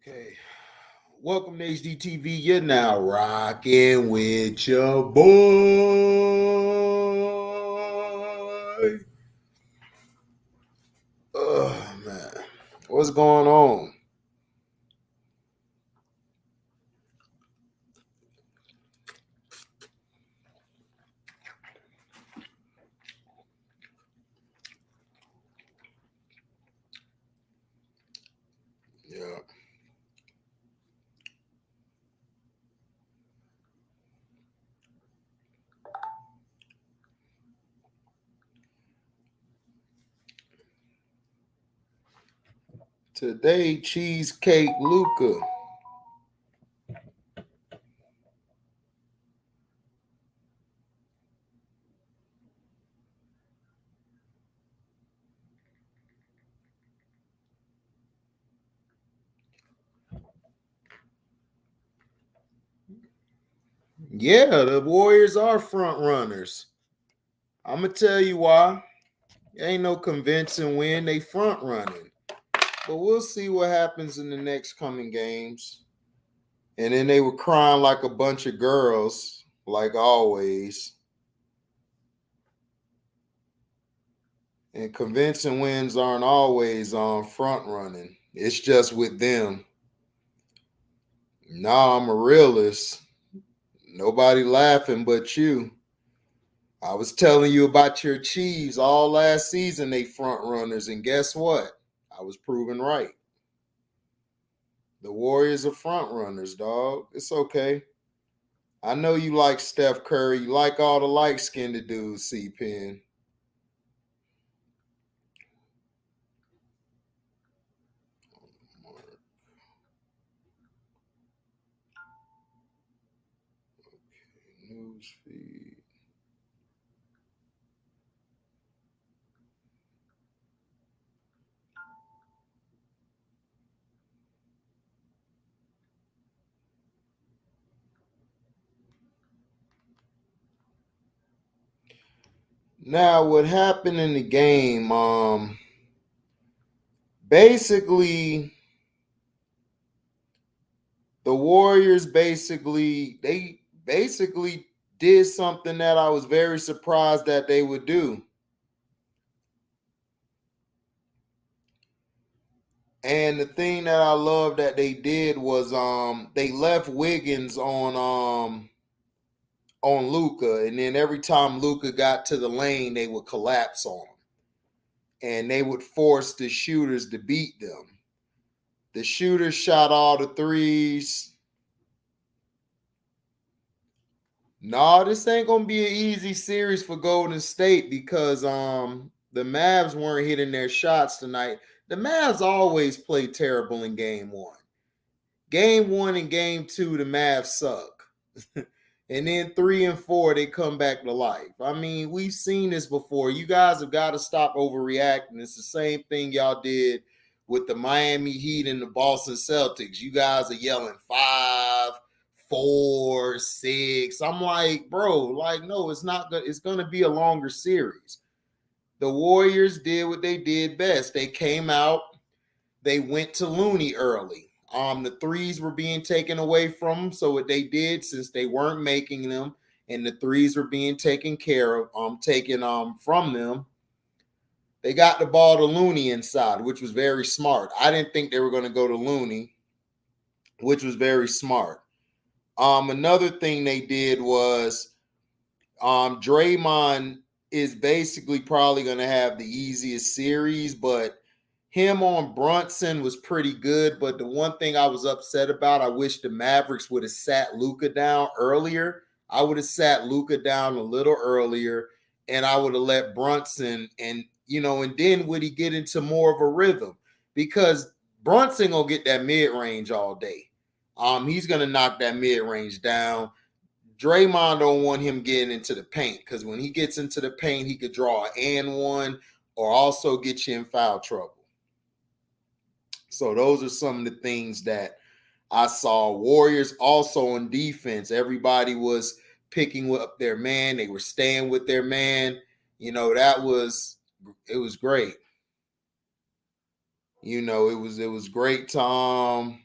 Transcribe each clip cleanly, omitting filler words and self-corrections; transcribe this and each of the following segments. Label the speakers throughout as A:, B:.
A: Okay. Welcome to HDTV. You're now rocking with your boy. Oh, man. What's going on? Yeah. Today, Cheesecake LUKA. Yeah, the Warriors are front runners. I'm going to tell you why. Ain't no convincing win. They front running. But we'll see what happens in the next coming games. And then they were crying like a bunch of girls, like always. And convincing wins aren't always on front running. It's just with them. Nah, I'm a realist. Nobody laughing but you. I was telling you about your Chiefs all last season, they front runners, and guess what? I was proven right. The Warriors are front runners, dog. It's okay. I know you like Steph Curry. You like all the light-skinned dudes, C-Pen. News feed. Now, what happened in the game? Basically, the Warriors basically did something that I was very surprised that they would do. And the thing that I love that they did was they left Wiggins on LUKA, and then every time LUKA got to the lane, they would collapse on him. And they would force the shooters to beat them. The shooters shot all the threes. No, this ain't gonna be an easy series for Golden State because the Mavs weren't hitting their shots tonight. The Mavs always play terrible in game one. Game one and game two, the Mavs suck. And then 3 and 4, they come back to life. I mean, we've seen this before. You guys have got to stop overreacting. It's the same thing y'all did with the Miami Heat and the Boston Celtics. You guys are yelling 5, 4, 6. I'm like, bro, like, no, it's not good. It's going to be a longer series. The Warriors did what they did best. They came out, they went to Looney early. The threes were being taken away from them. So what they did, since they weren't making them and the threes were being taken care of, taken from them, they got the ball to Looney inside, which was very smart. I didn't think they were going to go to Looney, which was very smart. Another thing they did was Draymond is basically probably going to have the easiest series, but him on Brunson was pretty good. But the one thing I was upset about, I wish the Mavericks would have sat LUKA down earlier. I would have sat LUKA down a little earlier, and I would have let Brunson and then would he get into more of a rhythm? Because Brunson gonna get that mid range all day. He's gonna knock that mid range down. Draymond don't want him getting into the paint because when he gets into the paint, he could draw an and one or also get you in foul trouble. So those are some of the things that I saw. Warriors also on defense. Everybody was picking up their man. They were staying with their man. It was great. It was great, Tom.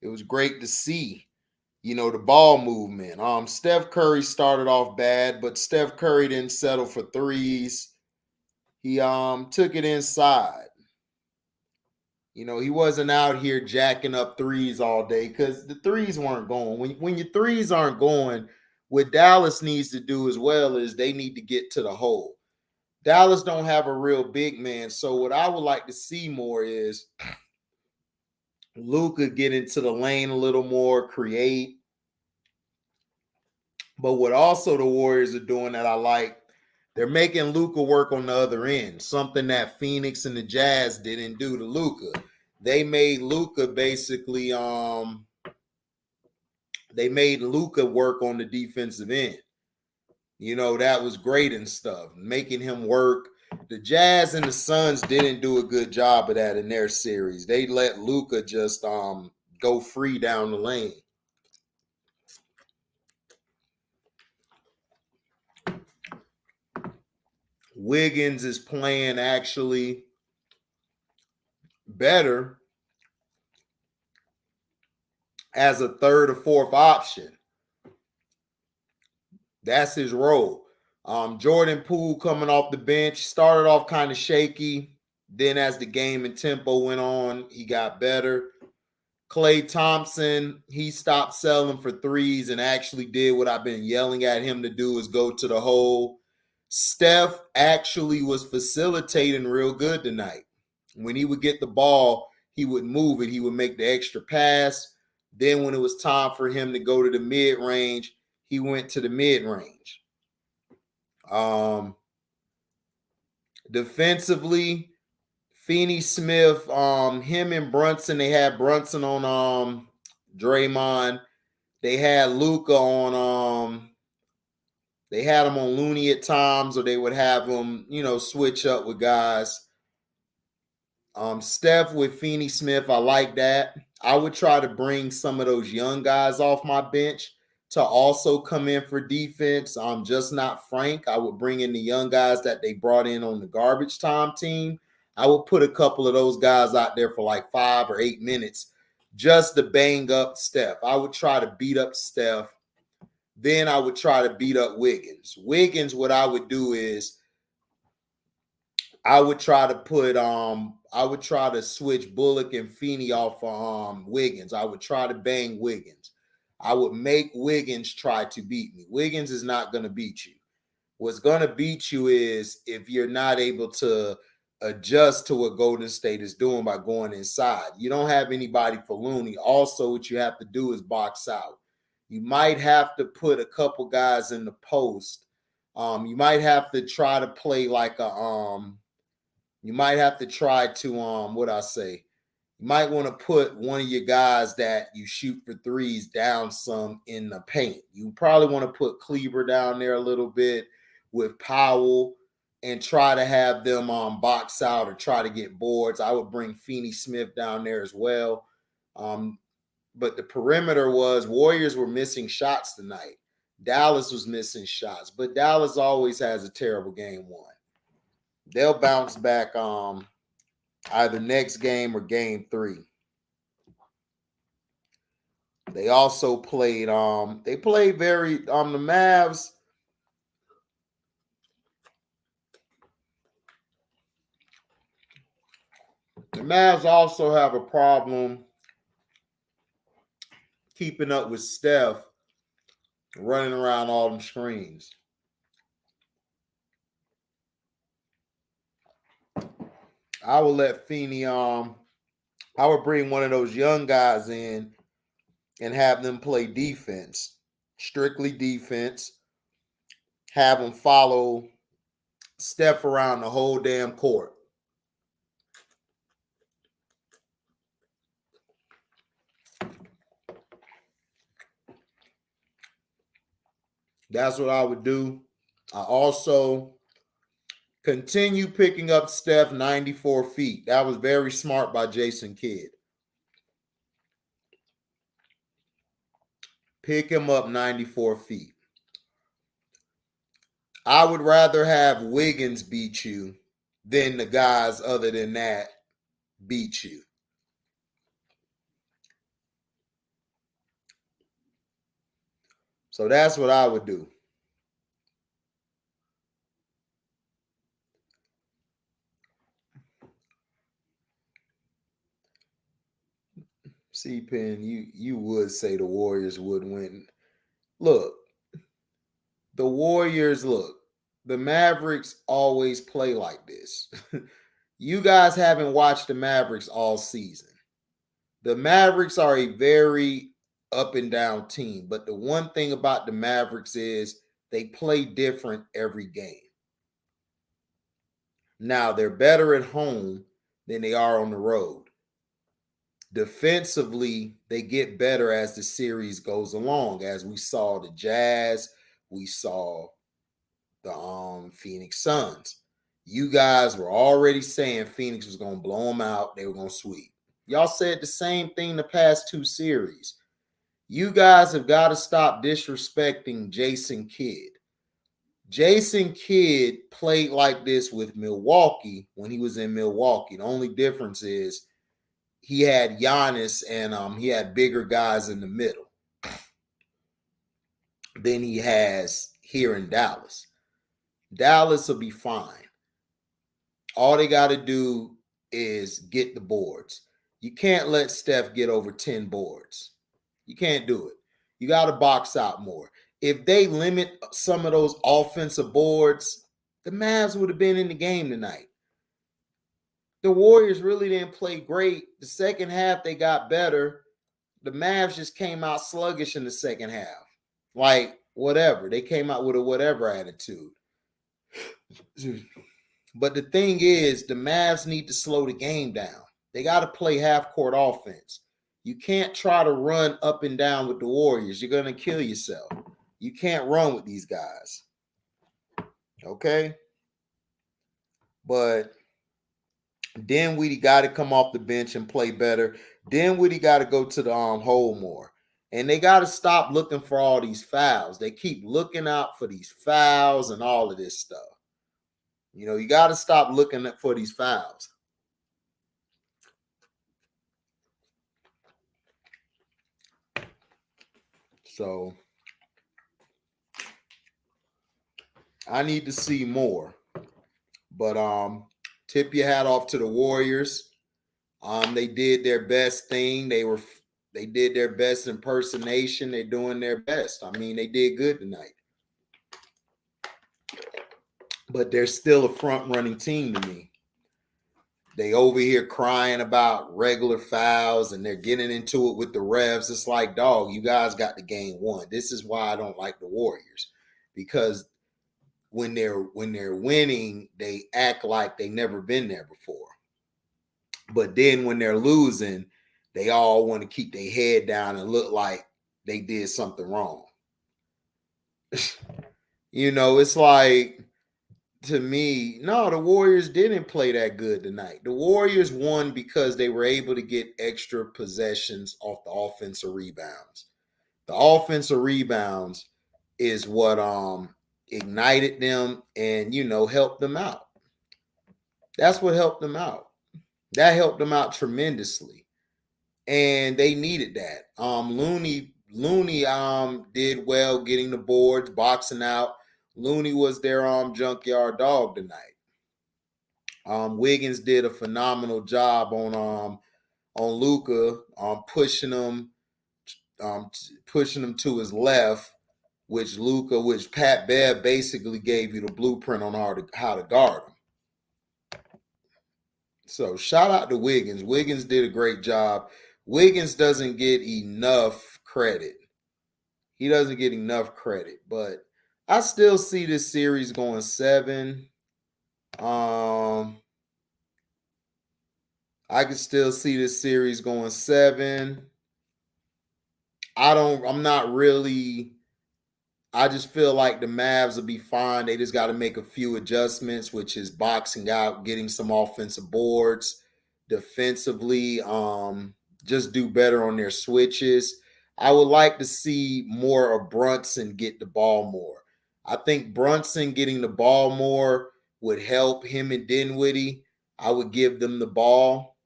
A: It was great to see, the ball movement. Steph Curry started off bad, but Steph Curry didn't settle for threes. He took it inside. He wasn't out here jacking up threes all day because the threes weren't going. When your threes aren't going, what Dallas needs to do as well is they need to get to the hole. Dallas don't have a real big man, so what I would like to see more is LUKA get into the lane a little more, create. But what also the Warriors are doing that I like, they're making LUKA work on the other end, something that Phoenix and the Jazz didn't do to LUKA. They made LUKA basically they made LUKA work on the defensive end. That was great and stuff, making him work. The Jazz and the Suns didn't do a good job of that in their series. They let LUKA just go free down the lane. Wiggins is playing actually better as a third or fourth option. That's his role. Jordan Poole coming off the bench, started off kind of shaky. Then as the game and tempo went on, he got better. Klay Thompson, he stopped selling for threes and actually did what I've been yelling at him to do, is go to the hole. Steph actually was facilitating real good tonight. When he would get the ball, he would move it. He would make the extra pass. Then when it was time for him to go to the mid-range, he went to the mid-range. Defensively, Finney Smith, him and Brunson, they had Brunson on Draymond. They had LUKA on they had him on Looney at times, or they would have him, switch up with guys. Steph with Finney Smith, I like that. I would try to bring some of those young guys off my bench to also come in for defense. Just not Frank. I would bring in the young guys that they brought in on the garbage time team. I would put a couple of those guys out there for like 5 or 8 minutes just to bang up Steph. I would try to beat up Steph. Then I would try to beat up Wiggins. Wiggins, what I would do is I would try to switch Bullock and Feeney off of Wiggins. I would try to bang Wiggins. I would make Wiggins try to beat me. Wiggins is not going to beat you. What's going to beat you is if you're not able to adjust to what Golden State is doing by going inside. You don't have anybody for Looney. Also, what you have to do is box out. You might have to put a couple guys in the post. You might have to try to play like you might have to try to you might want to put one of your guys that you shoot for threes down some in the paint. You probably want to put Kleber down there a little bit with Powell and try to have them box out or try to get boards. I would bring Finney Smith down there as well. But the perimeter Warriors were missing shots tonight. Dallas was missing shots, but Dallas always has a terrible game one. They'll bounce back either next game or game 3. They also played the Mavs. The Mavs also have a problem keeping up with Steph running around all them screens. I would let Feeney I would bring one of those young guys in and have them play defense, strictly defense, have them follow Steph around the whole damn court. That's what I would do. I also continue picking up Steph 94 feet. That was very smart by Jason Kidd. Pick him up 94 feet. I would rather have Wiggins beat you than the guys other than that beat you. So that's what I would do. C-Pen, you would say the Warriors would win. Look, the Warriors, the Mavericks always play like this. You guys haven't watched the Mavericks all season. The Mavericks are a very up and down team, but the one thing about the Mavericks is they play different every game. Now, they're better at home than they are on the road. Defensively, they get better as the series goes along. As we saw the Jazz, we saw the Phoenix Suns. You guys were already saying Phoenix was going to blow them out. They were going to sweep. Y'all said the same thing the past two series. You guys have got to stop disrespecting Jason Kidd. Jason Kidd played like this with Milwaukee when he was in Milwaukee. The only difference is he had Giannis and he had bigger guys in the middle than he has here in Dallas. Dallas will be fine. All they got to do is get the boards. You can't let Steph get over 10 boards. You can't do it. You got to box out more. If they limit some of those offensive boards, the Mavs would have been in the game tonight. The Warriors really didn't play great. The second half, they got better. The Mavs just came out sluggish in the second half. Like, whatever. They came out with a whatever attitude. But the thing is, the Mavs need to slow the game down. They got to play half-court offense. You can't try to run up and down with the Warriors. You're going to kill yourself. You can't run with these guys. Okay? But Dinwiddie got to come off the bench and play better. Dinwiddie got to go to the hole more. And they got to stop looking for all these fouls. They keep looking out for these fouls and all of this stuff. You know, you got to stop looking for these fouls. So I need to see more. But tip your hat off to the Warriors. They did their best thing. They did their best impersonation. They're doing their best. I mean, they did good tonight. But they're still a front-running team to me. They over here crying about regular fouls and they're getting into it with the refs. It's like, dog, you guys got the game won. This is why I don't like the Warriors. Because when they're winning, they act like they never been there before. But then when they're losing, they all want to keep their head down and look like they did something wrong. You know, it's like, to me, no, the Warriors didn't play that good tonight. The Warriors won because they were able to get extra possessions off the offensive rebounds. The offensive rebounds is what ignited them and, you know, helped them out. That's what helped them out. That helped them out tremendously. And they needed that. Looney did well getting the boards, boxing out. Looney was their junkyard dog tonight. Wiggins did a phenomenal job on LUKA, pushing him to his left, which Pat Bev basically gave you the blueprint on how to guard him. So shout out to Wiggins. Wiggins did a great job. Wiggins doesn't get enough credit. He doesn't get enough credit, but I still see this series going 7. I can still see this series going 7. I just feel like the Mavs will be fine. They just got to make a few adjustments, which is boxing out, getting some offensive boards, defensively, just do better on their switches. I would like to see more of Brunson get the ball more. I think Brunson getting the ball more would help him and Dinwiddie. I would give them the ball,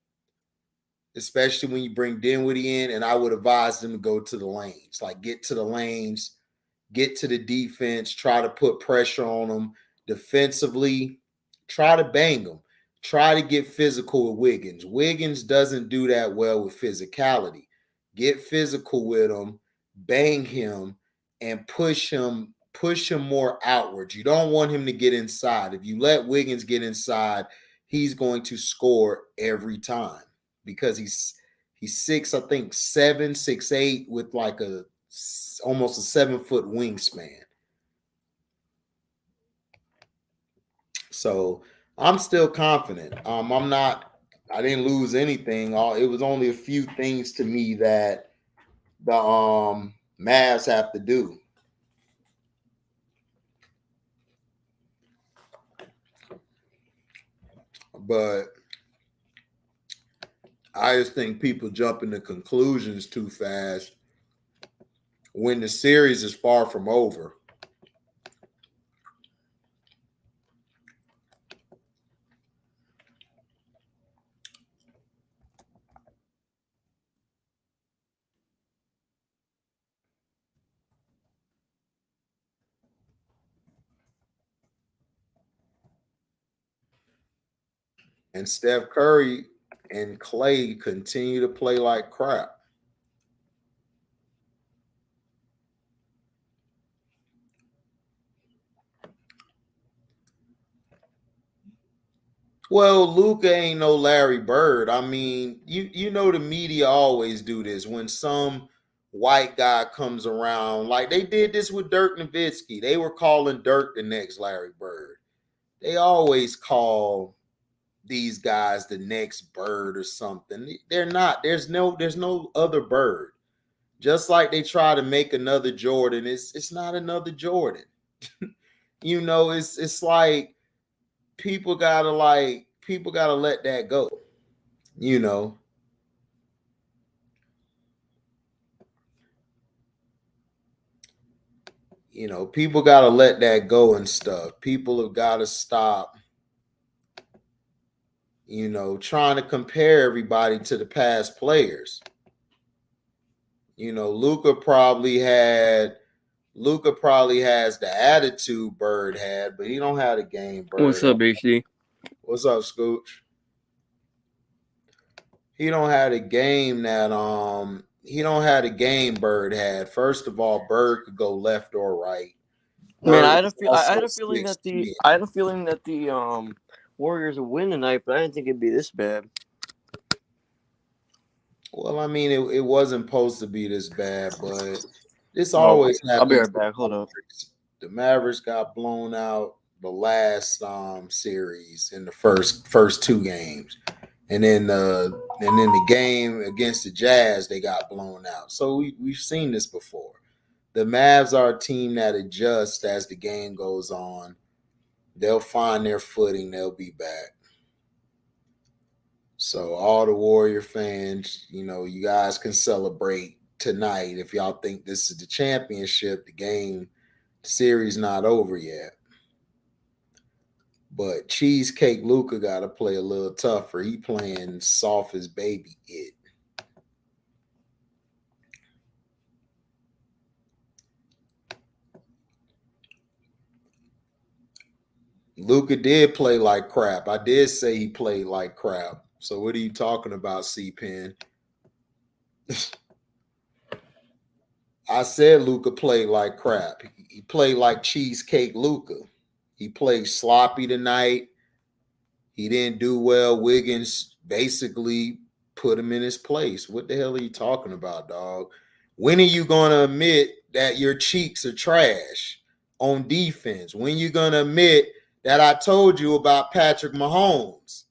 A: especially when you bring Dinwiddie in, and I would advise them to go to the lanes, like get to the lanes get to the defense, try to put pressure on them defensively, try to bang them, try to get physical with Wiggins. Wiggins doesn't do that well with physicality. Get physical with him, bang him, and push him more outwards. You don't want him to get inside. If you let Wiggins get inside, he's going to score every time because he's 6'7", 6'8", with like almost a 7-foot wingspan. So I'm still confident. I didn't lose anything. It was only a few things to me that the Mavs have to do. But I just think people jump into conclusions too fast when the series is far from over. And Steph Curry and Clay continue to play like crap. Well, Luka ain't no Larry Bird. I mean, you know the media always do this when some white guy comes around. Like they did this with Dirk Nowitzki. They were calling Dirk the next Larry Bird. They always call these guys the next Bird or something. They're not. There's no other Bird. Just like they try to make another Jordan, it's not another Jordan. You know, it's like people gotta let that go. You know, people gotta let that go and stuff. People have got to stop, trying to compare everybody to the past players. LUKA probably has the attitude Bird had, but he don't have the game Bird.
B: What's up, BC?
A: What's up, Scooch? He don't have the game that Bird had. First of all, Bird could go left or right.
B: Man, I had a feeling that the Warriors would win tonight, but I didn't think it'd be this bad.
A: Well, I mean, it wasn't supposed to be this bad, but this always happens.
B: I'll be right back. Hold up.
A: The Mavericks got blown out the last series in the first two games, and then the game against the Jazz they got blown out. So we've seen this before. The Mavs are a team that adjusts as the game goes on. They'll find their footing. They'll be back. So all the Warrior fans, you guys can celebrate tonight. If y'all think this is the championship, the series not over yet. But Cheesecake LUKA got to play a little tougher. He playing soft as baby it. LUKA did play like crap. I did say he played like crap. So what are you talking about, C-Pen? I said LUKA played like crap. He played like Cheesecake LUKA. He played sloppy tonight. He didn't do well. Wiggins basically put him in his place. What the hell are you talking about, dog? When are you going to admit that your cheeks are trash on defense? When you going to admit that I told you about Patrick Mahomes?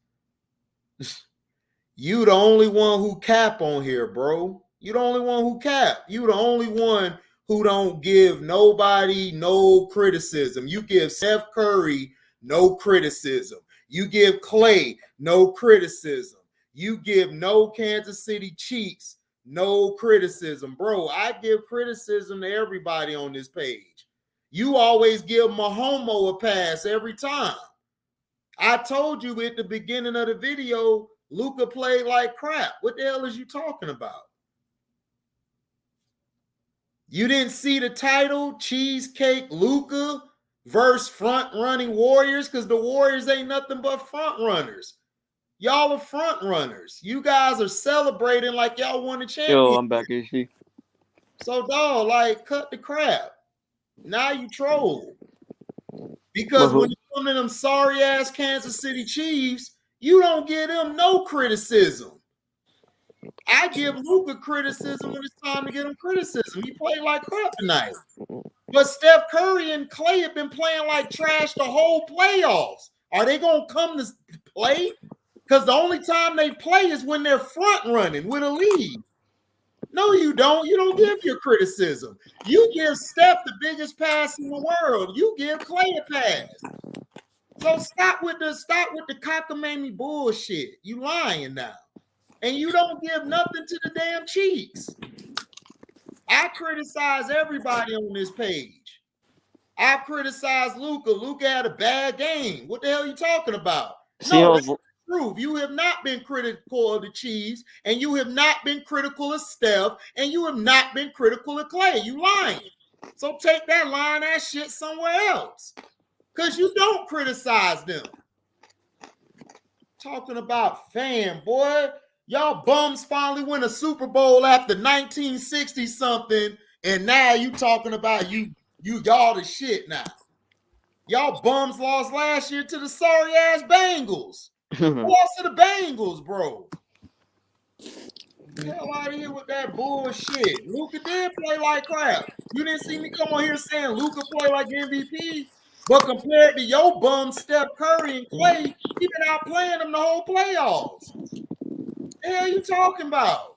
A: You the only one who cap on here, bro. You the only one who cap. You the only one who don't give nobody no criticism. You give Steph Curry no criticism. You give Clay no criticism. You give no Kansas City Chiefs no criticism. Bro, I give criticism to everybody on this page. You always give Mahomes a pass every time. I told you at the beginning of the video, LUKA played like crap. What the hell is you talking about? You didn't see the title, Cheesecake LUKA versus front running Warriors, because the Warriors ain't nothing but front runners. Y'all are front runners. You guys are celebrating like y'all won the championship.
B: Yo, I'm back, AC.
A: So, dog, like, cut the crap. Now you troll. Because when you come to them sorry-ass Kansas City Chiefs, you don't give them no criticism. I give LUKA criticism when it's time to give him criticism. He played like crap tonight. But Steph Curry and Clay have been playing like trash the whole playoffs. Are they going to come to play? Because the only time they play is when they're front running with a lead. No, you don't. You don't give your criticism. You give Steph the biggest pass in the world. You give Clay a pass. So stop with the cockamamie bullshit. You lying now. And you don't give nothing to the damn Cheeks. I criticize everybody on this page. I criticize LUKA. LUKA had a bad game. What the hell are you talking about? No, that's the truth. You have not been critical of the Chiefs, and you have not been critical of Steph, and you have not been critical of Clay. You lying. So take that lying ass shit somewhere else. Because you don't criticize them. Talking about fan, boy. Y'all bums finally win a Super Bowl after 1960 something, and now you talking about y'all the shit now. Y'all bums lost last year to the sorry ass Bengals. Lost to the Bengals, bro. Hell out of here with that bullshit. LUKA did play like crap. You didn't see me come on here saying LUKA play like MVP, but compared to your bum Steph Curry and Clay, he been out playing them the whole playoffs. The hell you talking about?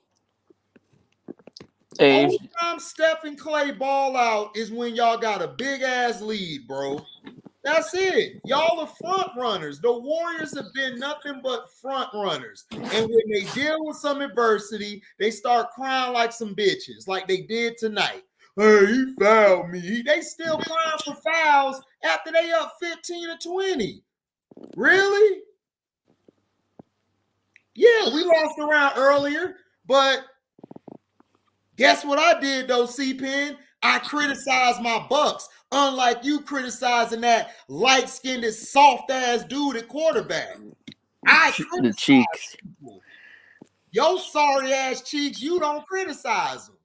A: Only time Steph and Clay ball out is when y'all got a big ass lead, bro. That's it. Y'all are front runners. The Warriors have been nothing but front runners. And when they deal with some adversity, they start crying like some bitches, like they did tonight. Hey, he fouled me. They still crying for fouls after they up 15-20. Really? Yeah, we lost a round earlier, but guess what I did though, C-Pen? I criticized my Bucks, unlike you criticizing that light-skinned, soft-ass dude at quarterback. I criticize the Cheeks. People. Yo sorry-ass Cheeks, you don't criticize them.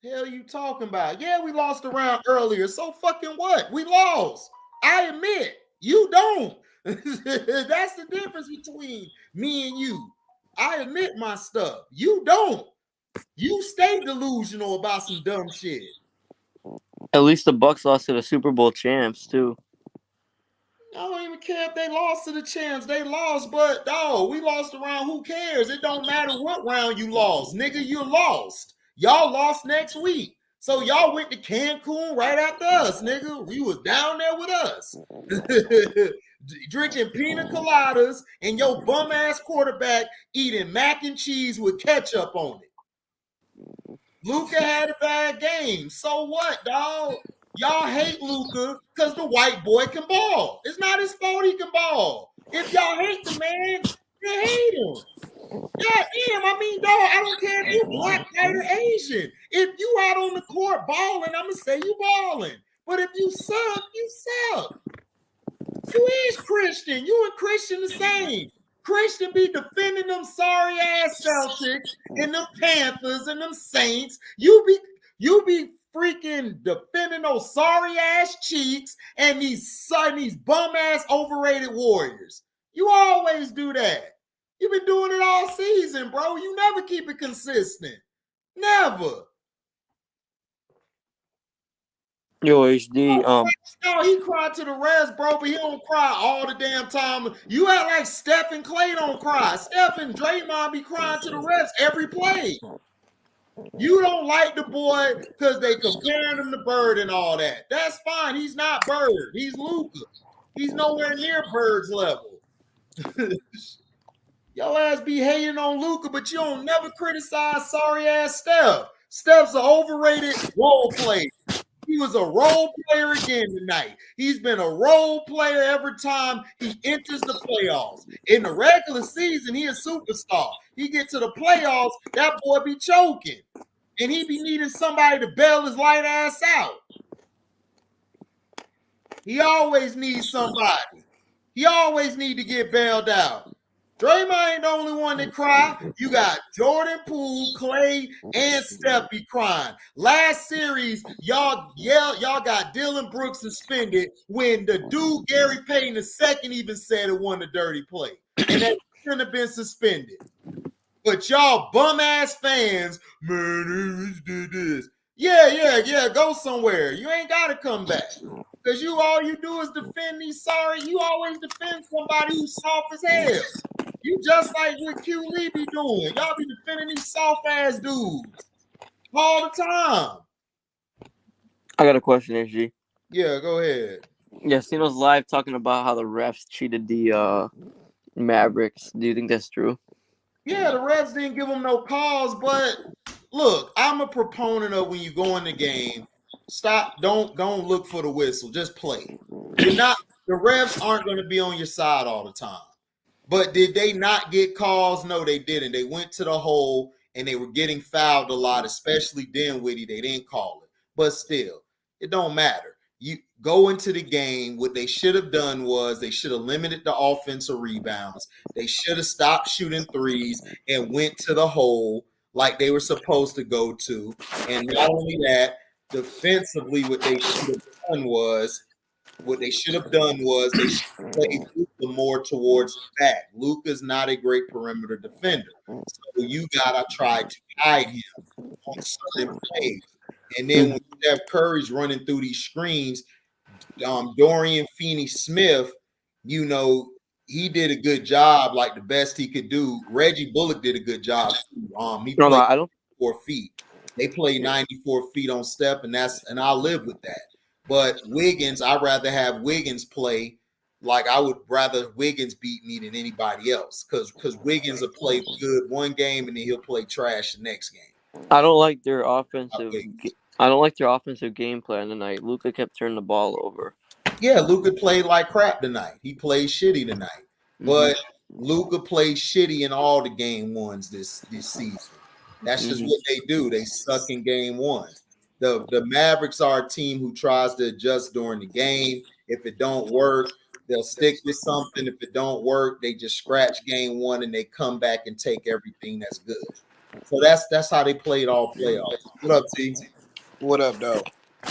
A: Hell you talking about? Yeah, we lost a round earlier, so fucking what? We lost. I admit. You don't. That's the difference between me and you. I admit my stuff. You don't. You stay delusional about some dumb shit.
B: At least the Bucks lost to the Super Bowl champs too.
A: I don't even care if they lost to the champs. They lost, but dog, we lost around. Who cares? It don't matter what round you lost, nigga. You lost. Y'all lost next week. So y'all went to Cancun right after us, nigga. We was down there with us. Drinking pina coladas and your bum ass quarterback eating mac and cheese with ketchup on it. LUKA had a bad game. So what, dog? Y'all hate LUKA because the white boy can ball. It's not his fault he can ball. If y'all hate the man, then hate him. God damn, I mean, dog, I don't care if you black, white, or Asian. If you out on the court balling, I'm going to say you balling. But if you suck, you suck. You is Christian. You and Christian the same. Christian be defending them sorry ass Celtics and them Panthers and them Saints. You be freaking defending those sorry ass Cheeks and these bum ass overrated Warriors. You always do that. You've been doing it all season, bro. You never keep it consistent. Never.
B: Yo, HD.
A: No, he cried to the rest, bro, but he don't cry all the damn time. You act like Steph and Clay don't cry. Steph and Draymond be crying to the rest every play. You don't like the boy because they comparing him to Bird and all that. That's fine. He's not Bird. He's LUKA. He's nowhere near Bird's level. Your ass be hating on LUKA, but you don't never criticize sorry ass Steph. Steph's an overrated role player. He was a role player again tonight. He's been a role player every time he enters the playoffs. In the regular season, he a superstar. He get to the playoffs, that boy be choking. and he be needing somebody to bail his light ass out. He always needs somebody. He always need to get bailed out. Draymond ain't the only one that cry. You got Jordan Poole, Clay, and Steph be crying. Last series, y'all got Dylan Brooks suspended when the dude Gary Payton II even said it wasn't a dirty play. And that shouldn't have been suspended. But y'all bum ass fans, man, did this. Yeah, go somewhere. You ain't gotta come back. Because all you do is defend these sorry. You always defend somebody who's soft as hell. You just like what Q Lee be doing. Y'all be defending these soft ass dudes all the time.
B: I got a question, HG.
A: Yeah, go ahead.
B: Yeah, Cino's live talking about how the refs cheated the Mavericks. Do you think that's true?
A: Yeah, the refs didn't give them no calls, but look, I'm a proponent of when you go in the game, don't look for the whistle, just play. The refs aren't going to be on your side all the time. But did they not get calls? No, they didn't. They went to the hole and they were getting fouled a lot, especially Dinwiddie. They didn't call it. But still, it don't matter. You go into the game. What they should have done was they should have limited the offensive rebounds. They should have stopped shooting threes and went to the hole like they were supposed to go to. And not only that, defensively, what they should have done was they should have played LUKA more towards the back. LUKA's not a great perimeter defender. So you gotta try to guide him on certain plays. And then when Steph Curry's running through these screens, Dorian Finney-Smith, he did a good job, like the best he could do. Reggie Bullock did a good job too. He played
B: I don't.
A: 4 feet. They played 94 feet on Steph, and I'll live with that. But Wiggins, I'd rather have Wiggins play. Like I would rather Wiggins beat me than anybody else, because Wiggins will play good one game and then he'll play trash the next game.
B: I don't like their offensive. I don't like their offensive game plan tonight. LUKA kept turning the ball over.
A: Yeah, LUKA played like crap tonight. He played shitty tonight. But LUKA played shitty in all the game ones this season. That's just what they do. They suck in game ones. The Mavericks are a team who tries to adjust during the game. If it don't work, they'll stick with something. If it don't work, they just scratch game one and they come back and take everything that's good. So that's how they played all playoffs. What up, T?
C: What up, though?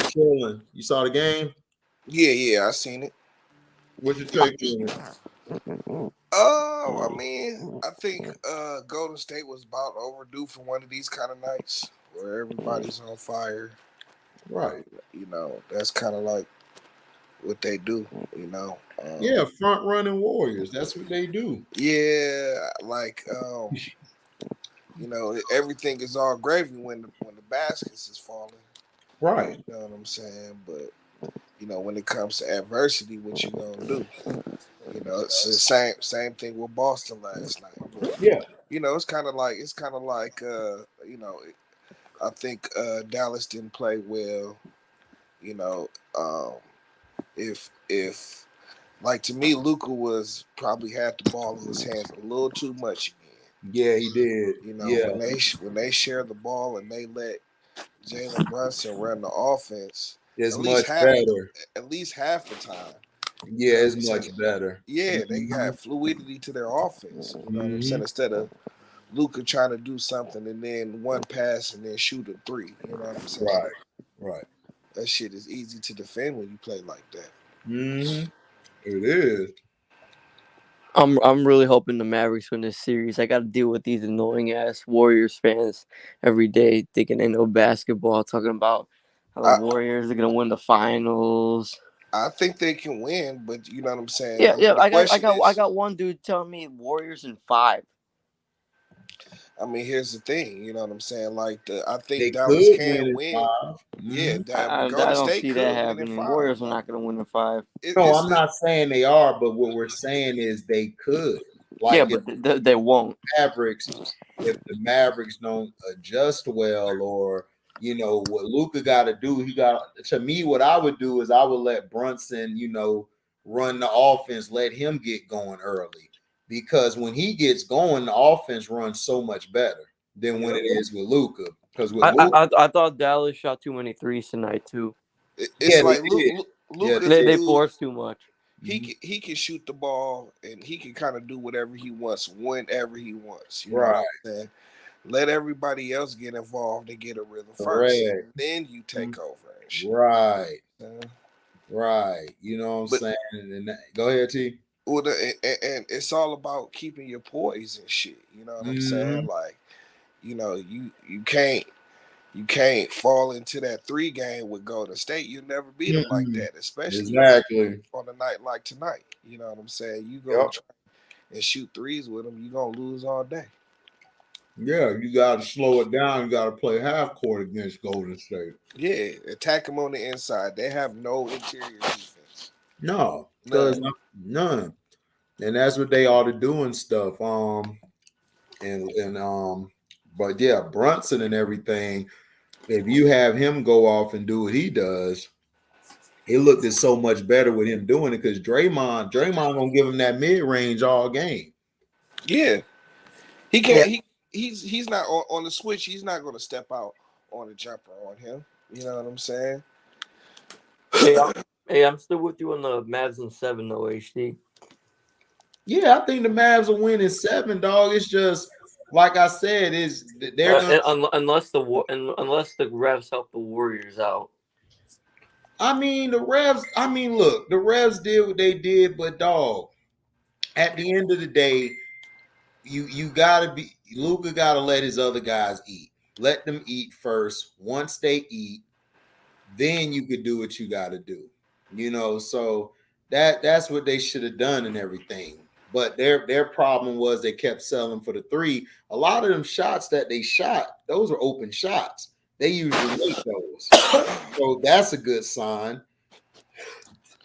A: Chilling. You saw the game?
C: Yeah, I seen it.
A: What's your take on it?
C: I mean, I think Golden State was about overdue for one of these kind of nights where everybody's on fire.
A: Right.
C: That's kind of like what they do,
A: Yeah, front running Warriors. That's what they do.
C: Yeah, like everything is all gravy when the baskets is falling.
A: Right.
C: You know what I'm saying? But when it comes to adversity, what you gonna do? It's the same thing with Boston last night. But,
A: yeah.
C: It's kind of like I think Dallas didn't play well. If like to me, LUKA was probably had the ball in his hands a little too much again.
A: Yeah, he did.
C: When they share the ball and they let Jalen Brunson run the offense,
A: it's much better.
C: At least half the time.
A: Yeah, it's much better.
C: Yeah, they got fluidity to their offense. You know what I'm saying? Instead of LUKA trying to do something and then one pass and then shoot a three. You know what I'm saying?
A: Right.
C: That shit is easy to defend when you play like that.
A: It is.
B: I'm really hoping the Mavericks win this series. I got to deal with these annoying ass Warriors fans every day thinking they know basketball, talking about how the Warriors are gonna win the finals.
C: I think they can win, but you know what I'm saying.
B: Yeah. I got one dude telling me Warriors in 5.
C: I mean, here's the thing. You know what I'm saying? Like I think
A: they
C: Dallas can win.
A: Yeah,
B: I don't see that happening. Warriors are not going to win in 5.
A: No, I'm not saying they are, but what we're saying is they could.
B: Like, yeah, but they won't.
A: If the Mavericks don't adjust well, or what LUKA got to do, to me, what I would do is I would let Brunson, run the offense, let him get going early, because when he gets going, the offense runs so much better than when it is with LUKA. Because with Luke,
B: I thought Dallas shot too many threes tonight too.
C: It's
A: they
C: like
A: did. Yeah,
C: Luka's
B: They
C: a
B: they
C: dude.
B: forced too much.
A: Mhm.
C: He can shoot the ball and he can kind of do whatever he wants whenever he wants. You know what
A: Right.
C: I'm saying? Let everybody else get involved and get a rhythm first, and
A: Correct.
C: then you take over and shit.
A: Right.
C: Uh,
A: Right. You know what I'm
C: But
A: saying? Go ahead, T.
C: and it's all about keeping your poise and shit. You know what I'm saying?
A: Mm-hmm.
C: Like, you can't fall into that three game with Golden State. You'll never beat them like
A: Mm-mm.
C: that, especially
A: Exactly.
C: on a night like tonight. You know what I'm saying? You
A: Yep.
C: go try and shoot threes with them, you gonna lose all day.
A: Yeah, you got to slow it down. You got to play half court against Golden State.
C: Yeah, attack them on the inside. They have no interior defense.
A: No, because
C: None.
A: none. And that's what they ought to do and stuff. But yeah, Brunson and everything. If you have him go off and do what he does, it looked at so much better with him doing it because Draymond gonna give him that mid range all game.
C: Yeah, he
B: Yeah.
C: can't. He's not on the switch. He's not going to step out on a jumper on him. You know what I'm saying?
B: I'm still with you on the Mavs in 7 though, HD.
A: Yeah, I think the Mavs will win in 7, dog. It's just like I said, is they're gonna.
B: Unless the refs help the Warriors out.
A: I mean, the refs. I mean, look, the refs did what they did, but dog, at the end of the day, you gotta be Luka gotta let his other guys eat. Let them eat first. Once they eat, then you could do what you gotta do. So that's what they should have done and everything. But their problem was they kept selling for the three. A lot of them shots that they shot, those are open shots. They usually make those. So that's a good sign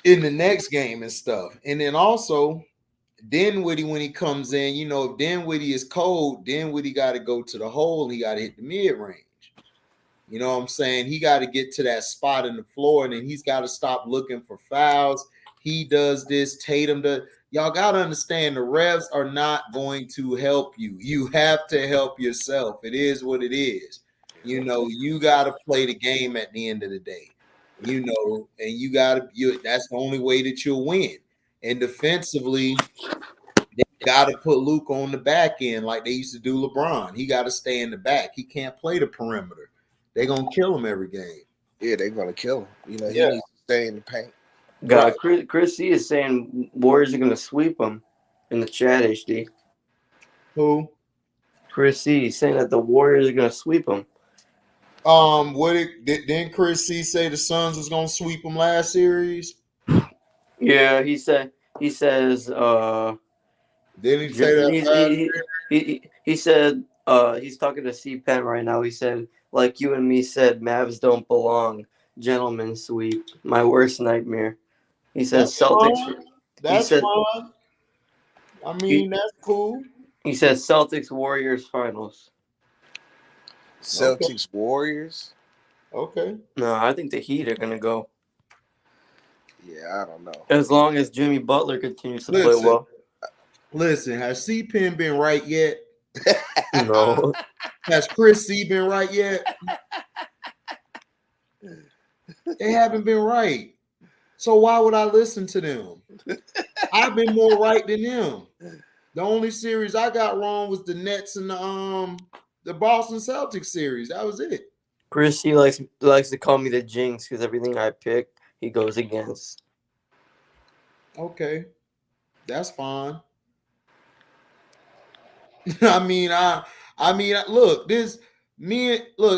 A: in the next game and stuff. And then also Dinwiddie, when he comes in, if Dinwiddie is cold, Dinwiddie got to go to the hole. He got to hit the mid range. You know what I'm saying? He got to get to that spot in the floor, and then he's got to stop looking for fouls. He does this. Tatum does. Y'all got to understand the refs are not going to help you. You have to help yourself. It is what it is. You got to play the game at the end of the day. And you got to. That's the only way that you'll win. And defensively, they got to put Luke on the back end like they used to do LeBron. He got to stay in the back. He can't play the perimeter. They're going to kill him every game.
C: Yeah, they're gonna kill him. He
A: Yeah.
C: needs to stay in the paint.
B: God, Chris C is saying Warriors are gonna sweep them in the chat, HD.
A: Who?
B: Chris C is saying that the Warriors are gonna sweep them.
A: Didn't Chris C say the Suns was going to sweep them last series?
B: Yeah, he says
A: Didn't he say that
B: he said he's talking to C Pen right now. He said, like you and me said, Mavs don't belong. Gentlemen sweep. My worst nightmare. He says
A: That's
B: Celtics.
A: fine. That's fine. I mean, that's cool.
B: He says Celtics Warriors finals.
C: Celtics Warriors.
A: Okay.
B: No, I think the Heat are gonna go.
C: Yeah, I don't know.
B: As long as Jimmy Butler continues to play well.
A: Listen, has C Pen been right yet?
B: No.
A: Has Chris C been right yet? They haven't been right. So why would I listen to them? I've been more right than them. The only series I got wrong was the Nets and the Boston Celtics series. That was it.
B: Chris C likes to call me the jinx because everything I pick he goes against.
A: Okay, that's fine. I mean, look,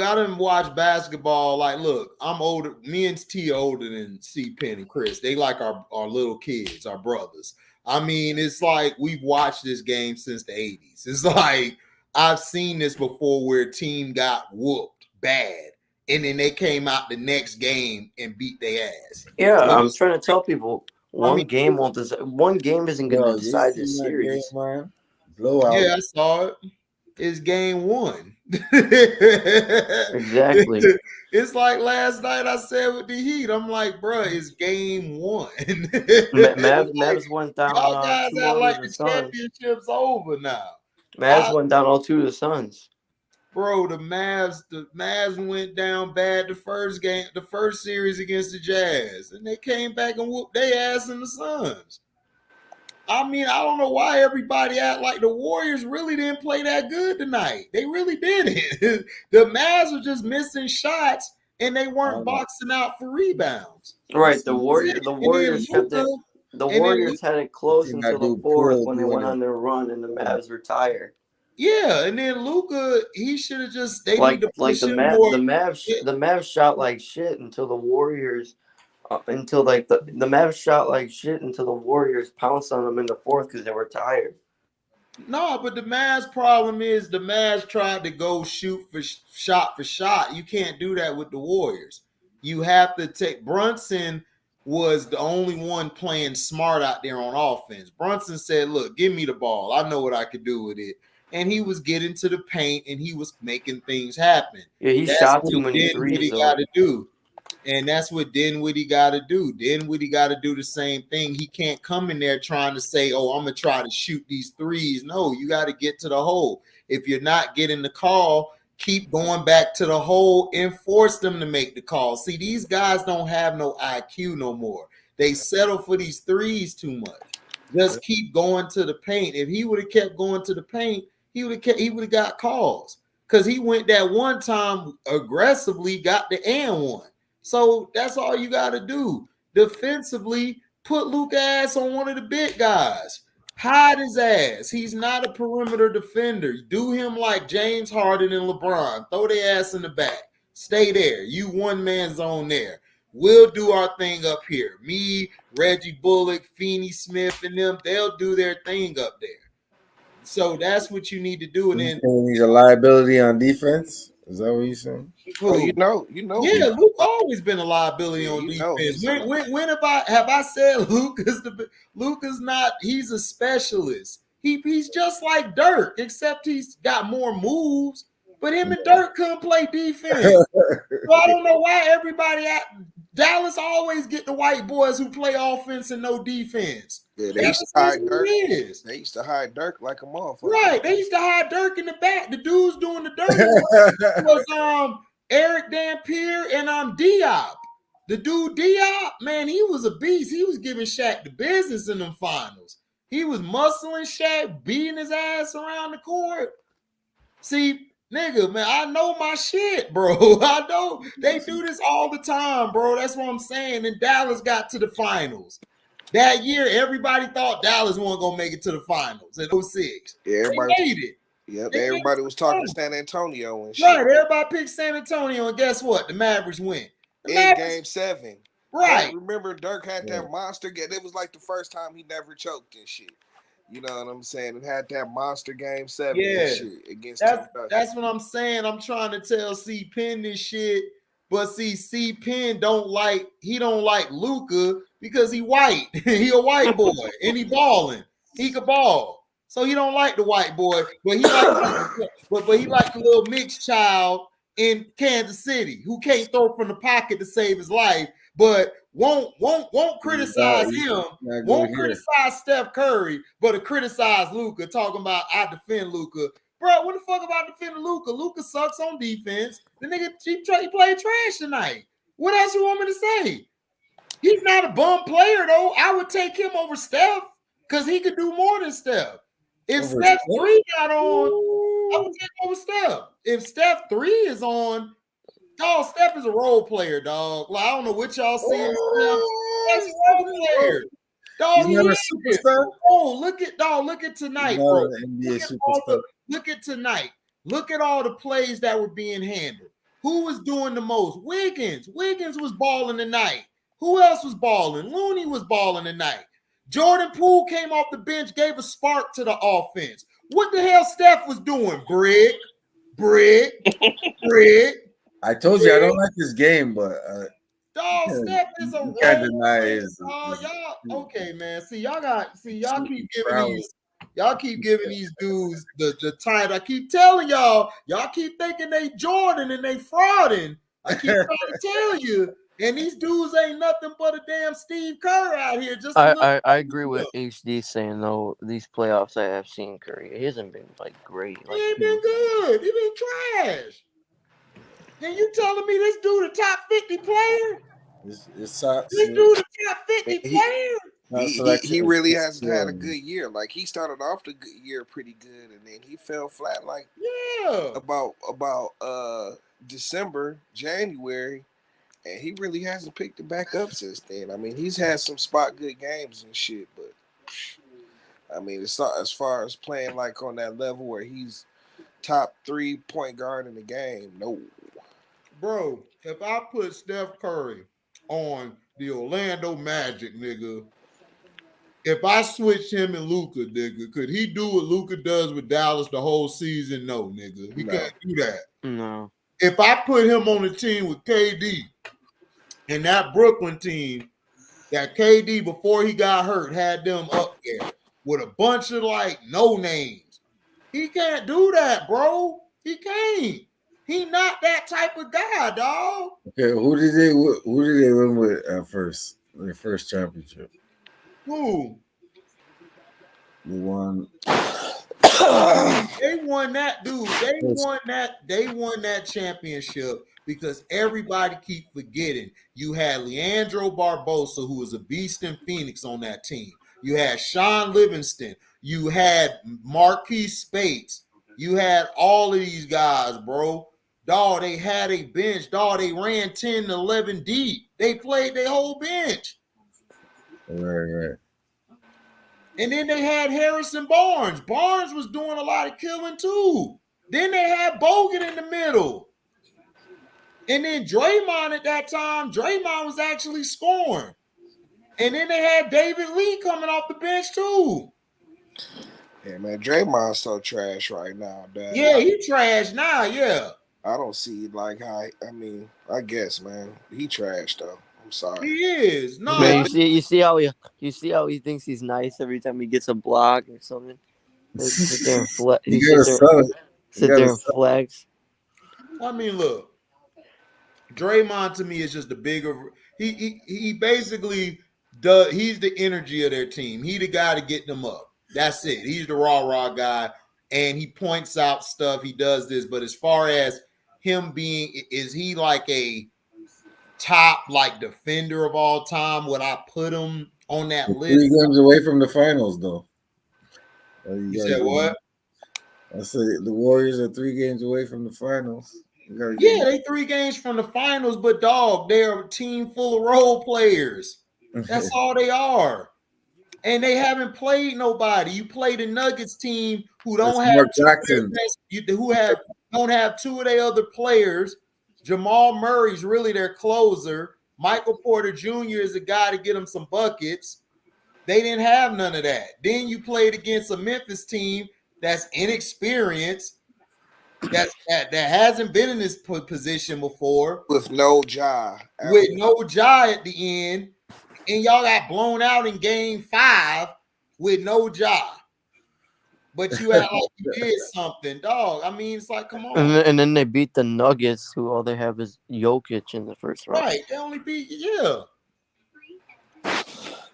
A: I didn't watch basketball. Like, look, I'm older. Me and T are older than C Pen and Chris. They like our little kids, our brothers. I mean, it's like we've watched this game since the 80s. It's like I've seen this before where a team got whooped bad, and then they came out the next game and beat their ass.
B: Yeah, I'm trying to tell people one game isn't going to decide this series.
D: Game, man. Blowout.
A: Yeah, I saw it. It's game 1.
B: Exactly.
A: It's like last night I said with the Heat. I'm like, bro, it's game 1.
B: Mavs went down.
A: Y'all guys act like the
B: Suns.
A: championship's over now.
B: Mavs went down 0-2 to the Suns.
A: Bro, the Mavs went down bad the first series against the Jazz, and they came back and whooped their ass in the Suns. I mean, I don't know why everybody act like the Warriors really didn't play that good tonight. They really didn't. The Mavs were just missing shots, and they weren't boxing out for rebounds.
B: Right, the
A: And then
B: Warriors kept
A: Luka,
B: it. The
A: and then
B: Warriors had it close until the fourth when they went on their run, and the Mavs were tired.
A: yeah, and then Luka, he should have just. They
B: Like
A: need to
B: like
A: push him more.
B: The Mavs shot like shit until the Warriors. Until like the Mavs shot like shit until the Warriors pounced on them in the fourth because they were tired.
A: No, but the Mavs problem is the Mavs tried to go shoot for shot. You can't do that with the Warriors. You have to take Brunson was the only one playing smart out there on offense. Brunson said, "Look, give me the ball. I know what I could do with it." And he was getting to the paint and he was making things happen.
B: Yeah, he
A: That's
B: shot
A: what
B: too many threes.
A: Dinwiddie got to do. And that's what Dinwiddie got to do. Dinwiddie got to do the same thing. He can't come in there trying to say, "Oh, I'm going to try to shoot these threes." No, you got to get to the hole. If you're not getting the call, keep going back to the hole and force them to make the call. See, these guys don't have no IQ no more. They settle for these threes too much. Just keep going to the paint. If he would have kept going to the paint, he would have got calls. Because he went that one time aggressively, got the and one. So that's all you got to do. Defensively, put LUKA ass on one of the big guys. Hide his ass. He's not a perimeter defender. Do him like James Harden and LeBron. Throw their ass in the back. Stay there. You one man zone there. We'll do our thing up here. Me, Reggie Bullock, Feeney Smith, and them, they'll do their thing up there. So that's what you need to do. And then
D: he's a liability on defense. Is that what you're saying?
C: Oh, you know.
A: Yeah, Luke always been a liability on defense. When have I said Luka's not? He's a specialist. He's just like Dirk, except he's got more moves. But him and Dirk couldn't play defense. So I don't know why everybody at Dallas always get the white boys who play offense and no defense.
C: Yeah, they used to hide Dirk. They used to hide Dirk like a motherfucker.
A: Right, they used to hide Dirk in the back. The dudes doing the dirty was Eric Dampier and Diop. The dude Diop, man, he was a beast. He was giving Shaq the business in them finals. He was muscling Shaq, beating his ass around the court. See, nigga, man, I know my shit, bro. I know they do this all the time, bro. That's what I'm saying. And Dallas got to the finals. That year, everybody thought Dallas wasn't going to make it to the finals in 06.
C: Yeah, everybody
A: made it.
C: Yeah, everybody was talking San Antonio and shit.
A: Right, everybody picked San Antonio, and guess what? The Mavericks win.
C: In Game 7.
A: Right.
C: Remember, Dirk had that monster game. It was like the first time he never choked and shit. You know what I'm saying? It had that monster Game 7 and shit against
A: That's what I'm saying. I'm trying to tell C Penn this shit. But see, C Penn don't like LUKA because he white. He a white boy and he balling. He could ball. So he don't like the white boy, but he like the little mixed child in Kansas City who can't throw from the pocket to save his life, but won't criticize him. Won't criticize Steph Curry, but to criticize LUKA, talking about I defend LUKA. Bro, what the fuck about defending LUKA? LUKA sucks on defense. The nigga he played trash tonight. What else you want me to say? He's not a bum player though. I would take him over Steph because he could do more than Steph. If Steph 3 got on, I would take over Steph. If Steph 3 is on, dog, Steph is a role player, dog. Like, I don't know what y'all see. That's a role player. Dog,
D: he's not a superstar.
A: Oh, look at tonight, bro. Look at tonight. Look at all the plays that were being handled. Who was doing the most? Wiggins. Wiggins was balling tonight. Who else was balling? Looney was balling tonight. Jordan Poole came off the bench, gave a spark to the offense. What the hell Steph was doing? Brick.
D: I told you I don't like this game, but
A: dog, Steph is a role player. Y'all okay, man. Y'all keep giving these dudes the title. I keep telling y'all keep thinking they Jordan and they frauding. I keep trying to tell you. And these dudes ain't nothing but a damn Steve Kerr out here.
B: I agree with HD saying these playoffs I have seen Curry. He hasn't been like great.
A: He ain't been good. He been And you telling me this dude a top 50 player?
D: It's
A: This dude a top 50 player?
C: He really hasn't had a good year. Like he started off the good year pretty good, and then he fell flat. Like about December, January, and he really hasn't picked it back up since then. I mean, he's had some spot good games and shit, but I mean, it's not as far as playing like on that level where he's top 3 point guard in the game. No.
A: Bro, if I put Steph Curry on the Orlando Magic, nigga, if I switch him and Luka, nigga, could he do what Luka does with Dallas the whole season? No, nigga. He can't do that.
B: No.
A: If I put him on the team with KD and that Brooklyn team, that KD before he got hurt had them up there with a bunch of like no names, he can't do that, bro. He can't. He not that type of guy, dog.
D: Okay, who did they win with at first? Their first championship.
A: Who?
D: They won.
A: They won that, dude. They won that championship because everybody keep forgetting. You had Leandro Barbosa, who was a beast in Phoenix on that team. You had Sean Livingston. You had Marquise Spates. You had all of these guys, bro. Dog, they had a bench. Dog, they ran 10 to 11 deep. They played their whole bench.
D: Right.
A: And then they had Harrison Barnes. Barnes was doing a lot of killing too. Then they had Bogut in the middle. And then Draymond at that time, Draymond was actually scoring. And then they had David Lee coming off the bench too.
C: Yeah, man, Draymond's so trash right now, Dad.
A: Yeah, he trash now, yeah.
C: I don't see like how. I mean, I guess, man, he trash though. I'm sorry.
A: He is. No,
B: Man, you see how he thinks he's nice every time he gets a block or something. Sit there and flex.
A: I mean, look, Draymond to me is just the bigger. He basically does. He's the energy of their team. He the guy to get them up. That's it. He's the rah guy, and he points out stuff. He does this, but as far as him being, is he like a top like defender of all time? Would I put him on that list?
D: 3 games away from the finals, though.
A: You said what?
D: I said the Warriors are 3 games away from the finals.
A: Yeah, they 3 games from the finals, but dog, they're a team full of role players. That's all they are. And they haven't played nobody. You play the Nuggets team who don't have don't have 2 of their other players. Jamal Murray's really their closer. Michael Porter Jr. is a guy to get them some buckets. They didn't have none of that. Then you played against a Memphis team that's inexperienced, that hasn't been in this position before.
C: With no Ja.
A: With no Ja at the end. And y'all got blown out in game 5 with no Ja. But you act like you did something, dog. I mean, it's like, come on.
B: And then they beat the Nuggets, who all they have is Jokic in the first round.
A: Right. They only beat, yeah.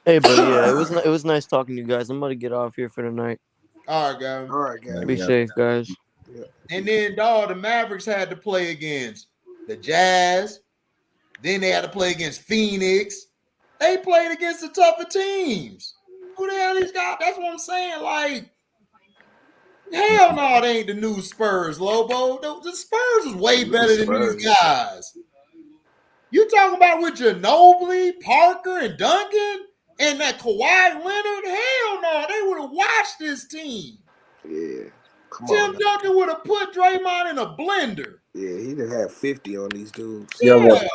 B: Hey, but yeah, it was nice talking to you guys. I'm about to get off here for the night.
A: All right, guys.
B: Be safe, guys.
C: Yeah.
A: And then, dog, the Mavericks had to play against the Jazz. Then they had to play against Phoenix. They played against the tougher teams. Who the hell these guys? That's what I'm saying. Like, hell no, they ain't the new Spurs, Lobo. The Spurs was way better than these guys. You talking about with Ginobili, Parker, and Duncan, and that Kawhi Leonard? Hell no, they would have watched this team.
C: Yeah.
A: Tim Duncan would have put Draymond in a blender.
C: Yeah, he done had 50 on these dudes.
A: Yeah, like,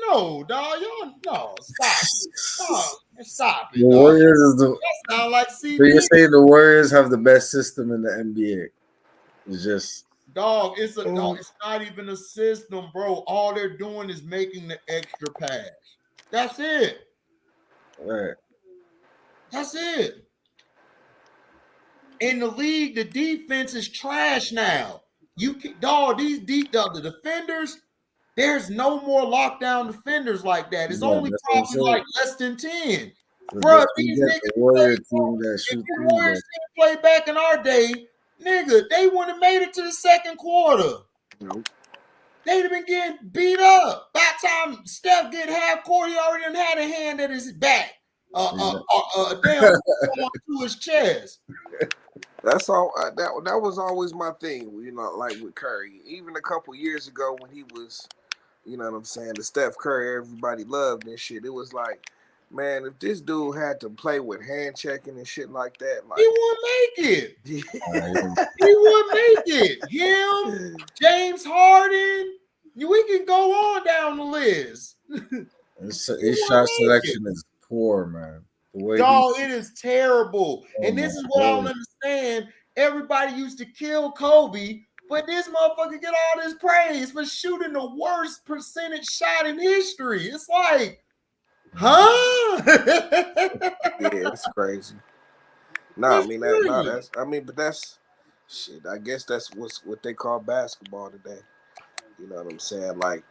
A: no, dog. Y'all, no, stop it. Stop it.
D: The Warriors is the.
A: That sound like CB.
D: So you're saying the Warriors have the best system in the NBA? It's just.
A: Dog, it's not even a system, bro. All they're doing is making the extra pass. That's it.
D: Right.
A: That's it. In the league, the defense is trash now. The defenders, there's no more lockdown defenders like that. It's only probably like less than 10. Bro, these niggas if the Warriors play back in our day, nigga, they wouldn't have made it to the second quarter.
C: Nope.
A: they'd have been getting beat up. By the time Steph get half court, he already done had a hand at his back. Damn to his chest.
C: That's all. That was always my thing. You know, like with Curry. Even a couple years ago when he was, you know what I'm saying, the Steph Curry everybody loved and shit. It was like, man, if this dude had to play with hand checking and shit like that, like
A: he wouldn't make it.
D: Yeah.
A: He wouldn't make it. Him, James Harden. We can go on down the list.
D: His shot selection is poor, man. The way
A: Dog, it is terrible.
D: Oh
A: And this
D: my
A: is what I don't
D: God.
A: understand. Everybody used to kill Kobe, but this motherfucker get all this praise for shooting the worst percentage shot in history. It's like, huh?
C: yeah, it's crazy. Nah, I
A: It's
C: mean
A: crazy.
C: that's but that's shit. I guess that's what they call basketball today. You know what I'm saying? Like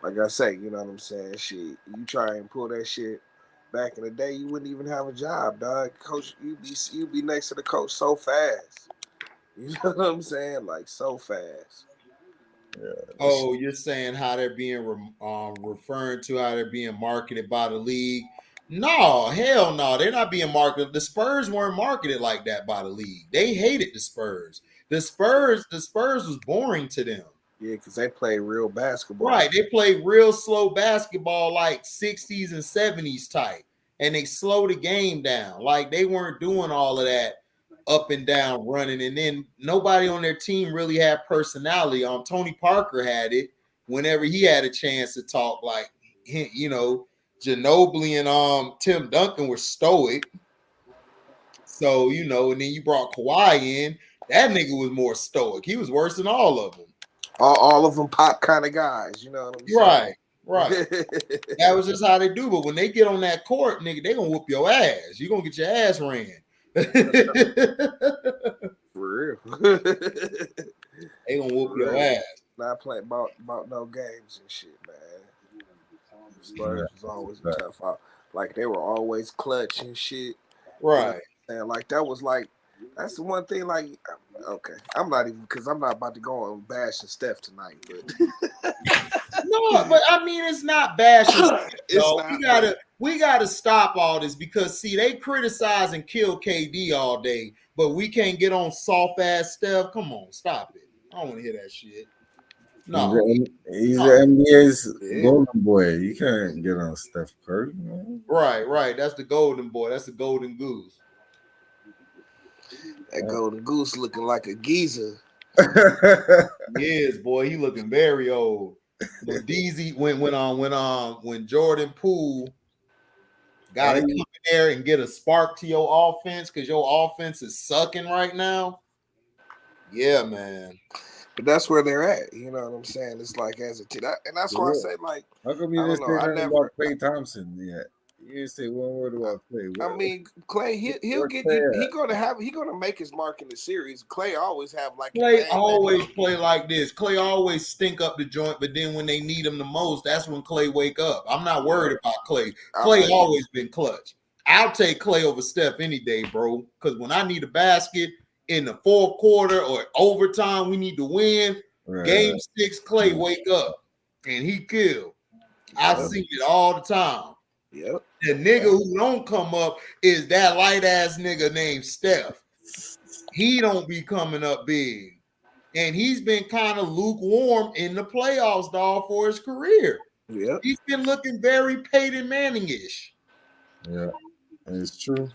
C: I say, you know what I'm saying? Shit, you try and pull that shit back in the day, you wouldn't even have a job, dog. Coach, you be next to the coach so fast. You know what I'm saying? Like so fast.
A: Oh, you're saying how they're being referring to how they're being marketed by the league? No, hell no, they're not being marketed. The Spurs weren't marketed like that by the league. They hated the Spurs. The Spurs was boring to them.
C: Yeah, because they play real basketball.
A: Right, they play real slow basketball, like 60s and 70s type, and they slow the game down. Like they weren't doing all of that up and down running, and then nobody on their team really had personality. Tony Parker had it whenever he had a chance to talk. Like Ginobili and Tim Duncan were stoic. So and then you brought Kawhi in. That nigga was more stoic. He was worse than all of them.
C: All of them pop kind of guys. You know what I'm saying?
A: Right. That was just how they do. But when they get on that court, nigga, they gonna whoop your ass. You gonna get your ass ran.
C: For real.
A: They gonna whoop
C: For
A: your
C: real.
A: ass.
C: Not playing about no games and shit, man. Spurs was always a tough out. Like they were always clutch and shit.
A: Right.
C: You know what I'm saying? Like that's the one thing. Like, okay, I'm not about to go on bashing Steph tonight, but
A: No, but I mean it's not bashing.
C: it's
A: No,
C: not.
A: we gotta stop all this because see they criticize and kill KD all day, but we can't get on soft ass Steph. Come on, stop it. I don't want to hear that shit. No,
D: He's the NBA's
C: Yeah.
D: golden boy. You can't get on Steph Curry, man.
A: right. That's the golden boy. That's the golden goose.
C: That golden goose looking like a geezer.
A: Yes, boy, he looking very old. When DZ when Jordan Poole got to come in there and get a spark to your offense because your offense is sucking right now. Yeah, man.
C: But that's where they're at. You know what I'm saying? It's like as a team, and that's why I say like
D: How come you didn't say nothing about Klay Thompson yet? You didn't say one word about Klay.
C: I mean, Klay, he'll get he gonna make his mark in the series. Klay always have like
A: Klay always play like this. Klay always stink up the joint, but then when they need him the most, that's when Klay wake up. I'm not worried about Klay. Klay always been clutch. I'll take Klay over Steph any day, bro. Because when I need a basket in the fourth quarter or overtime, we need to win. Right. Game 6, Klay wake up and he kill. I see it all the time.
C: Yep.
A: The nigga who don't come up is that light ass nigga named Steph. He don't be coming up big. And he's been kind of lukewarm in the playoffs, dog, for his career.
C: Yeah.
A: He's been looking very Peyton Manning-ish.
D: Yeah, it's true.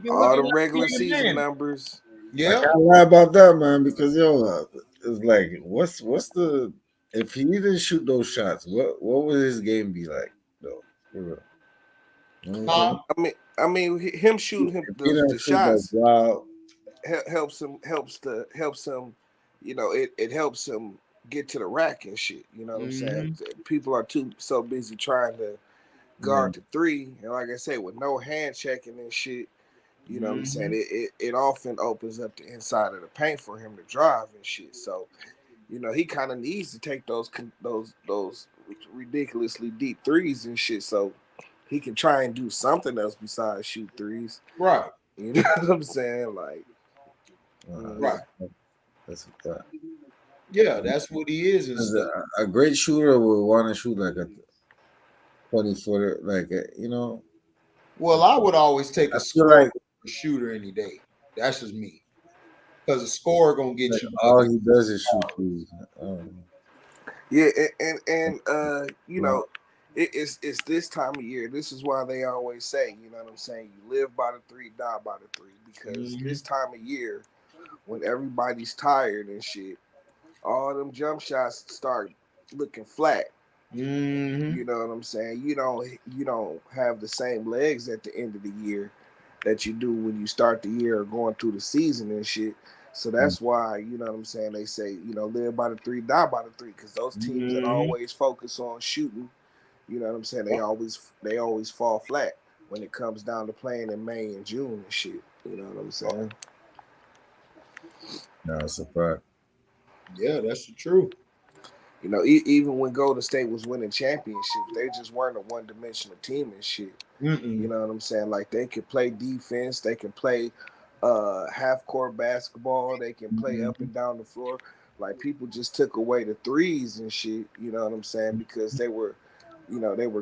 C: All the regular season numbers.
A: Yeah.
D: I can't lie about that, man, because it's like what's the if he didn't shoot those shots, what would his game be like though?
C: I mean, him shooting the shots helps him. You know, it helps him get to the rack and shit. You know what I'm saying? People are so busy trying to guard the three, and like I say, with no hand checking and shit. You know what I'm saying? It often opens up the inside of the paint for him to drive and shit. So, you know, he kind of needs to take those ridiculously deep threes and shit. So he can try and do something else besides shoot threes.
A: Right.
C: You know what I'm saying? Like,
A: right.
D: That's that.
A: Yeah, that's what he is and
D: 'Cause
A: stuff.
D: a great shooter would want to shoot like a 20-footer, like
A: Well, I would always take
D: I
A: a
D: feel
A: scorer
D: like
A: over a shooter any day. That's just me. Because a scorer gonna get you
D: all
A: buckets.
D: he does is shoot threes.
C: Yeah, and you
D: Right.
C: know, it's this time of year. This is why they always say, you know what I'm saying, you live by the three, die by the three. Because
A: Mm-hmm.
C: this time of year, when everybody's tired and shit, all them jump shots start looking flat.
A: Mm-hmm.
C: You know what I'm saying? You don't have the same legs at the end of the year that you do when you start the year or going through the season and shit. So that's why, you know what I'm saying, they say, live by the three, die by the three, because those teams that
A: Mm-hmm.
C: always focus on shooting, you know what I'm saying, they always fall flat when it comes down to playing in May and June and shit. You know what I'm saying?
D: No, it's a fact.
A: Yeah, that's the truth.
C: Even when Golden State was winning championships, they just weren't a one-dimensional team and shit. You
A: Mm-mm.
C: know what I'm saying? Like they can play defense, they can play half court basketball, they can play up
A: Mm-hmm.
C: and down the floor. Like people just took away the threes and shit, you know what I'm saying? Because they were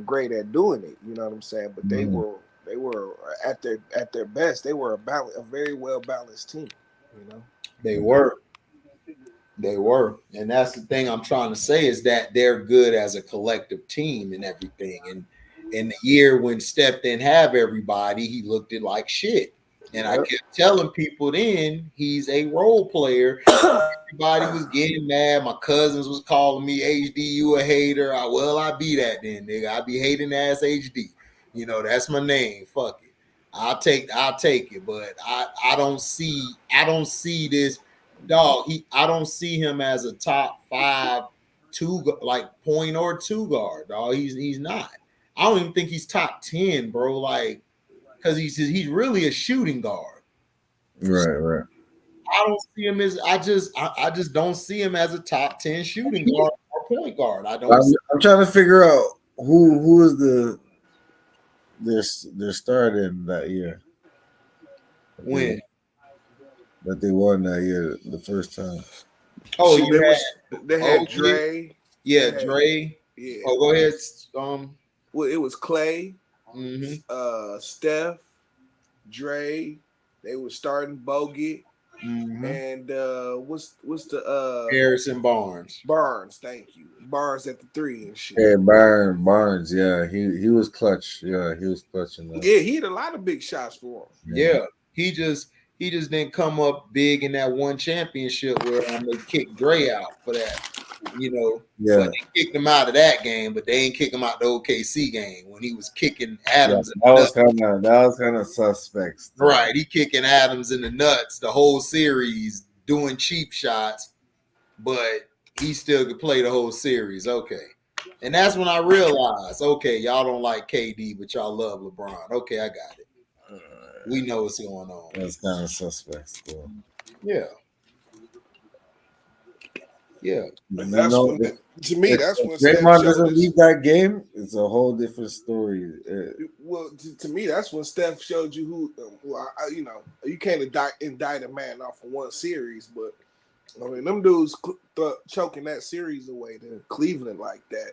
C: great at doing it, you know what I'm saying? But they
D: Mhm.
C: were at their best, they were a very well balanced team, you know.
A: They were. They were. And that's the thing I'm trying to say is that they're good as a collective team and everything. And in the year when Steph didn't have everybody, he looked it like shit. And I
C: Yep.
A: kept telling people then he's a role player. Everybody was getting mad. My cousins was calling me HD, you a hater. I be that then, nigga. I be hating ass HD. That's my name. Fuck it. I'll take it. But I don't see this dog. I don't see him as a top 5 like point or two guard, dog. He's not. I don't even think he's top 10, bro. Like, because he's really a shooting guard. So
D: Right, right.
A: I don't see him as I just don't see him as a top 10 shooting guard or point guard. I don't
D: I'm,
A: see
D: I'm trying to figure out who is their starting that year that they won,
A: when.
D: that they won that year the first time.
A: Oh,
C: Shit,
A: you
C: they
A: had
C: had
A: Oakley.
C: Dre, they
A: Yeah,
C: had
A: Dre.
C: yeah.
A: Oh, go ahead.
C: Well, it was Clay,
A: Mm-hmm,
C: Steph, Dre. They were starting Bogut,
A: mm-hmm.
C: and what's the
A: Harrison Barnes.
C: Barnes? Thank you, Barnes at the three and shit.
D: Yeah, Byron Barnes. Yeah, he was clutch. Yeah, he was clutch in that.
C: Yeah, he had a lot of big shots for
D: Yeah,
A: Yeah, he just didn't come up big in that one championship where they kicked Dre out for that. But
D: yeah,
A: they kicked him out of that game, but they ain't kick him out the OKC game when he was kicking
D: yeah.
A: Adams in
D: That
A: the
D: was
A: nuts.
D: kind of suspect still.
A: Right, he kicking Adams in the nuts the whole series, doing cheap shots, but he still could play the whole series. Okay. And that's when I realized, okay, y'all don't like KD, but y'all love LeBron. Okay, I got it. We know what's going on.
D: That's kind of suspect still.
A: Yeah, yeah.
C: And
D: And I
C: that's
D: know
C: when, to me, that's
D: if
C: when Steph
D: Draymond
C: showed
D: doesn't
C: us.
D: leave that game, it's a whole different story.
C: Well, to me, that's when Steph showed you who. Well, you can't indict a man off of one series, but I mean, them dudes choking that series away to Cleveland like that.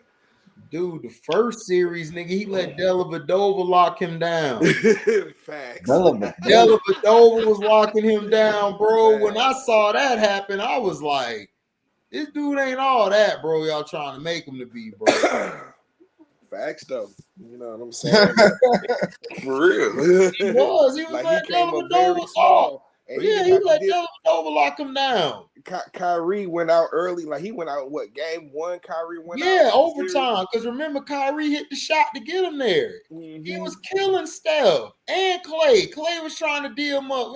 A: Dude, the first series, nigga, he let Dellavedova lock him down.
C: Facts.
A: Dellavedova was locking him down, bro. When I
C: Facts.
A: saw that happen, I was like, this dude ain't all that, bro. Y'all trying to make him to be, bro.
C: Facts, though. You know what I'm saying? For real.
A: He was. He was
C: Like he
A: letting
C: came up very
A: Dellavedova. Oh,
C: small, and he
A: yeah,
C: didn't
A: he
C: have to
A: let
C: deal.
A: Dellavedova lock him down.
C: Kyrie went out early. Like he went out what game one? Kyrie went out
A: Yeah,
C: of the series.
A: overtime. Because remember, Kyrie hit the shot to get him there. He
C: Mm-hmm.
A: was killing Steph and Clay. Clay was trying to deal him up.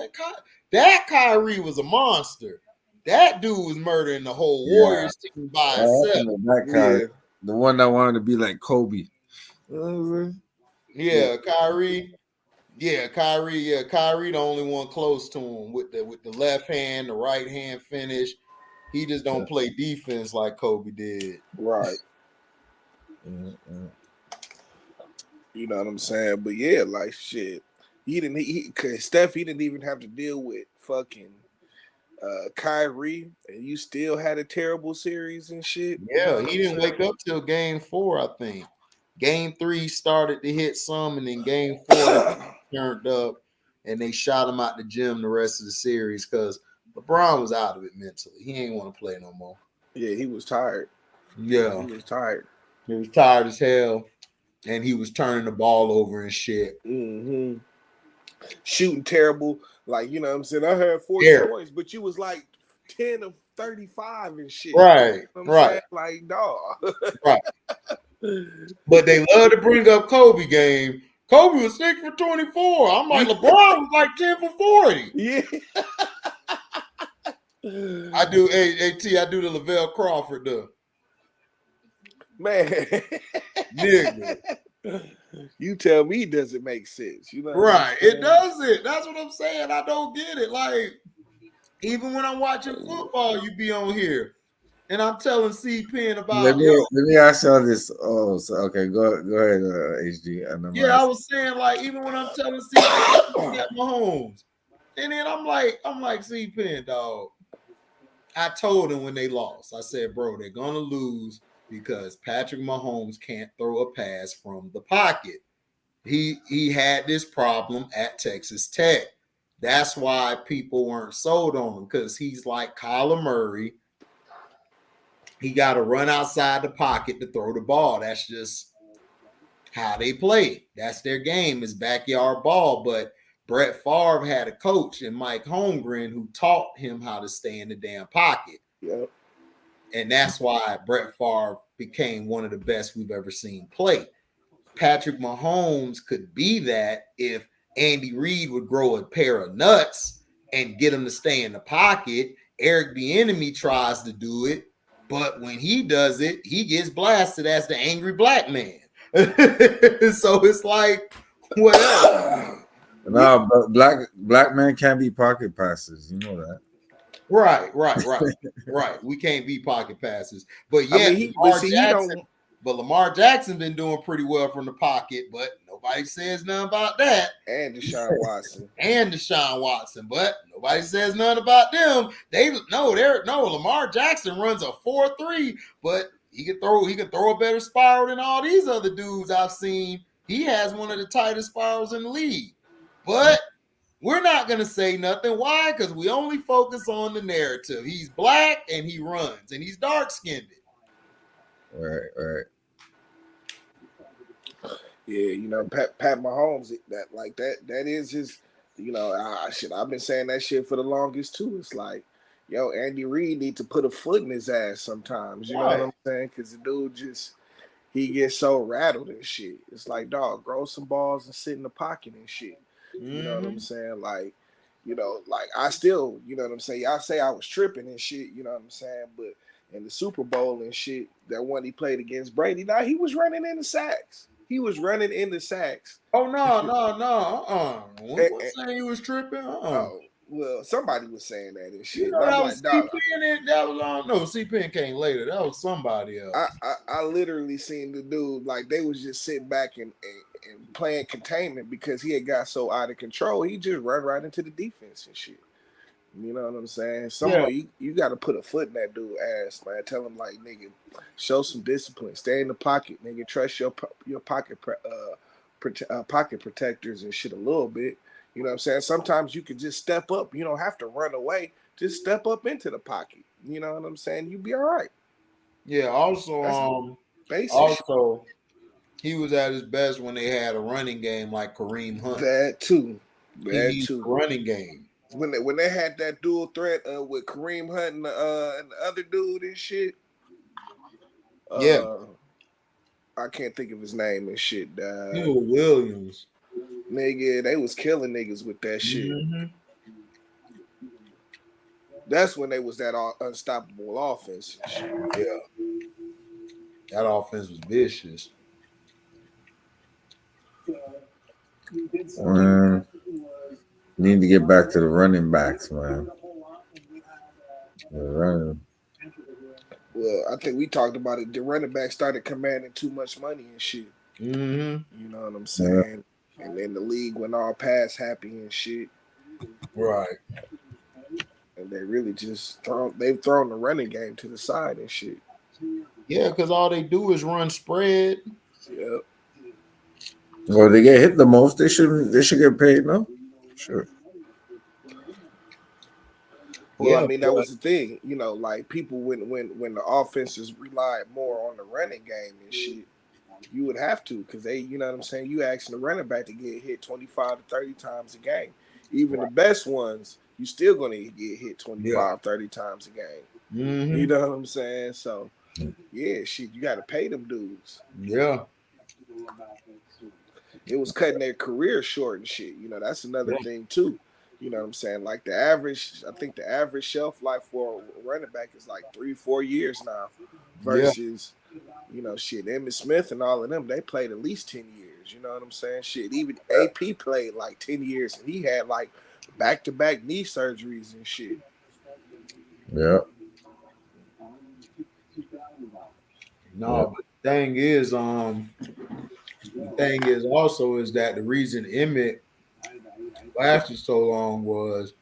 A: That Kyrie was a monster. That dude was murdering the whole
D: Yeah,
A: Warriors team by
D: what
A: himself.
D: happened to that guy?
C: Yeah.
D: The one that wanted to be like Kobe. You know what I'm saying?
C: Yeah.
A: Yeah, Kyrie. Yeah, Kyrie. Yeah, Kyrie, the only one close to him with the left hand, the right hand finish. He just don't play defense like Kobe did.
C: Right.
D: Mhm.
C: You know what I'm saying? But yeah, like shit. Cause Steph, he didn't even have to deal with fucking Kyrie, and you still had a terrible series and shit.
A: Yeah, he didn't wake up till game 4, I think. Game 3 started to hit some, and then game 4 they turned up and they shot him out the gym the rest of the series because LeBron was out of it mentally. He ain't want to play no more.
C: Yeah, he was tired.
A: Yeah,
C: He was tired.
A: he was tired as hell, and he was turning the ball over and shit.
C: Mm-hmm. Shooting terrible. Like, you know what I'm saying? I had 40
A: Yeah.
C: points, but you was like 10 of 35 and shit.
A: Right,
C: You know what I'm
A: right,
C: saying? Like, dog.
A: right. But they love to bring up Kobe game. Kobe was 6 for 24. I'm like, LeBron was like 10 for 40.
C: Yeah.
A: I do AT, I do the Lavelle Crawford though.
C: Man.
A: Nigga.
C: You tell me it doesn't make sense. You know what
A: Right.
C: I'm saying?
A: It doesn't. That's what I'm saying. I don't get it. Like, even when I'm watching football, you be on here. And I'm telling C Pen about
D: Let me ask y'all this. Oh, so, okay, go ahead, HG.
A: I was saying, like, even when I'm telling C Pen at Mahomes. And then I'm like, C Pen, dog. I told him when they lost, I said, bro, they're gonna lose because Patrick Mahomes can't throw a pass from the pocket. He had this problem at Texas Tech. That's why people weren't sold on him, because he's like Kyler Murray. He got to run outside the pocket to throw the ball. That's just how they play. That's their game, is backyard ball. But Brett Favre had a coach in Mike Holmgren who taught him how to stay in the damn pocket.
C: Yep.
A: And that's why Brett Favre became one of the best we've ever seen play. Patrick Mahomes could be that if Andy Reid would grow a pair of nuts and get him to stay in the pocket. Eric Bieniemy tries to do it, but when he does it, he gets blasted as the angry black man. So it's like, whatever.
D: No, but black men can't be pocket passers. You know that.
A: Right. We can't be pocket passes. But yeah,
C: I mean,
A: Lamar Jackson been doing pretty well from the pocket, but nobody says nothing about that.
C: And Deshaun
A: Watson. But nobody says nothing about them. Lamar Jackson runs a 4.3, but he can throw a better spiral than all these other dudes I've seen. He has one of the tightest spirals in the league. But we're not going to say nothing. Why? Because we only focus on the narrative. He's black and he runs and he's dark-skinned.
D: Right.
C: Yeah, you know, Pat Mahomes, that is his, you know, I've been saying that shit for the longest too. It's like, yo, Andy Reid need to put a foot in his ass sometimes. You know what I'm saying? Because the dude he gets so rattled and shit. It's like, dog, grow some balls and sit in the pocket and shit. You know what I'm saying? Like, you know, like I still, you know what I'm saying? Y'all say I was tripping and shit, you know what I'm saying? But in the Super Bowl and shit, that one he played against Brady, he was running into sacks. Oh, no. We weren't saying he was tripping. Oh, well, somebody was saying that and shit.
A: You know, that was C-Pen. That was, no, C-Pen came later. That was somebody else.
C: I literally seen the dude, like, they was just sitting back and playing containment because he had got so out of control. He just run right into the defense and shit. You know what I'm saying? You got to put a foot in that dude's ass, man. Tell him, like, nigga, show some discipline. Stay in the pocket, nigga. Trust your pocket pocket protectors and shit a little bit. You know what I'm saying? Sometimes you can just step up. You don't have to run away. Just step up into the pocket. You know what I'm saying? You be all right.
A: Yeah. Also, he was at his best when they had a running game like Kareem Hunt.
C: That too.
A: Running game.
C: When they had that dual threat with Kareem Hunt and the other dude and shit. I can't think of his name and shit.
A: Williams.
C: Nigga, they was killing niggas with that shit. That's when they was that unstoppable offense and shit.
A: Yeah. That offense was vicious.
D: Need to get back to the running backs, man. Running.
C: Well, I think we talked about it. The running back started commanding too much money and shit. You know what I'm saying? Yeah. And then the league went all pass happy and shit.
A: Right.
C: And and they really just they've thrown the running game to the side and shit.
A: Yeah, because all they do is run spread.
C: Yep.
D: Well, they get hit the most. They should get paid, no? Sure.
C: Well, I
A: Yeah,
C: mean that was the thing, like people when the offenses relied more on the running game and shit, you would have to because they, you know what I'm saying. You asking the running back to get hit 25 to 30 times a game. Even the
A: right.
C: best ones, you still gonna get hit
A: Yeah.
C: 25, 30 times a game. You
A: Mm-hmm.
C: know what I'm saying? So yeah, shit, you got to pay them dudes.
A: Yeah.
C: It was cutting their career short and shit. That's another
A: Yeah.
C: thing too. You know what I'm saying? Like the average, I think the average shelf life for a running back is like 3-4 years now,
A: Yeah.
C: versus shit, Emmitt Smith and all of them, they played at least 10 years. You know what I'm saying? Shit, even AP played like 10 years, and he had like back-to-back knee surgeries and shit.
D: Yeah.
A: No, but the thing is also is that the reason Emmett lasted so long was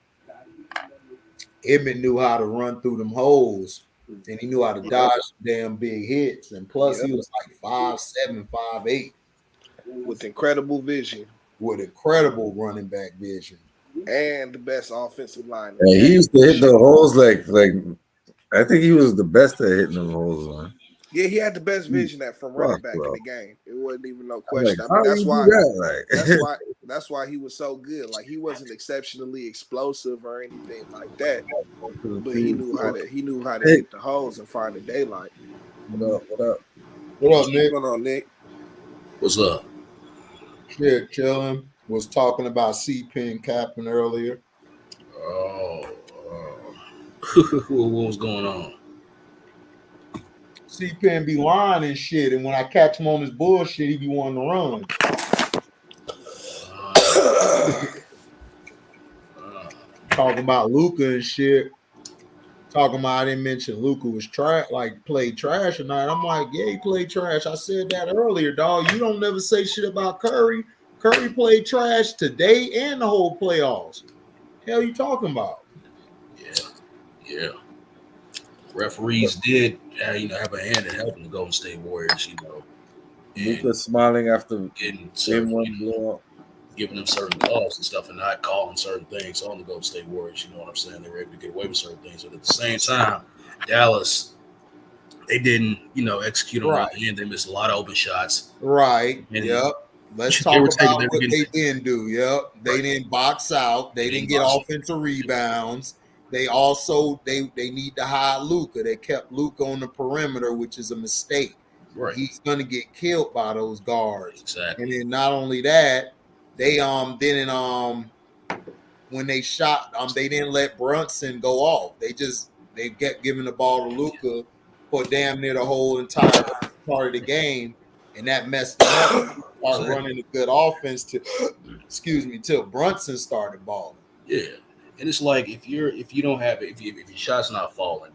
A: Emmett knew how to run through them holes and he knew how to
C: Yep.
A: dodge damn big hits. And plus
C: Yep.
A: he was like 5'7", 5'8",
C: With incredible vision
A: with incredible running back vision.
C: and the best offensive line in the
D: Yeah, he
C: game
D: used to
C: and
D: hit the
C: shit.
D: holes like I think he was the best at hitting them holes, man.
C: Yeah, he had the best vision from running
D: Fuck,
C: back in
D: bro.
C: the game. It wasn't even no
D: I'm like,
C: question. I mean,
D: how
C: that's
D: you do
C: why
D: that?
C: that's
D: Like,
C: why that's why he was so good. Like he wasn't exceptionally explosive or anything like that, but he knew how to
D: hey,
C: hit the holes and find the daylight.
D: what up? What up?
A: What up,
C: What's
A: Nick?
C: going on, Nick?
E: What's up?
A: Shit, chilling. Was talking about C-Pen capping earlier.
E: Oh, what was going on?
A: C-Pen be lying and shit. And when I catch him on his bullshit, he be wanting to run. Talking about LUKA and shit. Talking about I didn't mention LUKA was trash, like played trash tonight. I'm like, yeah, he played trash. I said that earlier, dog. You don't never say shit about Curry. Curry played trash today and the whole playoffs. Hell, you talking about?
E: Yeah. Referees did, have a hand in helping the Golden State Warriors, and
D: Luka smiling after
E: getting
D: game
E: certain,
D: one blow up.
E: giving them certain calls and stuff, and not calling certain things on the Golden State Warriors. You know what I'm saying? They were able to get away with certain things, but at the same time, Dallas, they didn't, execute on
A: Right.
E: the other end. They missed a lot of open shots.
A: Right.
E: And
A: Yep. Let's
E: they
A: talk
E: were
A: about
E: they were
A: what
E: getting,
A: they didn't do. Yep. They
E: right.
A: didn't box out. They didn't get offensive rebounds. They also they need to hide Luka. They kept Luka on the perimeter, which is a mistake.
E: Right.
A: He's gonna get killed by those guards.
E: Exactly.
A: And then not only that, they didn't when they shot they didn't let Brunson go off. They kept giving the ball to Luka for damn near the whole entire part of the game, and that messed them up. Start running a good offense till Brunson started balling.
E: Yeah, and it's like if you don't have if your shot's not falling,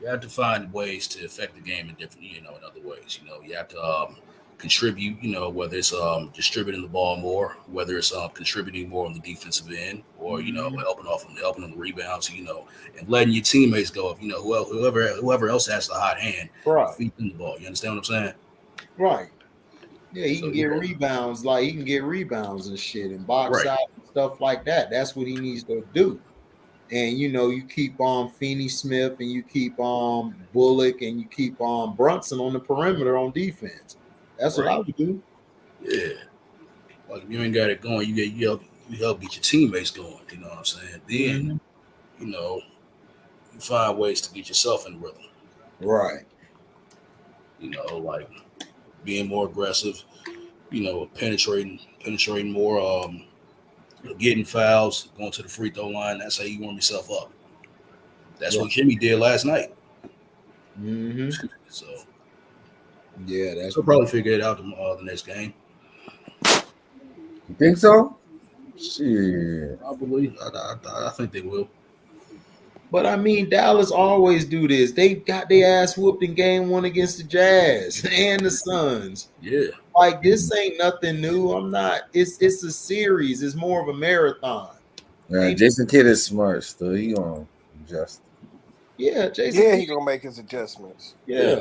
E: you have to find ways to affect the game in different in other ways. You have to contribute. Whether it's distributing the ball more, whether it's contributing more on the defensive end, or helping on the rebounds. And letting your teammates go. If whoever else has the hot hand,
A: Right.
E: feed them the ball. You understand what I'm saying?
A: Right. Yeah, he can get rebounds, like he can get rebounds and shit and box out and stuff like that. That's what he needs to do. And you keep on Finney Smith and you keep on Bullock and you keep on Brunson on the perimeter on defense. That's what I would do.
E: Yeah. Like if you ain't got it going, you help get your teammates going. You know what I'm saying? Then, you find ways to get yourself in rhythm.
A: Right.
E: Like being more aggressive, penetrating more, getting fouls, going to the free throw line. That's how you warm yourself up. That's what Jimmy did last night.
A: Mm-hmm.
E: So,
A: yeah,
E: he'll probably figure it out the next game.
D: You think so? Shit.
E: Probably. I think they will.
A: But I mean, Dallas always do this. They got their ass whooped in game one against the Jazz and the Suns.
E: Yeah.
A: Like this ain't nothing new. It's a series. It's more of a marathon.
D: Jason Kidd is smart still. He gonna adjust.
A: Yeah, Jason
C: Yeah,
A: Kidd.
C: he gonna make his adjustments.
A: Yeah.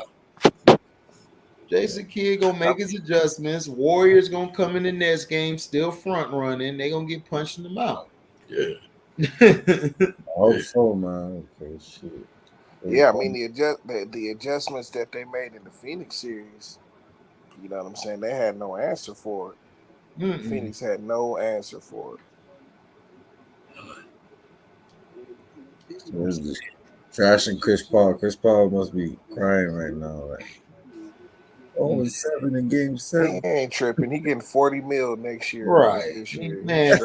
A: Jason Kidd gonna make his adjustments. Warriors gonna come in the next game still front running. They gonna get punching them out.
E: Yeah.
D: I hope so, man. Okay, shit.
C: Yeah, I mean the adjustments that they made in the Phoenix series, you know what I'm saying? They had no answer for it. Phoenix had no answer for it.
D: So it's just trashing Chris Paul. Chris Paul must be crying right now. Like, 0-7 in Game
C: He
D: 7.
C: ain't tripping. He getting 40 mil next year.
A: Right.
C: This year.
A: Man,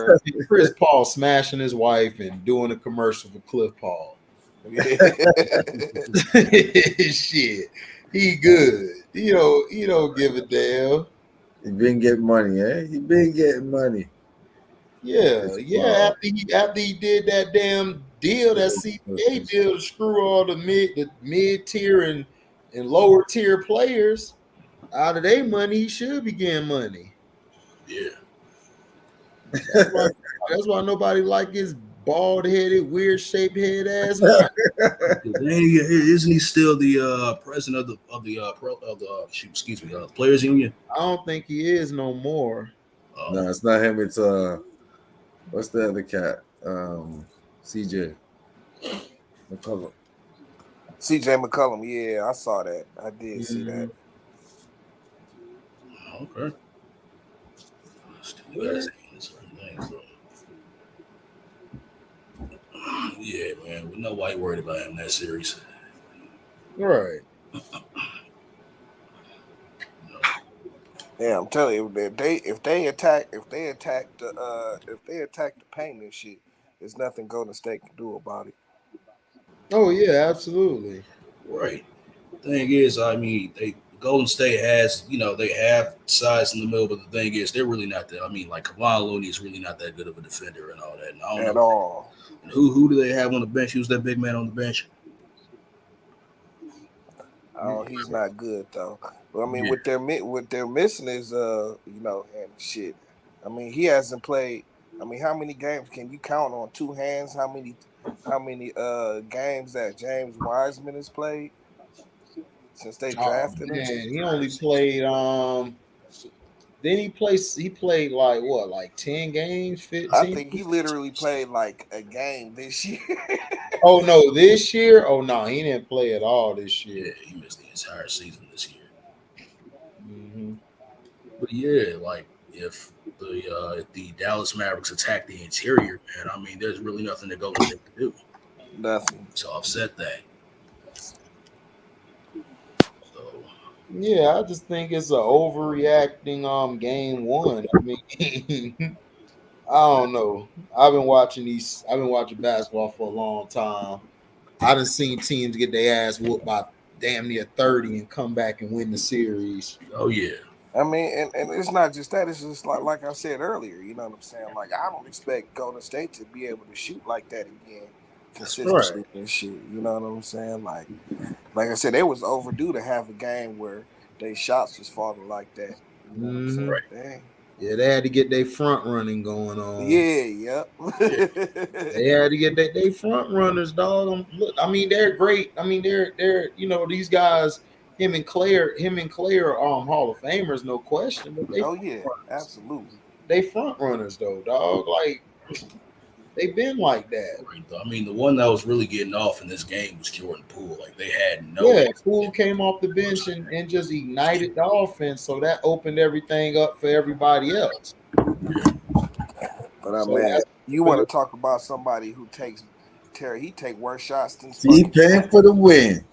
A: Chris Paul smashing his wife and doing a commercial for Cliff Paul. Shit. He good. He don't give a damn.
D: He been getting money, eh? He been getting money.
A: Yeah. After he did that damn deal, that CPA deal to screw all the mid tier and lower tier players out of their money, he should be getting money.
E: Yeah.
A: That's why nobody like his bald headed, weird shaped head ass man.
E: Isn't he still the president of the players union?
A: I don't think he is no more.
D: No, it's not him. It's what's the other cat? CJ McCollum.
C: CJ McCollum, yeah, I saw that. I did see that.
E: Okay. Yeah, man. We know why you worried about him in that series.
A: Right.
C: Yeah, I'm telling you, if they attack the paint and shit, there's nothing Golden State can do about it.
A: Oh yeah, absolutely.
E: Right. Thing is, I mean, Golden State has, they have size in the middle, but the thing is, they're really not that. I mean, like Kevon Looney is really not that good of a defender and all that. And I don't know
C: all.
E: And who do they have on the bench? Who's that big man on the bench?
C: Oh, he's not good though. But I mean, what they're missing is and shit. I mean, he hasn't played. I mean, how many games can you count on two hands? How many games that James Wiseman has played since they drafted him?
A: He only played then he played like 10 games, 15?
C: I think he literally played like a game this year.
A: Oh no, this year? Oh no, he didn't play at all this year.
E: Yeah, he missed the entire season this year.
A: Mm-hmm.
E: But yeah, like if the Dallas Mavericks attack the interior, man, I mean, there's really nothing that Golden State can do.
C: Nothing.
E: To offset that. So
A: yeah, I just think it's an overreacting game one. I mean, I don't know. I've been watching basketball for a long time. I done seen teams get their ass whooped by damn near 30 and come back and win the series.
E: Oh yeah.
C: I mean, and it's not just that. It's just like I said earlier. You know what I'm saying? Like I don't expect Golden State to be able to shoot like that again consistently and shit. You know what I'm saying? Like I said, they was overdue to have a game where their shots was falling like that. You know what I'm saying? Dang.
A: Yeah, they had to get their front running going on.
C: Yeah, yep.
A: They had to get their front runners, dog. Look, I mean, they're great. I mean, they're these guys. Him and Clay are Hall of Famers, no question. But
C: absolutely.
A: They front runners though, dog. Like they've been like that.
E: I mean, the one that was really getting off in this game was Jordan Poole. Like they had no.
A: Poole came off the bench and just ignited the offense, so that opened everything up for everybody else.
C: But I mean, you want to talk about somebody who takes he take worse shots than
D: he paying for the win.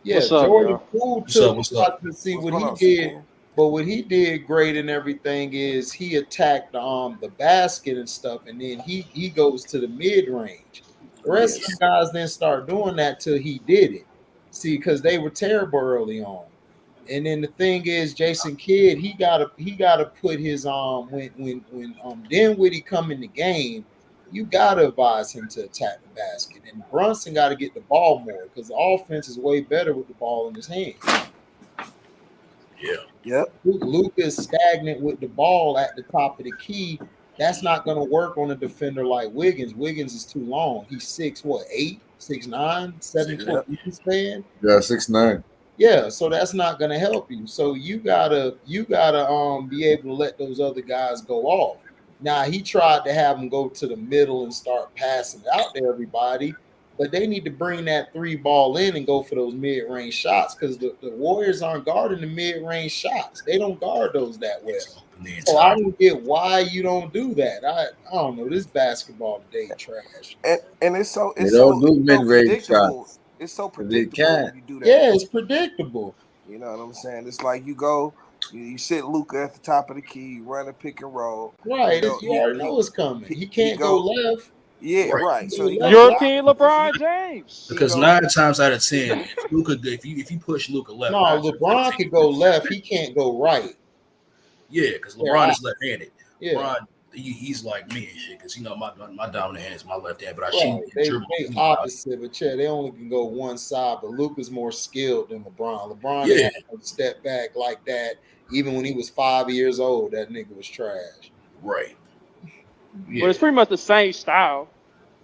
A: Yeah, Jordan Poole took to see what he did. But what he did great and everything is he attacked the basket and stuff, and then he goes to the mid range. The rest of the guys didn't start doing that till he did it. See, because they were terrible early on. And then the thing is, Jason Kidd, he gotta put his when Dinwiddie come in the game, you gotta advise him to attack the basket. And Brunson got to get the ball more because the offense is way better with the ball in his hand.
E: Yeah.
C: Yep.
A: LUKA is stagnant with the ball at the top of the key, That's not going to work on a defender like Wiggins. Wiggins is too long. He's 6'8", 6'9", 7-foot wingspan.
D: Yeah, 6'9".
A: Yeah, so that's not going to help you. So you gotta be able to let those other guys go off. Now he tried to have them go to the middle and start passing it out to everybody, but they need to bring that 3 ball in and go for those mid-range shots because the Warriors aren't guarding the mid-range shots. They don't guard those that well. So I don't get why you don't do that. I don't know. This basketball today trash.
C: And it's so
D: mid-range
C: predictable.
D: shots.
C: It's so predictable when you do that.
A: Yeah, it's predictable.
C: You know what I'm saying? It's like you go, you sit LUKA at the top of the key, you run a pick and roll.
A: Right. You already know it's coming. He can't go left.
C: Yeah, right. So
F: European LeBron James.
E: Because 9 times out of 10, LUKA, if you push LUKA left,
A: no, LeBron can go left. He can't go right.
E: Yeah, because LeBron is left-handed.
A: Yeah.
E: LeBron, he's like me and shit. Because my dominant hand is my left hand, but I
A: shoot. They opposite, but they only can go one side. But Luka's more skilled than LeBron. LeBron had to step back like that. Even when he was 5 years old, that nigga was trash.
E: Right.
F: Yeah. But it's pretty much the same style.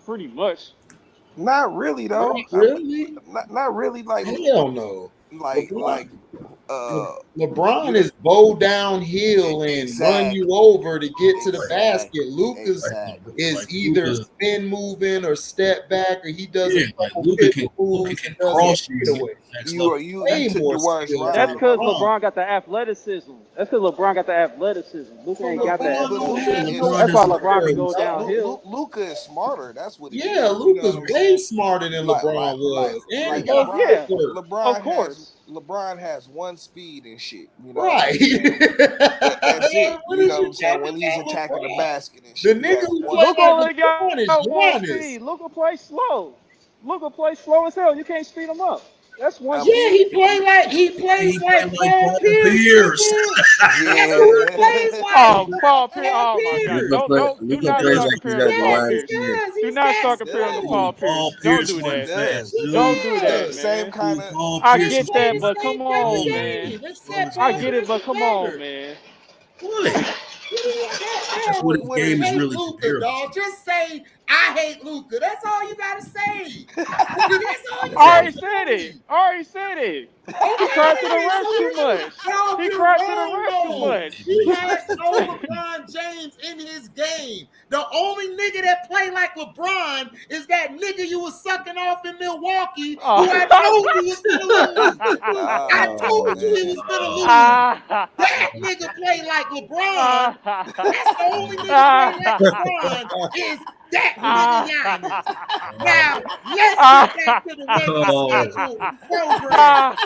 F: Pretty much.
C: Not really though.
A: Really?
C: Not really. Like
A: hell no.
C: Like
A: LeBron is bow downhill and run you over to get to the basket. Luka's is either spin moving or step back, or he does
E: Luka can cross you.
F: That's because LeBron got the athleticism. Luka ain't got that. That's why LeBron can go downhill.
C: Luka is smarter. That's what.
A: Luka's way smarter than LeBron was.
C: LeBron, of course. LeBron has one speed and shit. You know
A: right.
C: That's it. You know what I'm saying? When he's attacking the basket and shit.
A: The nigga
F: Luka only got one speed. Luka plays slow. Luka plays slow as hell. You can't speed him up. That's one.
A: Yeah, he plays like Paul Pierce.
C: Yeah.
F: Paul Pierce. Oh my God! Do not start comparing to Paul Pierce. Do not start comparing to Paul Pierce. Don't do that. Don't do that, man.
C: Same kind of.
F: I get that, but come on, man. I get it, but come on, man.
E: What? That's what the game is really
A: Luka, dog. Just say I hate Luka. That's all you gotta say. I
F: already said it. He cried to the rest too much.
A: He has no LeBron James in his game. The only nigga that play like LeBron is that nigga you was sucking off in Milwaukee who I told you was gonna lose. I told you he was gonna lose. That nigga play like LeBron. That's the only nigga play like LeBron is that nigga Giannis. Now, let's get back to the regular schedule program.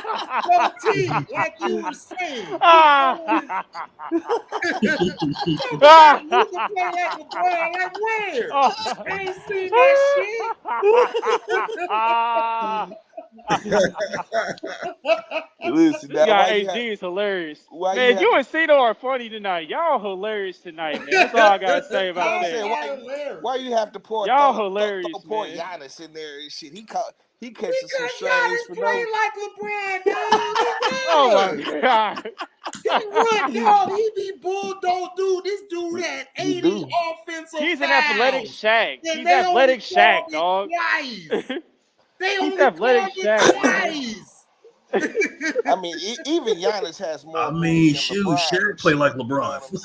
A: T, like you were saying. You can play like LeBron, like where? I ain't seen that shit.
C: Listen,
F: AD is hilarious. Man, you and Cito are funny tonight. Y'all hilarious tonight, man. That's all I gotta say about that.
C: Why you have to pour Giannis in there and shit? He catches some strays for no.
A: Like LeBron, dog.
F: Oh my God.
A: He run, dog. He be bulldog dude. This dude had 80 offensive.
F: He's an athletic Shaq. He's athletic Shaq, dog.
A: He's athletic Shaq.
C: I mean, even Giannis has more.
E: I mean, shoot, Shaq play like LeBron.
A: he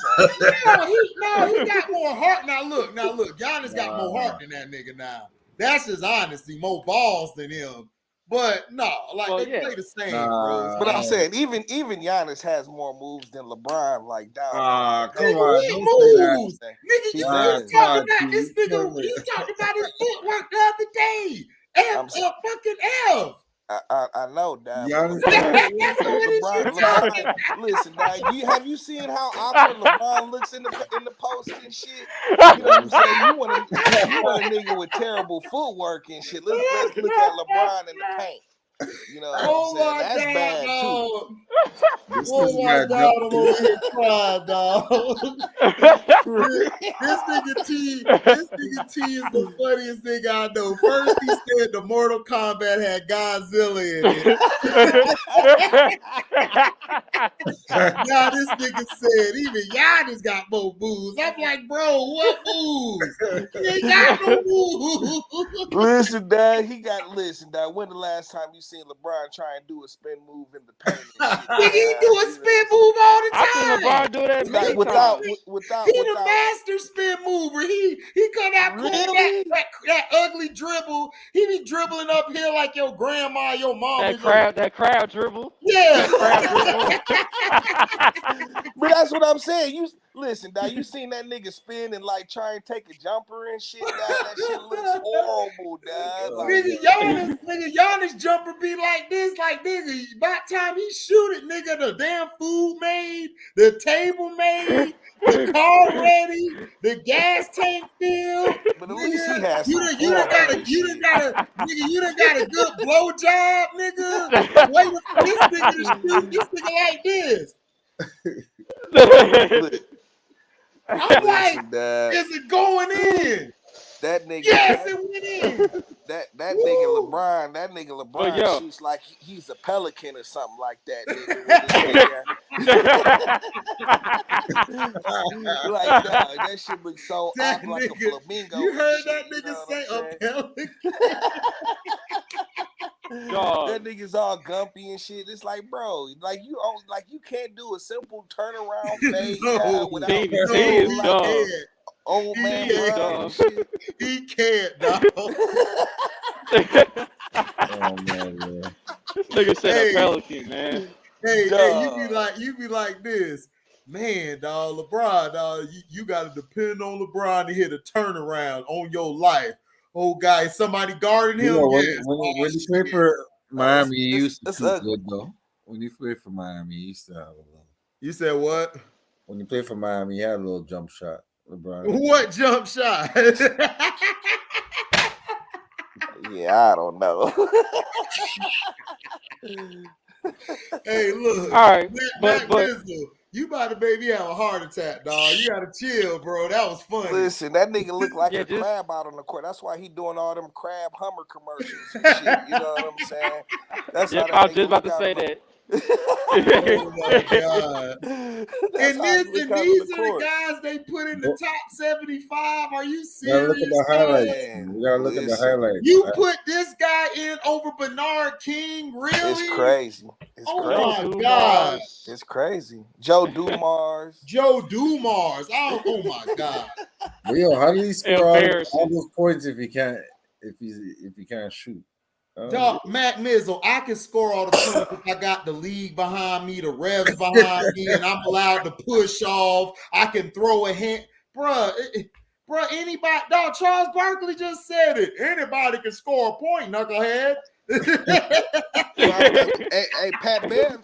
A: got more heart. Now look, Giannis got more heart than that nigga now. That's his honesty, more balls than him. But no, they play the same, bro.
C: But I'm saying, even Giannis has more moves than LeBron. Like down.
D: Come on,
A: moves, nigga. You talking about this nigga? You talking about his footwork the other day? Fucking F.
C: I know, Dad.
A: LeBron,
C: listen, Dad, have you seen how awkward LeBron looks in the post and shit? You know what I'm saying? You want a nigga with terrible footwork and shit. Let's look at LeBron in the paint. You know what I'm saying? That's bad too.
A: Oh my God, I'm over here crying, dog. This nigga T is the funniest nigga I know. First he said the Mortal Kombat had Godzilla in it. Now this nigga said even Giannis got more moves. I'm like, bro, what moves? He ain't got no moves.
C: Listen, Dad, when the last time you seen LeBron try and do a spin move in the paint?
A: Nigga, he do a spin move all the time.
F: I seen LeBron do that many times.
A: He the master spin mover. He come out
C: Really?
A: that ugly dribble. He be dribbling uphill like your grandma, your mom.
F: That crowd dribble.
A: Yeah.
C: But that's what I'm saying. You listen, dog. You seen that nigga spin and like try and take a jumper and shit, dog. That shit looks horrible, dog. Like,
A: Nigga, Giannis jumper be like this, nigga. By the time he shoot it, nigga, the damn food made, the table made, the car ready, the gas tank filled.
C: But at least he has
A: you done got a good blow job, nigga. Wait for this nigga to shoot this nigga like this. I'm like, is it going in?
C: That nigga,
A: yes, it went in.
C: That nigga LeBron shoots like he's a pelican or something like that. Nigga. Like that shit looks so off like a flamingo.
A: You heard that nigga say a pelican?
C: That nigga's all gumpy and shit. It's like, bro, you can't do a simple turnaround fade without old man.
A: He can't, dog.
D: Oh man.
F: This nigga said a pelican, man.
A: Hey, you be like this. Man, dog, LeBron, dog, you gotta depend on LeBron to hit a turnaround on your life. Oh, guys, somebody guarding him.
D: When you play for Miami, he used to shoot good though. When you play for Miami, he used to have a little.
A: You said what?
D: When you play for Miami, he had a little jump shot. LeBron.
A: What jump shot?
C: Yeah, I don't know.
A: Hey, look.
F: All right,
A: but you about to baby have a heart attack, dog. You gotta chill, bro. That was funny.
C: Listen, that nigga look like a crab out on the court. That's why he doing all them crab Hummer commercials and shit. You know what I'm saying? That's how
F: I was just about to say that.
A: Oh my God. And these are the guys they put in the top 75. Are you serious?
D: Look at the highlights. You gotta look at the highlights.
A: You put this guy in over Bernard King, really?
C: It's crazy.
A: My God.
C: It's crazy. Joe Dumars.
A: Oh my God.
D: But yo, how do you score all those points if he can't shoot?
A: Dog, Matt Mizzle, I can score all the points if I got the league behind me, the refs behind me, and I'm allowed to push off. I can throw a hand. Bruh, anybody, dog, Charles Barkley just said it. Anybody can score a point, knucklehead.
C: Hey, Pat Bev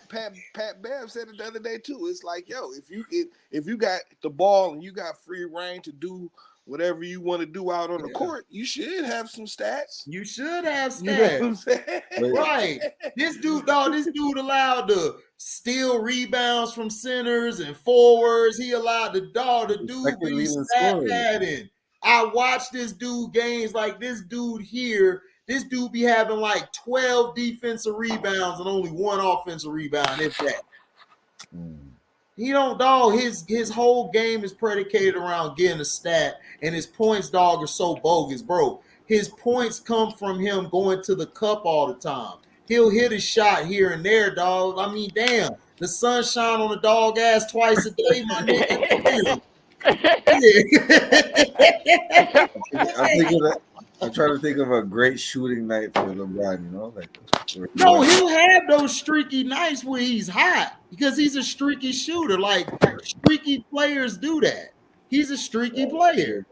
C: said it the other day too. It's like, yo, if you got the ball and you got free reign to do whatever you want to do out on the court, you should have some stats.
A: You should have stats.
C: You know what I'm saying?
A: Right. This dude allowed to steal rebounds from centers and forwards. He allowed the dude be stat padding. I watched this dude games like this dude here. This dude be having like 12 defensive rebounds and only one offensive rebound, if that. He don't, dog. His whole game is predicated around getting a stat, and his points, dog, are so bogus, bro. His points come from him going to the cup all the time. He'll hit a shot here and there, dog. I mean, damn, the sun shine on the dog ass twice a day, my nigga.
D: I'm trying to think of a great shooting night for LeBron, you know?
A: No, he'll have those streaky nights where he's hot because he's a streaky shooter. Like, streaky players do that. He's a streaky player.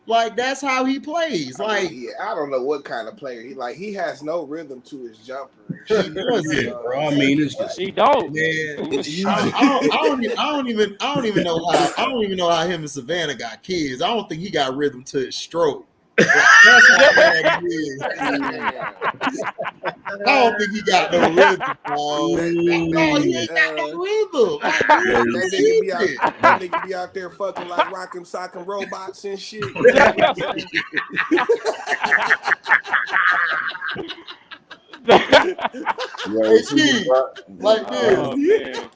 A: Like, that's how he plays. Like,
C: I don't know what kind of player he has no rhythm to his jumper.
E: He doesn't, bro. I mean, it's just
F: he don't.
A: Man, I don't even know how him and Savannah got kids. I don't think he got rhythm to his stroke. That's how bad he is. I don't think he got no rhythm. No, he ain't got no rhythm. Like,
C: that nigga be out there fucking like rocking, socking robots and shit. You know what I'm saying?
A: Like this.
F: Oh, man.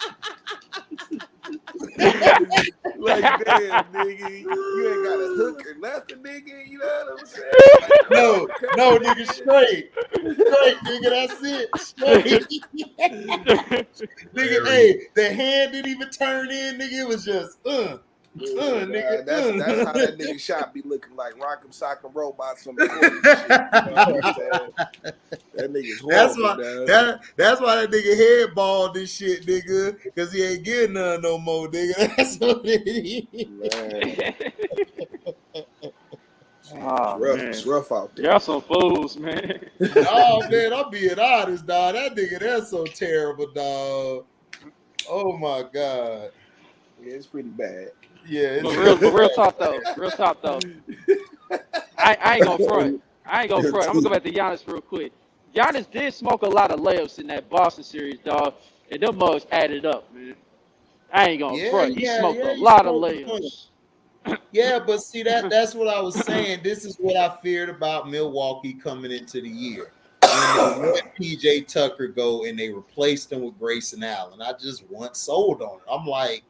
C: Like, damn, nigga, you ain't got a hook or nothing, nigga. You know what I'm saying? Like,
A: no, nigga, straight, nigga. That's it, straight. Nigga, hey, the hand didn't even turn in, nigga. It was just, nigga.
C: That's how that nigga shot be looking like rock'em sock'em robots from the court and shit. You know what I'm saying? That nigga's horrible.
A: That's why that nigga head balled this shit, nigga, because he ain't getting none no more, nigga. That's what it is.
F: Oh,
C: it's rough out there.
F: Y'all some fools, man.
A: Oh, man, I'm being honest, dog. That nigga, that's so terrible, dog. Oh, my God.
C: Yeah, it's pretty bad.
A: Yeah,
F: but real talk though. I ain't gonna front. I'm gonna go back to Giannis real quick. Giannis did smoke a lot of layups in that Boston series, dog, and them mugs added up, man. I ain't gonna front. He smoked a lot of layups.
A: Yeah, but see that's what I was saying. This is what I feared about Milwaukee coming into the year. When they let PJ Tucker go and they replaced him with Grayson Allen, I just wasn't sold on it. I'm like,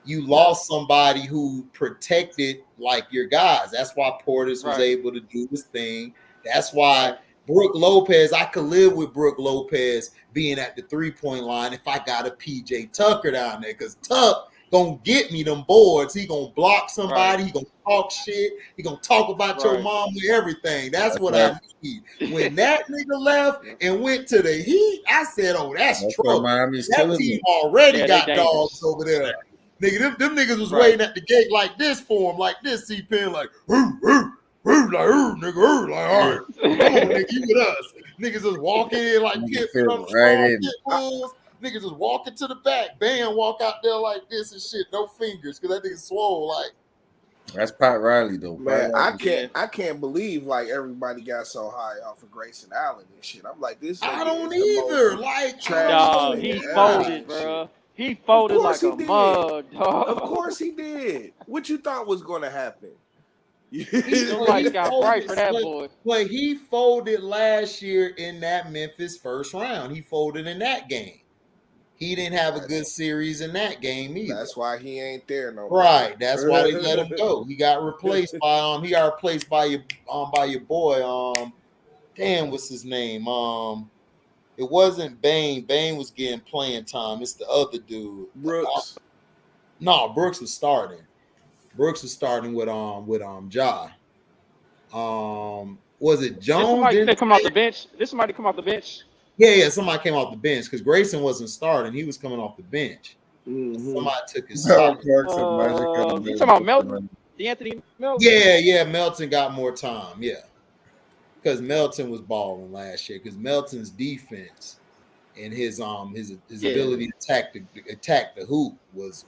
A: you lost somebody who protected like your guys. That's why Portis was able to do his thing. That's why Brook Lopez, I could live with Brook Lopez being at the 3-point line if I got a PJ Tucker down there, because Tuck gonna get me them boards. He gonna block somebody. He gonna talk shit. He gonna talk about your mom and everything. That's what I need. When that nigga left and went to the Heat, I said, "Oh, that's trouble." That team already got dogs over there. Nigga, them niggas was waiting at the gate like this for him, like this. C-Pen, like, nigga, like, all right, come on, nigga, you with us. Niggas just walking in like pit bulls. Niggas just walking to the back, bam, walk out there like this and shit, no fingers, because that nigga swole like.
D: That's Pat Riley though.
C: Man, I can't believe like everybody got so high off of Grayson Allen and shit. I'm like, this.
A: I don't either. Like,
F: dog, he folded, bro. He folded like a mug, dog.
C: Of course he did. What you thought was going to happen?
F: He got bright for that boy.
A: But he folded last year in that Memphis first round. He folded in that game. He didn't have a good series in that game either.
C: That's why he ain't there no more.
A: Right. That's why they let him go. He got replaced by your boy. Damn, what's his name? It wasn't Bane. Bane was getting playing time. It's the other dude.
C: Brooks.
A: No, Brooks was starting. Brooks was starting with Ja. Was it Jones?
F: Did somebody come off the bench? Did somebody come off the bench?
A: Yeah, somebody came off the bench because Grayson wasn't starting. He was coming off the bench.
C: Mm-hmm.
A: Somebody took his spot.
F: You talking about Melton? Anthony Melton?
A: Yeah, Melton got more time. Yeah, because Melton was balling last year. Because Melton's defense and his ability to attack the hoop was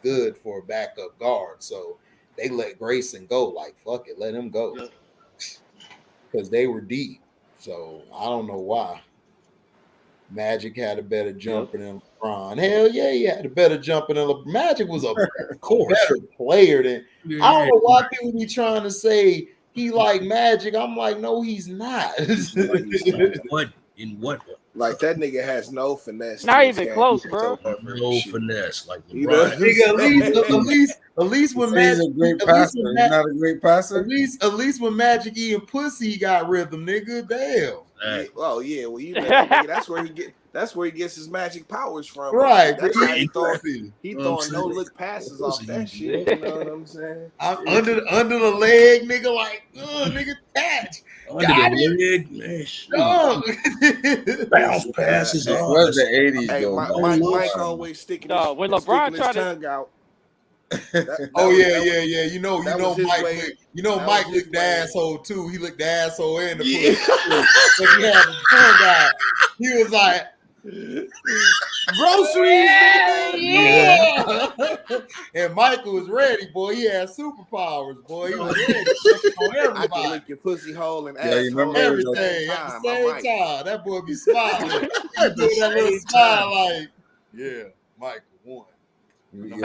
A: good for a backup guard. So they let Grayson go. Like, fuck it, let him go because they were deep. So I don't know why. Magic had a better jumper than LeBron. Hell yeah, he had a better jumper than LeBron. Magic was a better player than. I don't know why people be trying to say he like Magic. I'm like, no, he's not.
E: What? In what?
C: Like that nigga has no finesse.
F: Not even close, bro.
E: No finesse, like LeBron.
A: At least when
D: Magic, he's a great passer. He's not a great passer.
A: At least when Magic eating pussy, he got rhythm, nigga. Damn.
E: Hey.
C: Oh yeah, well you know, nigga, that's where he gets his magic powers from.
A: Right.
C: That's how he throwing no look passes off that shit. You know what I'm saying?
A: I'm under the leg, nigga, like nigga catch.
E: Under the leg, man. Bounce passes.
D: It was the 80s,
C: hey,
D: though.
C: Mike always sticking his tongue out.
A: Yeah. You know, Mike licked the asshole too. He licked the asshole and the pussy. But he had the tongue out. He was like,
C: Groceries, nigga.
A: Yeah. And Michael was ready, boy. He had superpowers, boy. He was ready on
C: I can
A: everybody.
C: lick your pussy hole and
D: Yeah, you
C: asshole
D: remember
C: at the
A: Everything
C: same
A: at
C: time.
A: the
C: I'm
A: same
C: Mike.
A: time. That boy be smiling. He
E: At the
A: doing that little
E: same
A: smile
E: time.
A: like, yeah, Michael won.
C: Hey, nigga,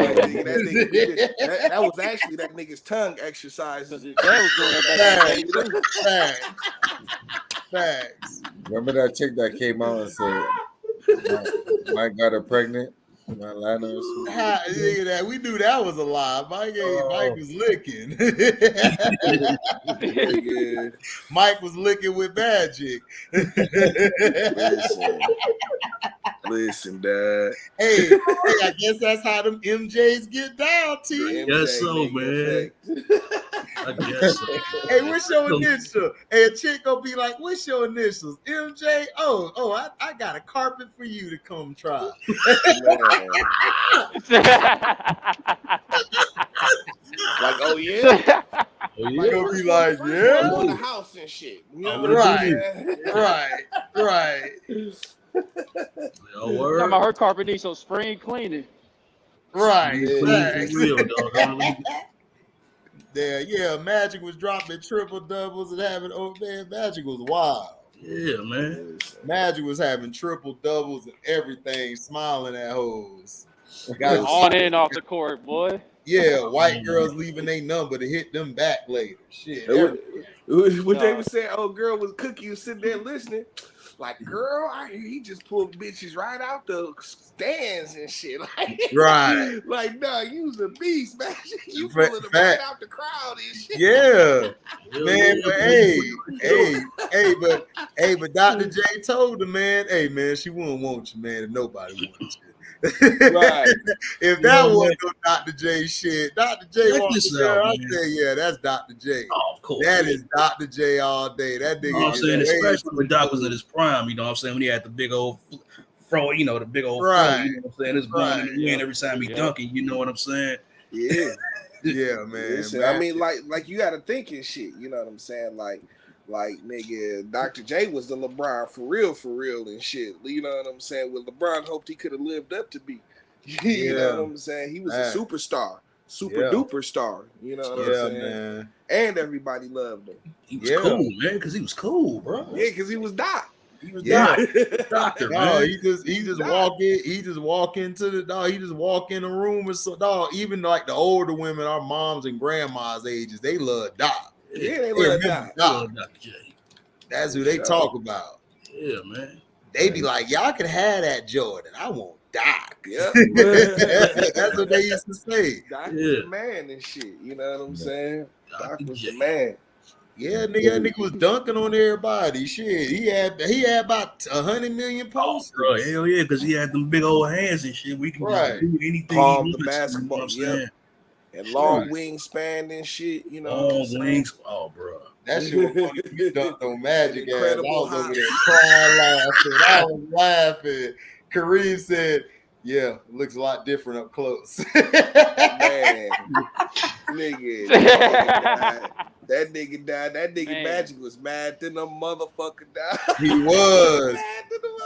C: that nigga did it. That was actually that nigga's tongue exercises.
F: Because his dad was doing that back in the day, too.
A: Facts.
D: Remember that chick that came out and said, Mike got her pregnant in Atlanta or something?
A: Nigga, that we knew that was a lie. Mike was licking.
C: Nigga,
A: Mike was licking with magic.
C: listen, Dad.
A: Hey, I guess that's how them MJs get down, T.
E: Guess so,
C: nigga,
E: man. I guess so.
A: Hey, what's your initial? Hey, a chick gonna be like, what's your initials? MJ? I got a carpet for you to come try.
C: Like, oh yeah?
E: Oh,
A: You
E: yeah.
A: gonna be like,
C: On
A: yeah,
C: the house and shit. You know
A: right.
E: Oh, word.
F: Talking about her carpet needs some spring cleaning.
A: Right.
E: For real, dog.
A: Yeah, Magic was dropping triple doubles and having Magic was wild.
E: Yeah, man.
A: Magic was having triple doubles and everything, smiling at hoes.
F: On and off the court, boy.
A: Yeah, white girls leaving their number to hit them back later. Shit.
C: What they were saying, oh girl was Cookie was sitting there listening. Like, girl, I hear he just pulled bitches right out the stands and shit. Like,
A: right.
C: Like, nah, you was a beast, man. You pulling them right out the crowd and shit.
A: Yeah. Man, but but Dr. J told the man, hey man, she wouldn't want you, man, if nobody wanted you.
C: Right.
A: If that wasn't no Dr. J shit, Dr. J walked in there, I say, yeah, that's Dr. J.
E: Oh, of course.
A: That is Dr. J all day. That nigga.
E: You know what I'm saying? Especially when Doc was in his prime, you know what I'm saying? When he had the big old fro, you know, the big old fro, you know what I'm saying? It's blowing in the wind every time he dunking, you know what I'm saying?
C: Yeah.
A: Yeah, man.
C: Listen, I mean, like you got to think and shit, you know what I'm saying? Like nigga, Dr. J was the LeBron for real and shit. You know what I'm saying? Well, LeBron hoped he could have lived up to be. You know what I'm saying? He was a superstar, duper star. You know what I'm saying? Man. And everybody loved him.
E: He was cool, man, because he was cool, bro.
C: Yeah, because he was Doc.
E: He was doctor, man.
A: He just walk in. He just walk into the dog. He just walk in the room and so dog. Even like the older women, our moms and grandmas' ages, they love Doc.
C: Yeah, they love Doc.
E: Dr. J.
A: That's who they talk about.
E: Yeah, man.
A: They be like, y'all can have that Jordan. I want Doc.
C: Yeah.
A: That's what they used to say.
C: Doc was the man and shit. You know what I'm saying? Doc was the man.
A: Yeah, nigga was dunking on everybody. Shit, he had about 100 million posts.
E: Bro, hell yeah, because he had them big old hands and shit. We can just do anything.
C: Palm the basketball, and long wingspan and shit. You know,
A: long
E: wings. Oh, bro,
A: that shit was funny. You dunked on Magic. Incredible. I was over there crying, laughing. I was laughing. Kareem said, "Yeah, it looks a lot different up close."
C: Man, nigga, that nigga died. That nigga man. Magic was mad than a motherfucker died.
A: He was.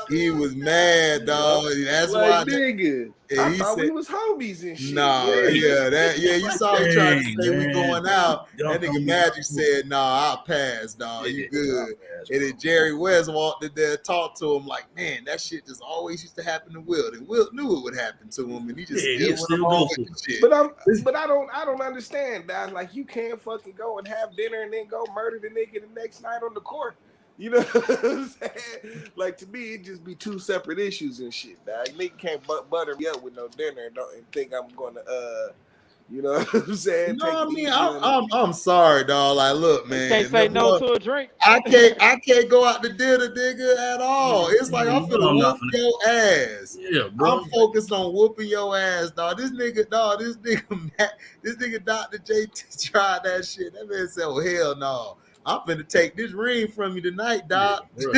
A: He was mad, dog. That's
C: like,
A: why.
C: Nigga, I thought we was homies and shit.
A: Nah, you saw him trying to say we going out. That nigga Magic said, "Nah, I'll pass, dog. You good." And then Jerry West walked in there, talked to him like, "Man, that shit just always used to happen to Wilt, and Wilt knew it would happen to him, and he just still went along with the shit."
C: But I don't understand, dog. Like, you can't fucking go and have dinner and then go murder the nigga the next night on the court. You know what I'm saying? Like, to me, it just be two separate issues and shit, dog. Nigga can't butter me up with no dinner and think I'm gonna you know what I'm saying?
A: No, I mean, I'm sorry, dog. Like, look, man.
F: Can't say no to a drink.
A: I can't go out to dinner, nigga, at all. It's like I'm finna whoop your ass.
E: Yeah, bro.
A: I'm focused on whooping your ass, dog. This nigga, Dr. J tried that shit. That man said, "Oh hell no. I'm finna take this ring from you tonight, Doc."
E: Yeah,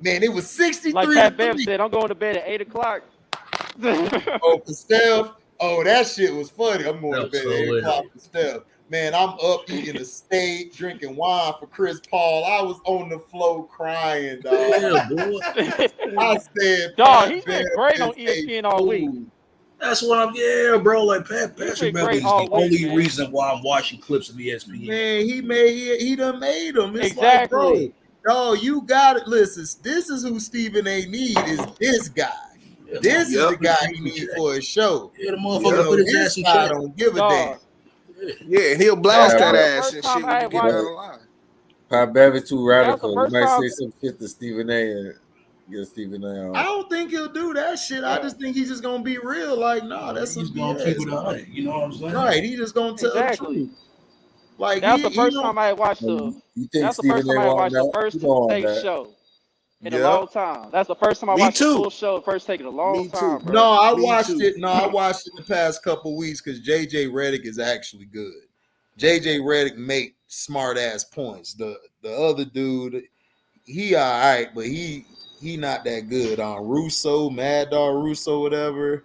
A: Man, it was 63.
F: Like Pat Bev said, I'm going to bed at 8:00.
A: Oh, for Steph. Oh, that shit was funny. I'm going to bed at 8 o'clock for Steph. Man, I'm up eating a steak, drinking wine for Chris Paul. I was on the floor crying, dog.
E: Yeah, boy.
A: I said,
F: Dog,
A: Pat
F: he's
A: Bev
F: been great on
A: is a
F: ESPN all week.
A: fool.
E: That's what I'm. Yeah, bro. Like
F: He's
E: Patrick
F: been
E: Beverly
F: great
E: is the
F: all week,
E: only
F: man.
E: reason why I'm watching clips of ESPN.
A: Man, he done made them. It's like,
F: Exactly.
A: bro, you got it. Listen, this is who Stephen A. need is this guy.
E: Yeah,
A: This is
C: Yep.
A: the guy he need for his show.
E: Yeah, the
A: You
E: motherfucker
A: know,
E: put his
A: this
E: ass in
A: guy
E: check.
A: don't give a damn.
F: Dog,
C: Yeah, and he'll
F: dog,
C: blast
F: that
C: that
F: was the
C: ass
F: first
C: and
F: time
C: shit
F: I
C: when you
F: had
C: get
F: watched.
C: down the line.
D: Pat Bev too
F: That was the
D: radical. He
F: first
D: might
F: time.
D: say some shit to Stephen A. and get Stephen A.
A: I
D: off.
A: don't think he'll do that shit. I just think he's just gonna be real. Like, nah, that's
E: He's
A: some
E: gonna keep
A: BS.
E: it 100. You know what I'm saying?
A: Right, he just gonna tell the
F: Exactly.
A: truth. Like
F: That was the
A: he
F: first
A: don't.
F: time I had watched the.
D: You think
F: That's the
D: Stephen
F: first time
D: A.
F: I had
D: want
F: watched the
D: that?
F: first
D: You don't want
F: take
D: that.
F: show in a
A: Yeah.
F: long time. That's the first time I
C: Me
F: watched the
C: too.
F: full show. First take in a long
C: Me too.
F: time, bro.
A: No, I
C: Me
A: watched
C: too.
A: it. No, I watched it the past couple weeks because JJ Redick is actually good. JJ Redick make smart ass points. The other dude, he all right, but he not that good. On Russo, Mad Dog Russo, whatever.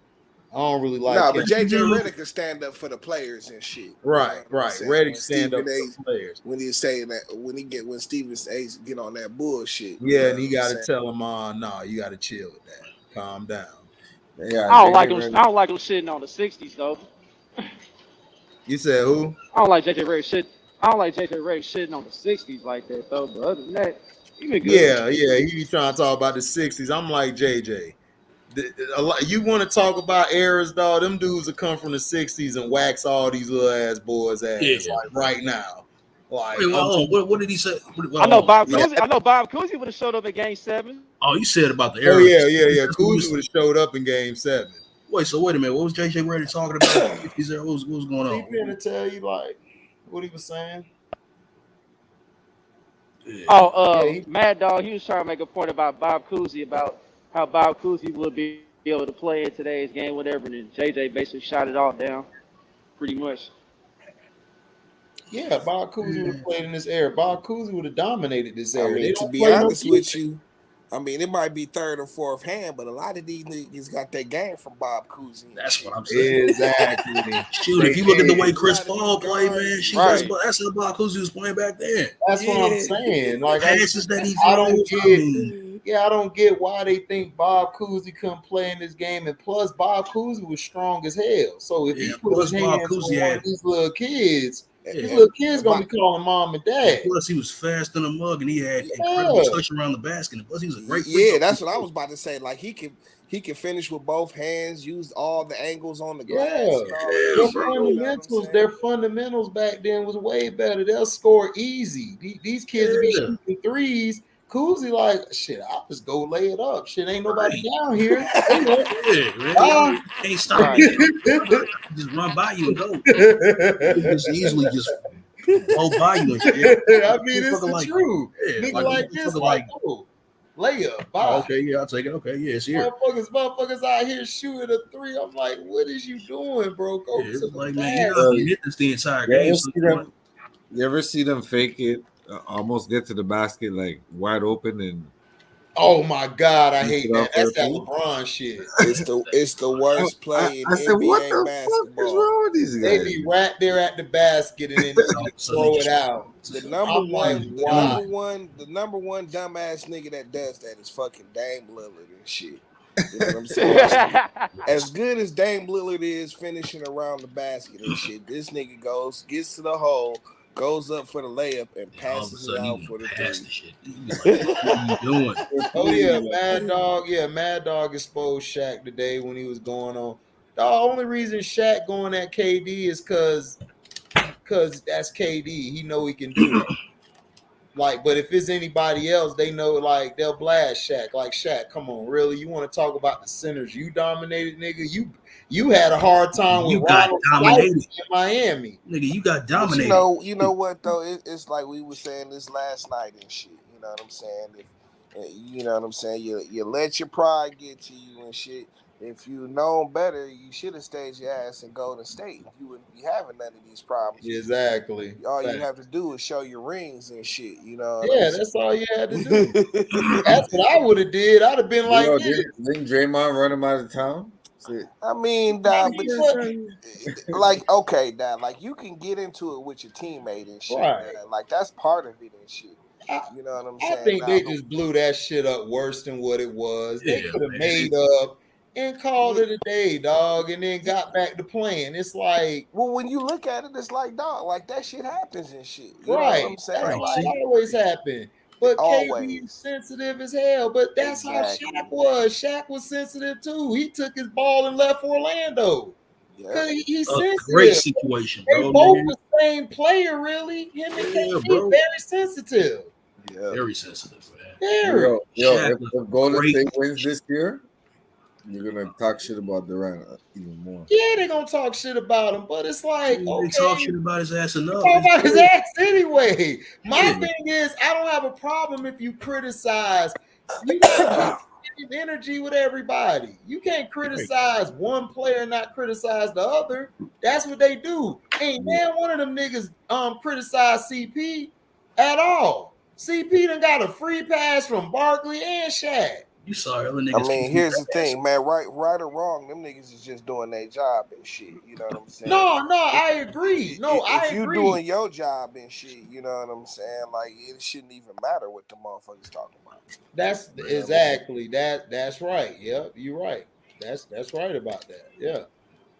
A: I don't really like
C: Nah,
A: him.
C: but JJ Redick can stand up for the players and shit.
A: Right.
C: Saying?
A: Redick
C: When
A: stand up
C: Stephen A.
A: for the players.
C: When he's saying that, when Stephen A. get on that bullshit.
A: Yeah, and he
C: you know
A: got
C: what
A: to
C: I'm
A: tell him, no, you got to chill with that. Calm down.
D: Yeah,
F: I don't like
D: JJ
F: him.
D: Redick.
F: I don't like him shitting on the '60s though.
A: You said who?
F: I don't like JJ Redick shit. I don't like JJ Redick shitting on the '60s like that though. But other than that, he been good.
A: Yeah. He be trying to talk about the 60s. I'm like, JJ. You want to talk about eras, dog? Them dudes that come from the 60s and wax all these little ass boys' ass
E: Yeah.
A: like right now. Like,
E: Wait, well, what did he say?
F: I know Bob
C: Yeah.
F: Cousy. I know Bob Cousy would have showed up at Game 7.
E: Oh, you said about the
A: oh
E: era.
A: yeah. Kuzma would have showed up in Game 7.
E: Wait, so wait a minute. What was JJ Redick talking about? What was going
A: He
E: on?
A: finna tell you like what he was saying.
E: Yeah.
F: Oh, Mad Dog. He was trying to make a point about Bob Cousy about how Bob Cousy would be able to play in today's game, whatever. And then JJ basically shot it all down, pretty much.
A: Yeah, Bob Cousy would have played in this era. Bob Cousy would have dominated this
C: I
A: era. They
C: mean, to
A: don't
C: be
A: play no
C: honest with
A: defense.
C: you, I mean, it might be third or fourth hand, but a lot of these niggas got that game from Bob Cousy.
E: That's what I'm saying.
A: Exactly.
E: Shoot, if you look at the way Chris
C: A lot of
E: Paul
C: these
E: played,
C: guards-
E: man, shoot,
F: Right.
E: that's how Bob Cousy was playing back then.
A: That's what I'm saying. Like
E: Passes that he
A: I don't
E: throws,
A: get. I don't get why they think Bob Cousy couldn't play in this game. And plus, Bob Cousy was strong as hell. So if he put
E: plus
A: his
E: Bob
A: hands
E: Cousy
A: on one
E: had-
A: of these little kids,
E: Yeah.
A: these little kids gonna be calling mom and dad.
E: Plus, he was fast in the mug, and he had incredible touch around the basket. And plus, he was a great.
C: Yeah, that's what I was about to say. Like he can finish with both hands, use all the angles on the glass.
A: Yeah,
C: and all that shit,
A: their fundamentals back then was way better. They'll score easy. These kids will be shooting threes. Cousy like shit. I'll just go lay it up. Shit, ain't nobody down here.
E: Yeah, can't stop
F: Right.
E: you. Just run by you and go. Just easily just blow by you and shit.
A: I mean, it's the truth.
E: Yeah,
A: Nigga like this, like, oh, layup. Bye.
E: Oh, okay, yeah, I'll take it. Okay, yeah, it's here.
A: Motherfuckers out here shooting a three. I'm like, what is you doing, bro? Go
E: Yeah,
A: to the
E: like,
A: bag.
E: man, you hit this the entire game.
D: You ever see them fake it, almost get to the basket like wide open and?
A: Oh my God, I hate that. That's that
D: three?
A: LeBron shit.
C: It's the worst play in
D: I said,
C: NBA
D: what the
C: basketball.
D: fuck is wrong with these
A: They
D: guys?
A: be right there at the basket and then they throw it out.
C: The number one dumbass nigga that does that is fucking Dame Lillard and shit. You know what I'm saying? As good as Dame Lillard is finishing around the basket and shit, this nigga gets to the hole, goes up for the layup, and passes it out for the three.
E: Like, what are you doing?
A: Oh yeah, Mad Dog. Yeah, Mad Dog exposed Shaq today when he was going on. The only reason Shaq going at KD is because that's KD. He know he can do that. Like, but if it's anybody else, they know like they'll blast Shaq. Like Shaq, come on, really? You want to talk about the centers you dominated, nigga? You had a hard time with Ronald in Miami,
E: nigga. You got dominated.
C: But you know what though? It's like we were saying this last night and shit. You know what I'm saying? You know what I'm saying? You let your pride get to you and shit. If you known better, you should have stayed your ass in Golden State. You wouldn't be having none of these problems.
A: Exactly.
C: All you have to do is show your rings and shit. You know.
A: Yeah, that's all you had to do. That's what I would have did. I'd have been like,
D: didn't Draymond run him out of town? That's it.
C: I mean,
A: I
C: but
A: mean,
C: like, okay, like you can get into it with your teammate and shit.
A: right.
C: Like that's part of it and shit.
A: I,
C: You know what I'm
A: I
C: saying?
A: think
C: Now,
A: they just blew that shit up worse than what it was. They
E: Yeah,
A: could have
E: man.
A: made up and called
C: yeah,
A: it a day, dog, and then got back to playing. It's like,
C: well, when you look at it, it's like, dog, like that shit happens and shit. You know what
A: right,
C: I'm saying?
A: that's
E: Right.
A: how
C: Like,
E: See,
A: it always happened. But KD's
C: always.
A: sensitive as hell. But that's how
C: Exactly.
A: Shaq was. Shaq was sensitive too. He took his ball and left Orlando
C: Yep.
A: because he's
E: a great
A: sensitive.
E: situation,
A: They
E: bro,
A: both
E: nigga.
A: the same player, really. Him and
E: Yeah,
A: KD,
E: bro.
A: very sensitive.
C: Yep.
E: Very sensitive, man.
A: Very.
D: Yo,
E: Shaq
D: if,
E: was
D: if Golden
E: great.
D: State wins this year, you're gonna talk shit about Durant even more.
A: Yeah, they're gonna talk shit about him, but it's like,
E: They talk
A: okay,
E: shit about his ass
A: you
E: enough.
A: talk
E: It's
A: about his
E: good.
A: ass anyway. My
E: Yeah.
A: thing is, I don't have a problem if you criticize. You gotta keep the same energy with everybody. You can't criticize one player and not criticize the other. That's what they do. Ain't man one of them niggas criticize CP at all. CP done got a free pass from Barkley and Shaq.
E: You saw other
C: I
E: niggas
C: mean,
E: keep
C: here's the thing, man. Right or wrong, them niggas is just doing their job and shit. You know what I'm saying?
A: No,
C: If,
A: I agree. No, I
C: if you
A: agree.
C: doing your job and shit, you know what I'm saying? Like it shouldn't even matter what the motherfuckers talking about.
A: That's
C: You know what I mean?
A: exactly that's right. Yep, you're right. That's right about that. Yeah.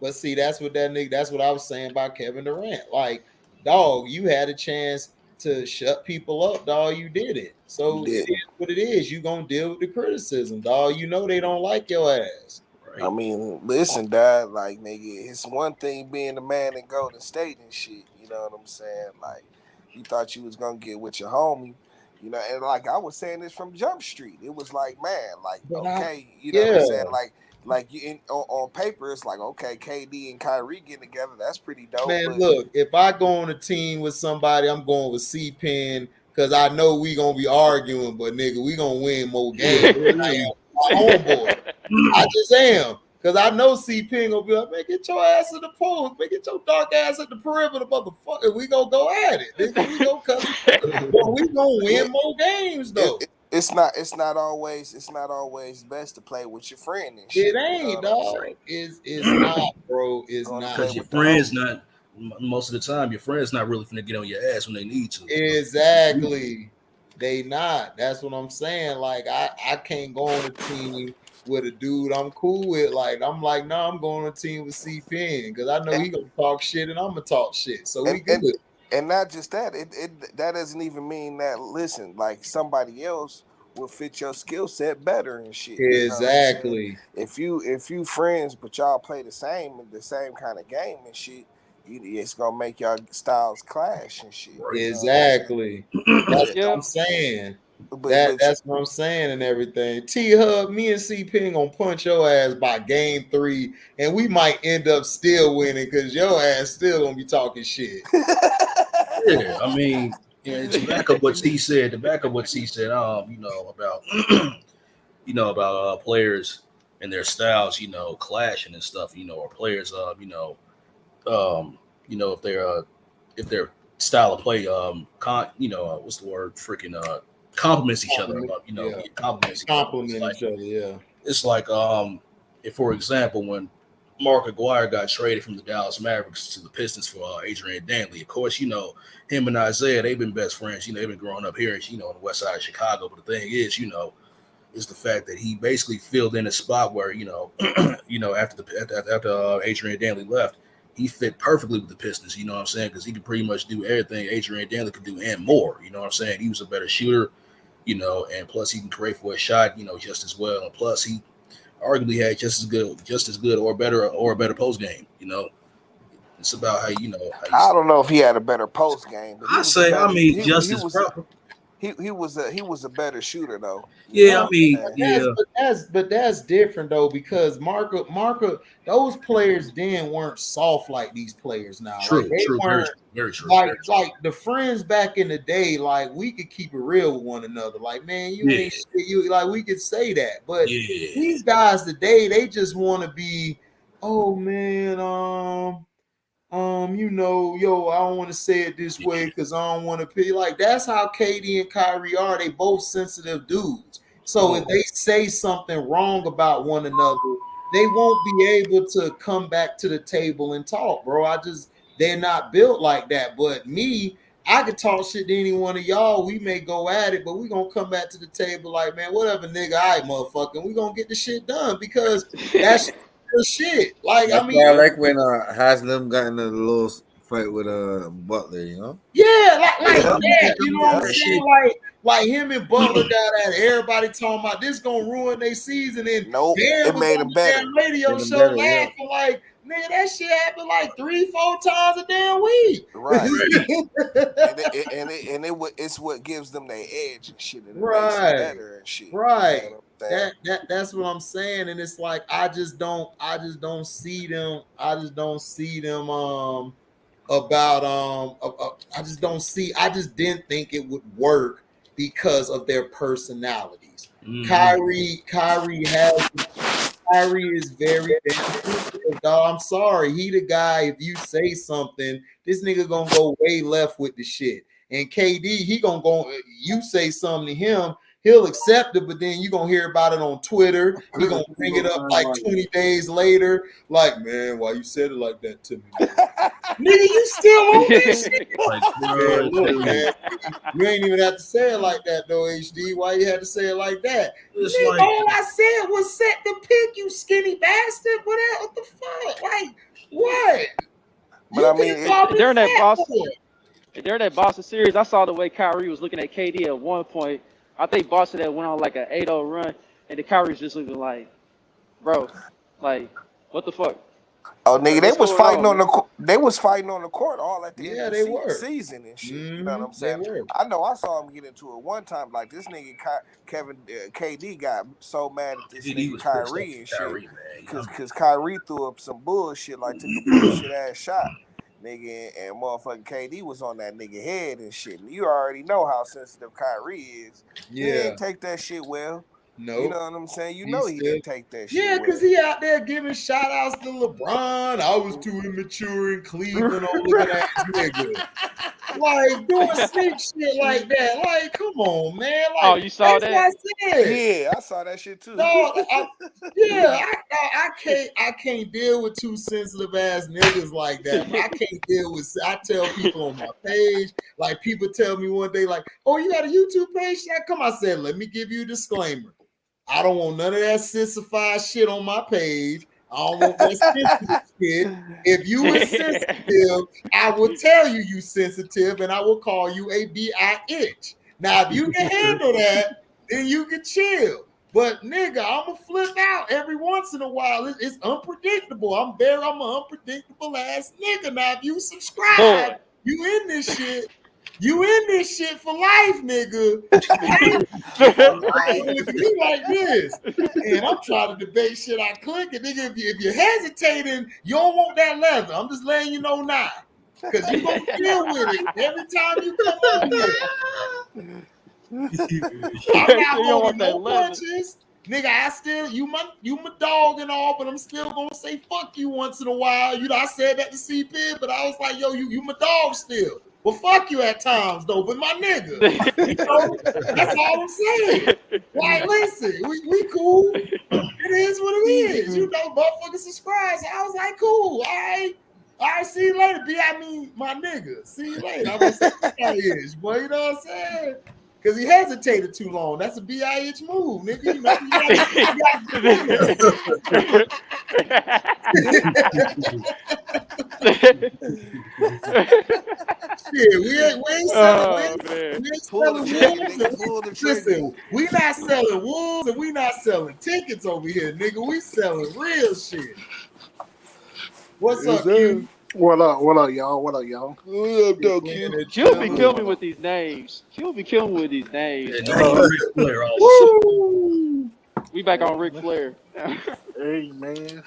A: But see, that's what that nigga, that's what I was saying about Kevin Durant. Like, dog, you had a chance to shut people up, dog. You did it.
C: You
A: So it
C: didn't.
A: is what it is. You gonna deal with the criticism, dog. You know they don't like your ass.
C: I
E: right.
C: mean, listen, dad. Like, nigga, it's one thing being the man in Golden State and shit. You know what I'm saying? Like, you thought you was gonna get with your homie. You know, and like I was saying this from Jump Street. It was like, man, like,
A: But
C: okay, you know what I'm
A: yeah,
C: saying? Like you on paper, it's like, okay, KD and Kyrie getting together. That's pretty dope.
A: man,
C: But
A: look, if I go on a team with somebody, I'm going with C Pen because I know we gonna be arguing, but nigga, we gonna win more games than I am with my homeboy. I just am. Cause I know C Pen gonna be like, man, get your ass in the post, man, get your dark ass at the perimeter, motherfucker. We gonna go at it, nigga. We gonna cut but we gonna win more games though.
C: it's not always best to play with your friend and
A: It
C: shit. You know
A: ain't,
C: what I'm saying?
A: dog. It's not, bro. It's
C: Going to
A: not.
C: play
E: Because your
C: with the
E: friend's
C: homie.
E: not, most of the time, your friend's not really finna get on your ass when they need to.
A: Exactly. They not. That's what I'm saying. Like I can't go on a team with a dude I'm cool with. Like I'm like, no, I'm going on a team with C Pen because I know he gonna talk shit and I'm gonna talk shit. So we
C: and
A: good.
C: and and not just that, it that doesn't even mean that. Listen, like somebody else will fit your skill set better and shit. You know what I'm saying?
A: Exactly.
C: If you friends but y'all play the same kind of game and shit, it's gonna make y'all styles clash and shit.
E: Right.
C: You know what I'm saying?
A: Exactly. That's
C: Yeah,
A: what
F: Yep.
A: I'm saying.
C: but
A: That's what I'm saying and everything. T Hub, me and C Ping gonna punch your ass by game 3, and we might end up still winning because your ass still gonna be talking shit.
E: Yeah, I mean, to back up what T said, about players and their styles, clashing and stuff, or players, if their style of play, what's the word, freaking, complements each other,
A: Yeah.
E: complements each other.
A: Compliment each other, yeah.
E: It's like, if for example, when Mark Aguirre got traded from the Dallas Mavericks to the Pistons for Adrian Dantley. Of course, him and Isaiah, they've been best friends. They've been growing up here, on the west side of Chicago. But the thing is the fact that he basically filled in a spot where, after Adrian Dantley left, he fit perfectly with the Pistons. You know what I'm saying? Because he could pretty much do everything Adrian Dantley could do and more. You know what I'm saying? He was a better shooter, and plus he can create for a shot, just as well. And plus he arguably had just as good or a better post game. It's about how
C: I don't know if he had a better post game, but he
E: I
C: was a
E: say, I
C: better.
E: mean,
C: He
E: just
C: he
E: as
C: was
E: proper.
C: he was a better shooter though. You
E: Yeah,
C: know
E: I
C: what
E: mean,
C: I'm saying?
E: yeah,
A: But that's different though because Marco, those players then weren't soft like these players now. Like
E: true,
A: they
E: true, very
A: weren't
E: true, very true,
A: like
E: very true.
A: the friends back in the day. Like we could keep it real with one another. Like man, you
E: Yeah,
A: ain't shit. You like we could say that. But
E: yeah,
A: these guys today, they just want to be. Oh man, yo, I don't want to say it this way
E: yeah.
A: because I don't want to be like that's how Katie and Kyrie are. They both sensitive dudes. So if
E: Oh,
A: they say something wrong about one another, they won't be able to come back to the table and talk, bro. They're not built like that. But me, I could talk shit to any one of y'all. We may go at it, but we gonna come back to the table like, man, whatever, nigga. All right, motherfucker. We gonna get the shit done because that's the shit. Like,
D: That's
A: I
D: why I
A: mean,
D: like when Haslam got in a little fight with Butler, you know?
A: yeah, like
C: Yeah.
A: that. You know what I'm
C: Yeah.
A: saying? Like him and Butler got at it. Everybody talking about this gonna ruin their season, and
C: Nope,
A: Darren
C: it
A: was
C: made
A: on
C: him
A: the
C: better.
A: damn radio
D: Made him
A: show
D: better, yeah.
A: laughing like, nigga, that shit happened like 3-4 times a damn week.
C: Right. It's what gives them their edge and shit, and it makes them
A: Right.
C: better and shit.
A: Right.
C: You know what I'm saying?
A: That's what I'm saying. And it's like I just don't see them. I just don't see them about I just don't see. I just didn't think it would work because of their personalities. Kyrie is very damn sensitive, dog. I'm sorry. He the guy, if you say something, this nigga gonna go way left with the shit. And KD, he gonna go, you say something to him, he'll accept it, but then you gonna hear about it on Twitter. He gonna bring it up like 20 days later, like, man, why you said it like that to me, man? Nigga, you still on this shit? Man, look, man, you ain't even have to say it like that, though, HD. Why you had to say it like that? Nigga,
E: like,
A: all I said was set the pick, you skinny bastard. What the fuck? Like, what?
C: But
A: You
C: I mean,
A: can call me
F: during that
A: fat
F: Boston,
A: boy.
F: during that Boston series, I saw the way Kyrie was looking at KD at one point. I think Boston had went on like an 8-0 run, and the Kyrie was just looking like, bro, like, what the fuck?
C: oh nigga,
F: Like,
C: they
F: what's
C: was
F: going
C: fighting
F: on,
C: on
F: man?
C: they was fighting on the court all at the
A: Yeah,
C: end of
A: they
C: the
A: were.
C: season and shit. You know what I'm
A: They
C: saying?
A: were.
C: I know I saw him get into it one time. Like this nigga KD got so mad at this
E: he
C: nigga
E: was pissed off
C: Kyrie and
E: for Kyrie,
C: shit
E: man.
C: because Kyrie threw up some bullshit, like took a bullshit ass shot. Nigga, and motherfucking KD was on that nigga head and shit. And you already know how sensitive Kyrie is. He
A: Yeah.
C: didn't take that shit well.
A: Nope.
C: You know what I'm saying? You know he didn't take that shit
A: Yeah,
C: well.
A: because he out there giving shout outs to LeBron. I was too immature in Cleveland. Oh, look at that nigga. Like doing sneak shit like that. Like, come on, man. Like,
F: Oh, you saw that?
A: What I said.
C: Yeah, I saw that shit too.
A: No, I can't deal with two sensitive ass niggas like that. I can't deal with. I tell people on my page, like people tell me one day, like, "Oh, you got a YouTube page?" Come, I said, let me give you a disclaimer. I don't want none of that sissified shit on my page. I don't want that sensitive shit. If you is sensitive, I will tell you sensitive, and I will call you a bitch. Now, if you can handle that, then you can chill. But nigga, I'ma flip out every once in a while. It's unpredictable. I'm an unpredictable ass nigga. Now, if you subscribe, you in this shit. You in this shit for life, nigga. Look at me like this. And I'm trying to debate shit. I click it, nigga. If you're hesitating, you don't want that leather. I'm just letting you know now. Because you're going to deal with it every time you come on here. I'm not holding no punches. Nigga, I still, you my dog and all, but I'm still gonna say fuck you once in a while. You know, I said that to CP, but I was like, yo, you my dog still. Well, fuck you at times though, but my nigga. You know, that's all I'm saying. Like, listen, we cool. It is what it is. You know, motherfuckers subscribe. So I was like, cool. All right, see you later, B. I mean, my nigga. See you later. I'm gonna say is, boy, you know what I'm saying? Because he hesitated too long. That's a BIH move, nigga. You know, shit, we ain't selling. Listen, we not selling wolves and we not selling tickets over here, nigga. We selling real shit. What's up, Q?
G: What up, y'all? What up, y'all?
C: What up, though, Q?
F: Q be killing me with these names. Q be killing me with these names. We back on Ric Flair.
G: Hey, man.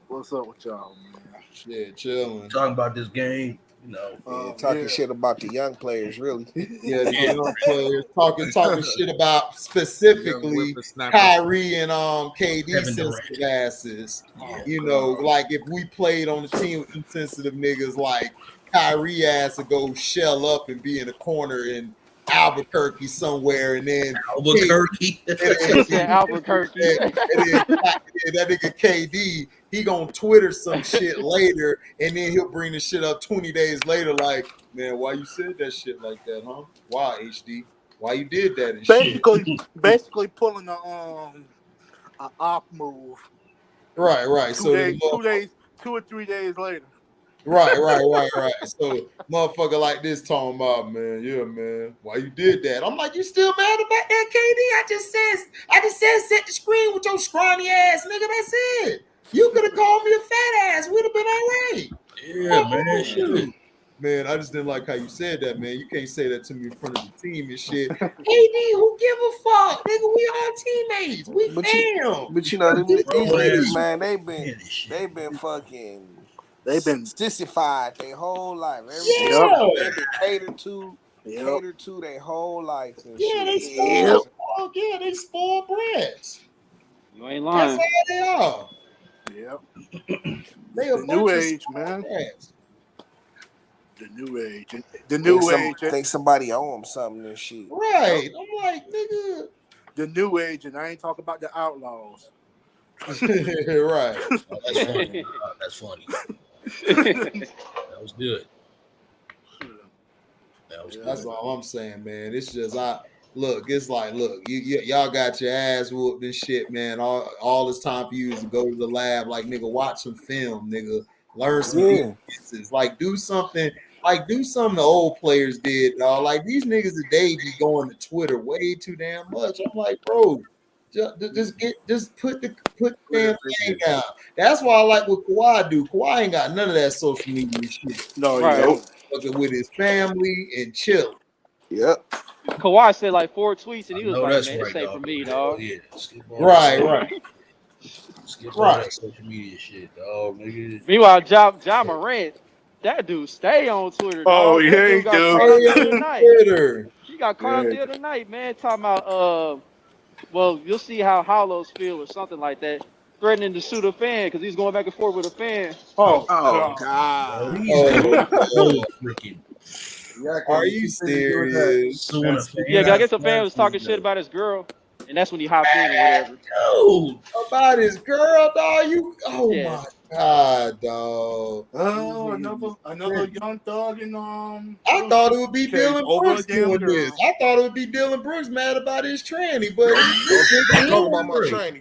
G: What's up with y'all, man?
A: Yeah, chilling.
E: Talking about this game, you know.
C: Talking shit about the young players, really.
A: Yeah, the young players talking shit about specifically Kyrie and KD sensitive asses. You know, like if we played on the team with insensitive niggas, like Kyrie ass to go shell up and be in a corner and Albuquerque somewhere, and then
E: Albuquerque.
F: He said Albuquerque.
A: and then that nigga KD, he gonna Twitter some shit later, and then he'll bring the shit up 20 days later, like, man, why you said that shit like that, huh? Why, HD? Why you did that and shit?
G: Basically pulling a off move.
A: Right.
G: Two or 3 days later.
A: Right. So motherfucker like this talking about, man, yeah, man, why you did that? I'm like, you still mad about that, KD? I just said set the screen with your scrawny ass, nigga. That's it. You could have called me a fat ass. We'd have been all right.
E: Yeah, man. Shit.
A: Man, I just didn't like how you said that, man. You can't say that to me in front of the team and shit. KD, who give a fuck? Nigga, we all teammates. We fam.
C: But you know, these niggas, man, they've been fucking sissified their whole life. Everything they've been catered to their whole life and shit.
A: They spoiled. Yeah, they spoiled brats.
F: You ain't lying.
A: That's how they are.
G: Yep.
A: They a
G: The new age, man. The new age. The new age.
C: Think somebody owe them something and shit.
A: Right. I'm like, nigga.
G: The new age, and I ain't talking about the outlaws.
A: Right.
E: That's funny. That was good.
A: That's all I'm saying, man. It's just it's like, y'all got your ass whooped and shit, man. All this time for you is to go to the lab, like, nigga, watch some film, nigga. Learn some defenses. Like, do something the old players did, dog. Like, these niggas today be going to Twitter way too damn much. I'm like, bro, just put the damn thing down. That's why I like what Kawhi do. Kawhi ain't got none of that social media shit.
G: No, he don't.
A: Fucking with his family and chill.
C: Yep.
F: Kawhi said like 4 tweets, and he was like, "Man, this ain't for me, dog."
E: Yeah.
A: Right.
E: Skip all that social media shit, dog. Nigga.
F: Meanwhile, Ja Morant, that dude stay on Twitter, dog.
G: Oh, yeah, he
F: do. He got caught up the other night, man, talking about, well, you'll see how Hollows feel or something like that, threatening to sue a fan because he's going back and forth with a fan.
C: Oh God.
E: Freaking.
A: Are you serious?
F: Yeah, I guess a fan was talking shit about his girl, and that's when he hopped in or whatever.
A: No, about his girl, dog. My God, dog.
G: Oh, another young thug in
A: I thought it would be Dylan Brooks doing this. I thought it would be Dylan Brooks mad about his tranny, but
C: I'm talking about my tranny.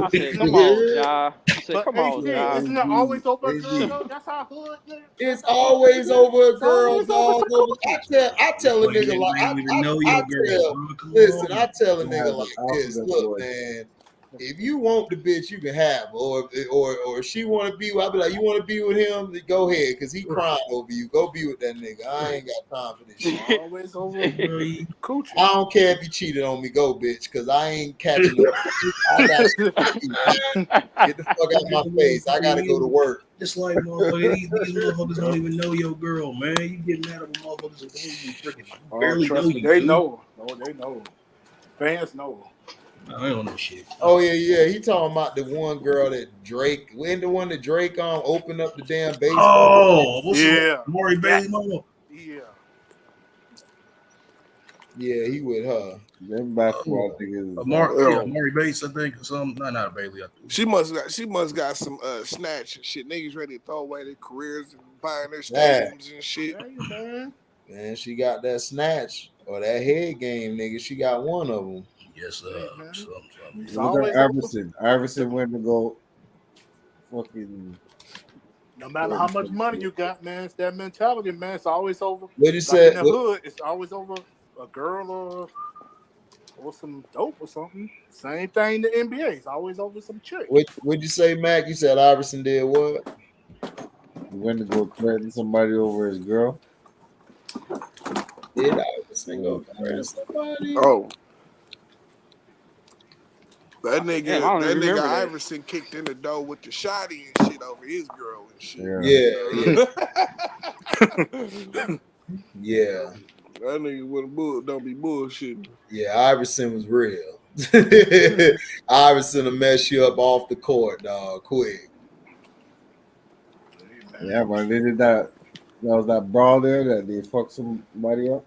F: I said, come on, Ja. I said, come on, Ja.
G: Isn't it always over a girl? That's how hood.
A: It's always over a girl, dog. I tell a nigga like I tell a nigga like this. Look, man. If you want the bitch, you can have her. Or if she want to be with, I'll be like, you want to be with him? Then go ahead, because he crying over you. Go be with that nigga. I ain't got time for this shit.
G: Always over
A: coochie. I don't care if you cheated on me. Go, bitch, because I ain't catching up. Get the fuck out of my face. I got to go to work.
E: It's like, motherfucker, these motherfuckers don't even know your girl, man. You get mad at motherfuckers that don't even freaking barely know you.
G: They know. No, they know. Fans know.
E: I don't know shit.
A: Oh yeah. He talking about the one girl that Drake, when the one that Drake opened up the damn baseball.
E: Oh, yeah, Maury Bailey mama.
A: Yeah, he with her.
D: Them basketball niggas.
E: Maury Bates, I think, or something. Not Bailey.
C: She must got some snatch and shit. Niggas ready to throw away their careers and buying their stadiums and shit.
A: Man, she got that snatch or that head game, nigga. She got one of them.
E: Yes,
D: Look at Iverson. Iverson went to go fucking.
G: No matter how much money you got, man, it's that mentality, man. It's always over.
A: What you say?
G: In the hood, it's always over a girl or some dope or something. Same thing in the NBA. It's always over some chick.
A: What'd you say, Mac? You said Iverson did what?
D: He went to go threaten somebody over his girl.
A: Did Iverson go threaten somebody?
C: Oh. That nigga Iverson kicked in the door with the shotty and shit over his girl and shit.
A: Yeah.
C: That nigga don't be bullshitting.
A: Yeah, Iverson was real. Iverson will mess you up off the court, dog, quick.
D: Yeah, but they did that. That was that brawl there that they fucked somebody up.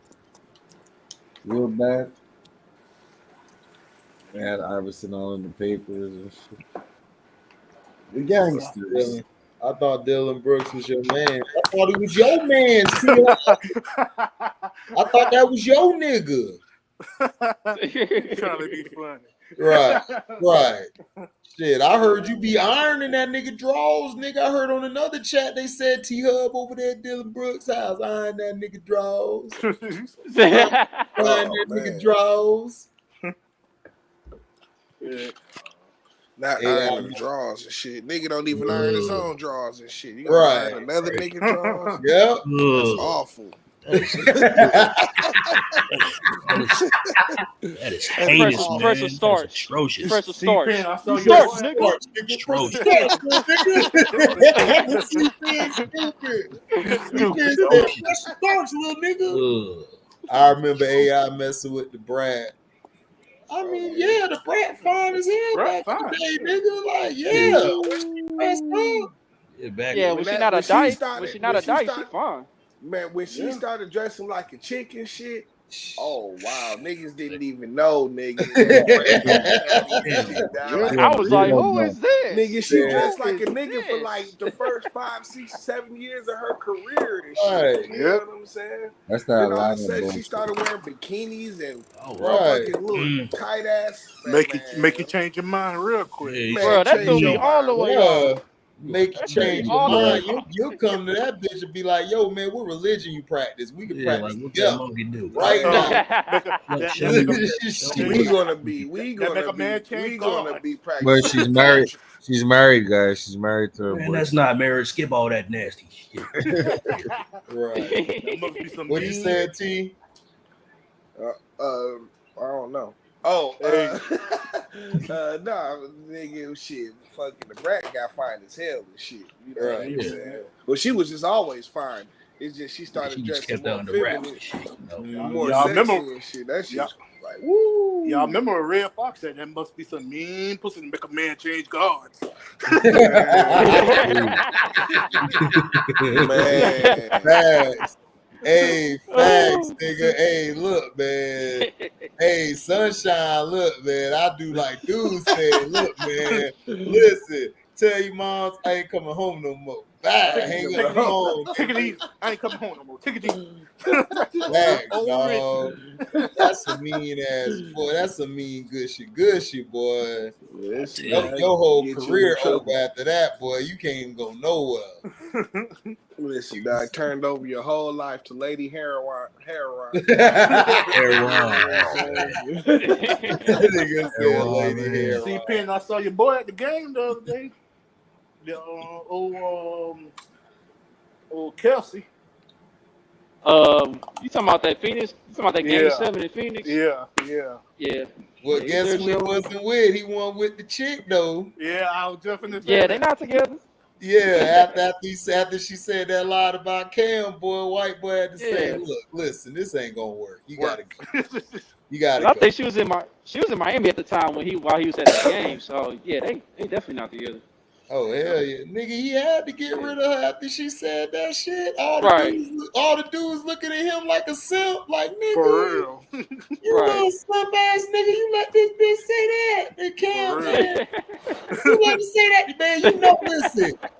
D: real bad. They had Iverson all in the papers and shit. The gangsters.
A: I thought Dylan Brooks was your man. I thought he was your man, T.O. I thought that was your nigga.
G: Trying to be funny.
A: Right. Shit, I heard you be ironing that nigga drawers, nigga. I heard on another chat they said T-Hub over there at Dylan Brooks' house ironing that nigga drawers. Ironing that nigga drawers.
G: Yeah.
C: Not iron the drawers and shit. Nigga don't even iron his own drawers and shit. You gonna iron another nigga drawers?
A: Yep.
C: That's awful.
E: That is heinous, man.
F: Press a start.
E: That's atrocious.
F: Press a start.
G: I saw your
F: Start,
G: boy.
F: nigga.
A: Starts, little nigga. I remember AI messing with the Brad. I mean, yeah, the Brad fine as hell back in the day, nigga. Like, yeah, pressed up.
F: Yeah, when she not a dyke, she fine.
C: Man, when she started dressing like a chick and shit, oh wow, niggas didn't even know, nigga.
F: I was like, who is this?
C: Nigga, she dressed like a nigga for like the first 5, 6, 7 years of her career and shit. You know what I'm saying?
D: That's not
C: Then all of a sudden she started wearing bikinis and fucking little tight ass.
G: Make you change your mind real quick.
F: Bro, that threw me all the way up.
A: Make you change your mind. You'll come to that bitch and be like, yo, man, what religion you practice? We can practice together right now.
C: We gonna be practicing.
D: But she's married. She's married, guys. She's married to her.
E: Man, that's not marriage. Skip all that nasty shit.
A: Right. What you said, T?
C: I don't know. Oh, nah, nigga, shit. Fucking the brat got fine as hell and shit. You know what I'm saying? Well, she was just always fine. It's just she started dressing more feminine, more sexy and shit. That shit like, woo.
G: Y'all remember when Red Fox said that must be some mean pussy to make a man change guards.
A: Man. Hey, facts, nigga. Hey, look, man. Hey, sunshine, look, man. I do like dudes say, look, man. Listen, tell your moms I ain't coming home no more. Bye. Hang up the phone.
G: Take it easy. I ain't coming home no more. Take it easy.
A: Facts, dog. That's a mean ass boy. That's a mean good shit, boy. Your whole career over after that, boy. You can't even go nowhere.
C: Listen, dog, turned over your whole life to Lady Heroin.
G: See, Penn, I saw your boy at the game the other day. The old Kelsey.
F: You talking about that Phoenix? You talking about that game 7 in Phoenix?
G: Yeah.
A: Well, guess who he wasn't with? He wasn't with the chick though.
G: Yeah, I was jumping the.
F: Yeah, they not together.
A: Yeah, after she said that lie about Cam, white boy had to say, "Look, listen, this ain't gonna work. You gotta go. You gotta."
F: I think she was in Miami at the time while he was at the game. So yeah, they definitely not together.
A: Oh hell yeah, nigga! He had to get rid of her after she said that shit. All the dudes looking at him like a simp, like nigga.
G: For real.
A: You little simp ass nigga. You let this bitch say that. It can't, man. You let me say that, man. You know,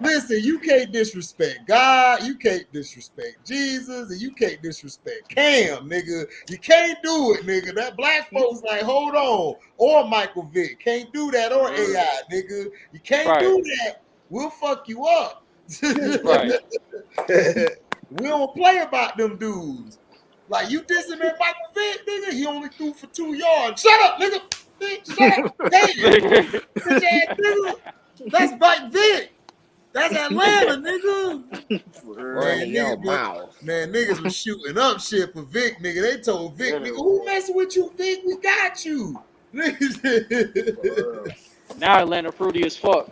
A: listen. You can't disrespect God. You can't disrespect Jesus, and you can't disrespect Cam, nigga. You can't do it, nigga. That black folks like, hold on, or Michael Vick can't do that, or AI, nigga. You can't do that. We'll fuck you up.
F: Right.
A: We don't play about them dudes. Like you dissing that Michael Vick, nigga. He only threw for 2 yards. Shut up, nigga. Shut up. Damn. Bitch ass nigga. That's Mike Vick. That's Atlanta, nigga. Man, niggas was shooting up shit for Vic, nigga. They told Vic, nigga, who messing with you, Vic? We got you.
F: Now Atlanta fruity as fuck.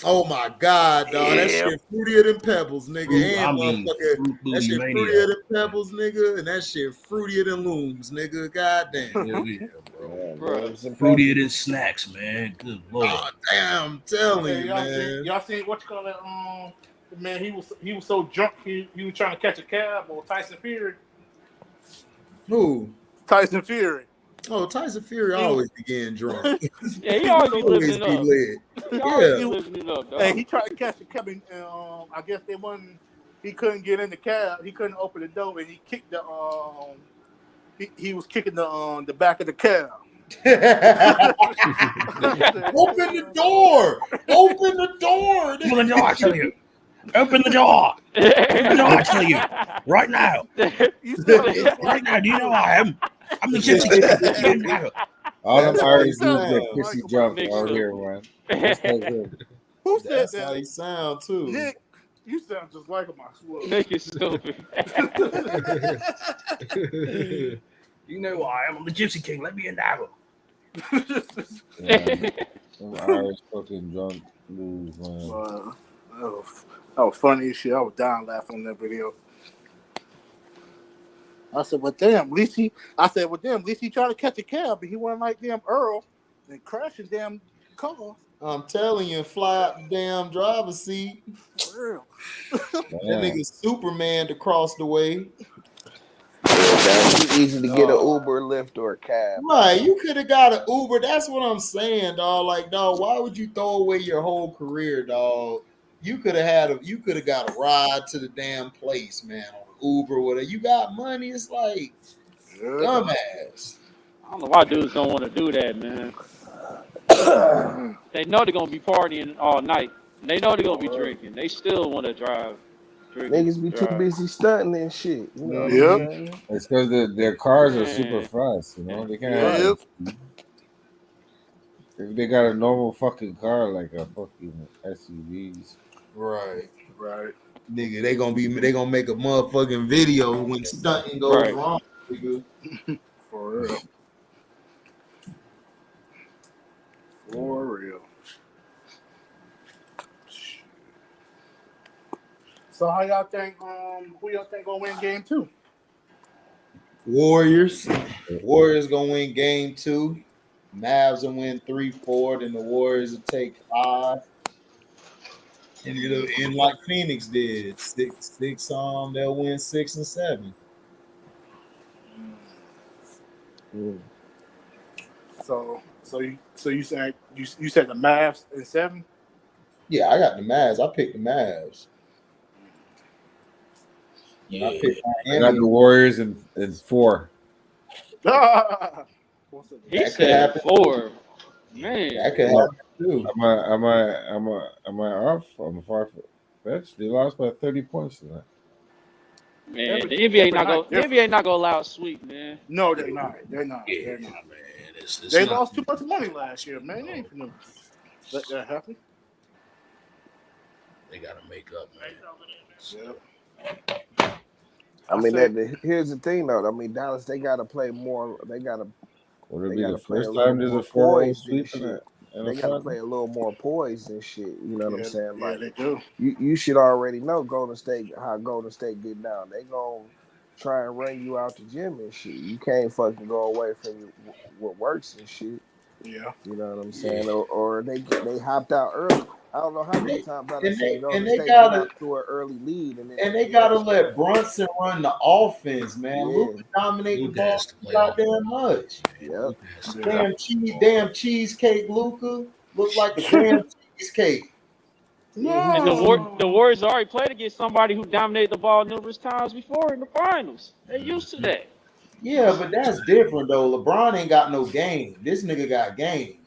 A: Oh my God, dog. That shit fruitier than pebbles, nigga. And that shit fruitier than pebbles, nigga. And that shit fruitier than looms, nigga. Goddamn.
E: Yeah, bro. Fruitier than snacks, man. Good lord.
A: Oh, damn, I'm telling you, man.
G: Y'all seen what you call that? Man, he was so drunk he was trying to catch a cab or Tyson Fury.
A: Who?
G: Tyson Fury.
A: Oh, Tyson Fury always be getting drunk.
F: Yeah, he always be living it up.
A: lit.
F: He always be
A: Yeah.
F: living it up, dog.
G: Hey, he tried to catch the cab, and I guess they wasn't. He couldn't get in the cab. He couldn't open the door, and he kicked the he was kicking the back of the cab.
A: Open the door! Open the door!
E: Open the door, I tell you. Open the door. Open the door, I tell you. Right now. Right now, do you know who I am? I'm the gypsy king.
D: All them Irish dudes
A: sound.
D: get pissy drunk out here, man. That's so good.
G: Who said
A: That's
G: that?
A: how he sound too.
G: Nick, you sound just like him, I swear.
F: Nick is stupid.
E: You know who I am. I'm the gypsy king. Let me in now.
D: Yeah, them Irish fucking drunk dudes, man.
G: That was funny as shit. I was dying laughing on that video. I said, well, damn, at least he tried to catch a cab, but he wasn't like damn Earl and crashing damn cars.
A: I'm telling you, fly out the damn driver's seat.
G: For real.
A: That nigga Superman to cross the way.
C: It's easy to get an Uber, Lyft, or a cab.
A: Right, you could have got an Uber. That's what I'm saying, dog. Like, dog, why would you throw away your whole career, dog? You could have got a ride to the damn place, man, on Uber, whatever. You got money. It's like dumbass.
F: I don't know why dudes don't want to do that, man. They know they're gonna be partying all night. They know they're gonna be drinking. They still want to drive.
C: Niggas be too busy stunting and shit. You know
G: Yep.
D: It's because their cars are super fast, you know. They can't have if they got a normal fucking car like a fucking SUVs.
A: Right.
G: Nigga,
A: they gonna make a motherfucking video when stunting goes wrong, nigga.
G: For real. For real. So how y'all think who y'all think gonna win game 2?
A: Warriors gonna win game 2. Mavs will win 3-4, then the Warriors will take 5. And it'll end like Phoenix did. 6 they'll win 6 and 7.
G: So you said you said the Mavs in 7?
A: Yeah, I got the Mavs. I picked the Mavs.
E: Yeah.
D: I got the Warriors in 4.
F: He said 4. Man,
A: that could happen too.
D: Am I off? I'm far fetched. They lost by 30 points tonight.
F: man, the NBA not gonna allow a sweep, man.
G: No, they're not. They're not.
E: Yeah,
G: They're not.
E: man. It's
G: They
E: not,
G: lost too much money last year, man. They ain't gonna let that happen.
E: They gotta make up, man.
G: Yeah.
C: I mean, here's the thing, though. I mean, Dallas, they gotta play more. They gotta.
D: Would it
C: They
D: be the
C: gotta play
D: first
C: a little
D: time there's
C: more
D: a 4-0
C: poised and
D: sweep in
C: shit.
D: the
C: They gotta
D: NFL?
C: play a little more poised and shit. You know what I'm saying?
G: Yeah,
C: Like
G: they do.
C: you should already know how Golden State get down. They gonna try and run you out the gym and shit. You can't fucking go away from what works and shit.
G: Yeah.
C: You know what I'm saying? Or they hopped out early. I don't know how many times I've seen Golden State get out to an early lead, and
A: they gotta let Brunson run the offense, man.
C: Yeah.
A: Luka dominate the ball goddamn much.
C: Yep.
A: Damn cheesecake, Luka look like a damn cheesecake.
F: And the Warriors already played against somebody who dominated the ball numerous times before in the finals. They're used to that.
A: Yeah, but that's different though. LeBron ain't got no game. This nigga got game.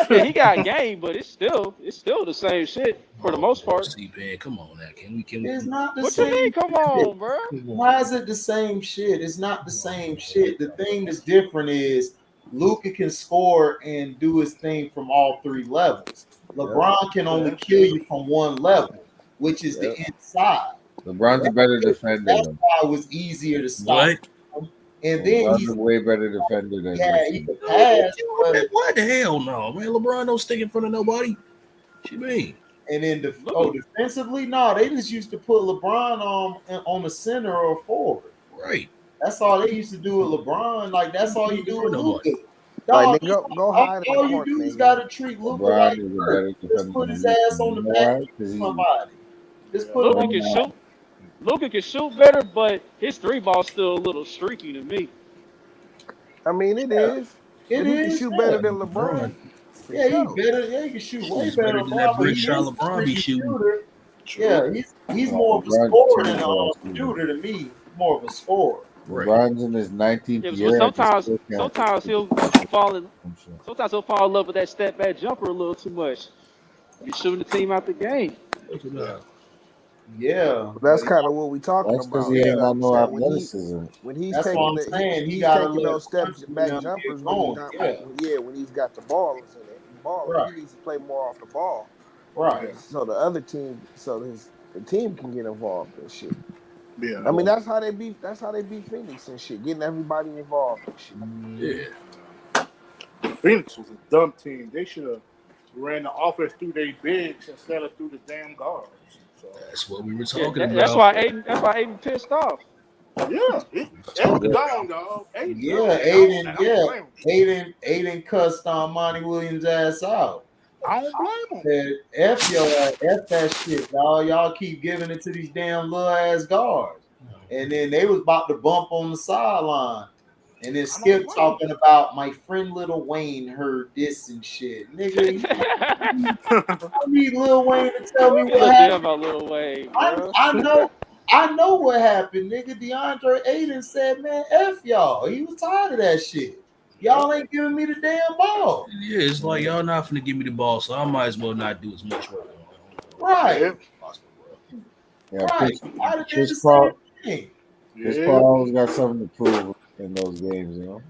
F: Yeah, he got game, but it's still the same shit for the most part.
E: C-Band, come on now. Can we
A: It's not the
F: What
A: same.
F: you mean? Come on, bro.
A: Why is it the same shit? It's not the same shit. The thing that's different is Luka can score and do his thing from all 3 levels. LeBron can only kill you from one level, which is the inside.
D: LeBron's a better defender.
A: That's why it was easier to stop him. And then
D: he's a way better defender than
A: he could pass.
E: What the hell, no, man? LeBron don't stick in front of nobody. What you mean?
A: And then defensively, no, they just used to put LeBron on the center or forward.
E: Right.
A: That's all they used to do with LeBron. Like that's all you do with Luka.
C: Like, go hide in the
A: all you
C: court,
A: do is
C: nigga.
A: gotta treat Luka like just put his ass on the back of somebody. Just put him on the back.
F: Luka can shoot better, but his 3 ball's still a little streaky to me.
C: I mean, it is.
A: It
C: But he can
A: is.
C: shoot
A: Yeah.
C: better than LeBron. For
A: Yeah, he
C: sure.
A: better. Yeah, he can shoot way
E: He's
A: better
E: better
A: than
E: than that
A: LeBron, but
E: brick
A: he
E: shot
A: is a
E: LeBron be
A: streaky
E: shooting.
A: shooter.
G: True.
A: Yeah, he's
D: No,
A: more of a
D: LeBron
A: scorer than
D: changed last
A: a
D: season.
A: shooter to me. More of a scorer.
E: Right.
D: LeBron's in his 19th
F: Yeah, but
D: year. I can still count.
F: sometimes he'll fall in
D: I'm sure.
F: sometimes he'll fall in love with that step back jumper a little too much. Be shooting the team out the game.
E: Look at
G: Yeah.
E: that.
A: Yeah,
C: That's
A: but
C: kind of what we talking
D: That's because
C: about.
D: he
C: You
D: ain't
C: know what
D: got
C: I'm
D: no
C: saying?
D: athleticism.
C: When he's
A: that's what
C: taking
A: I'm
C: the
A: saying. He
C: he's
A: got to
C: taking
A: let
C: those step
A: Brunson and
C: back
A: them
C: jumpers
A: get
C: when he's
A: going.
C: not
A: Yeah,
C: when he's got the balling.
A: right,
C: He needs to play more off the ball
A: right.
G: Yeah.
C: so the other team the team can get involved and shit.
G: Yeah.
C: I mean that's how they beat Phoenix and shit, getting everybody involved and shit.
E: Yeah.
G: Phoenix was a dumb team. They should have ran the offense through their bigs instead of through the damn guards. So
E: That's what we were
F: Yeah,
E: talking
F: that's
E: about.
F: why Aiden pissed off.
G: yeah,
E: We were
G: Aiden
E: talking
G: gone,
E: about.
G: dog. Aiden
A: Yeah,
G: gone. And I don't,
A: Aiden.
G: and I'm
A: Yeah,
G: blame him.
A: Aiden cussed Monty Williams' ass out.
G: I don't blame him.
A: Said, F your ass, F that shit, dog. Y'all keep giving it to these damn little ass guards. And then they was about to bump on the sideline. And then
G: I don't
A: Skip
G: blame
A: talking about my friend Lil Wayne heard this and shit. Nigga, I need Lil Wayne to tell me
F: You
A: what
F: look
A: happened.
F: about Lil Wayne,
A: I,
F: bro.
A: I know I know what happened, nigga. DeAndre Aiden said, man, F y'all. He was tired of that shit. Y'all ain't giving me the damn ball.
E: Yeah, it's like y'all not finna give me the ball, so I might as well not do as much work on
A: Right,
G: Yeah,
E: as possible, bro.
D: Yeah,
A: right. I'd have did the
D: Chris
A: same
D: Paul.
A: thing.
D: Chris
G: yeah.
D: Paul always got something to prove in those games, you know.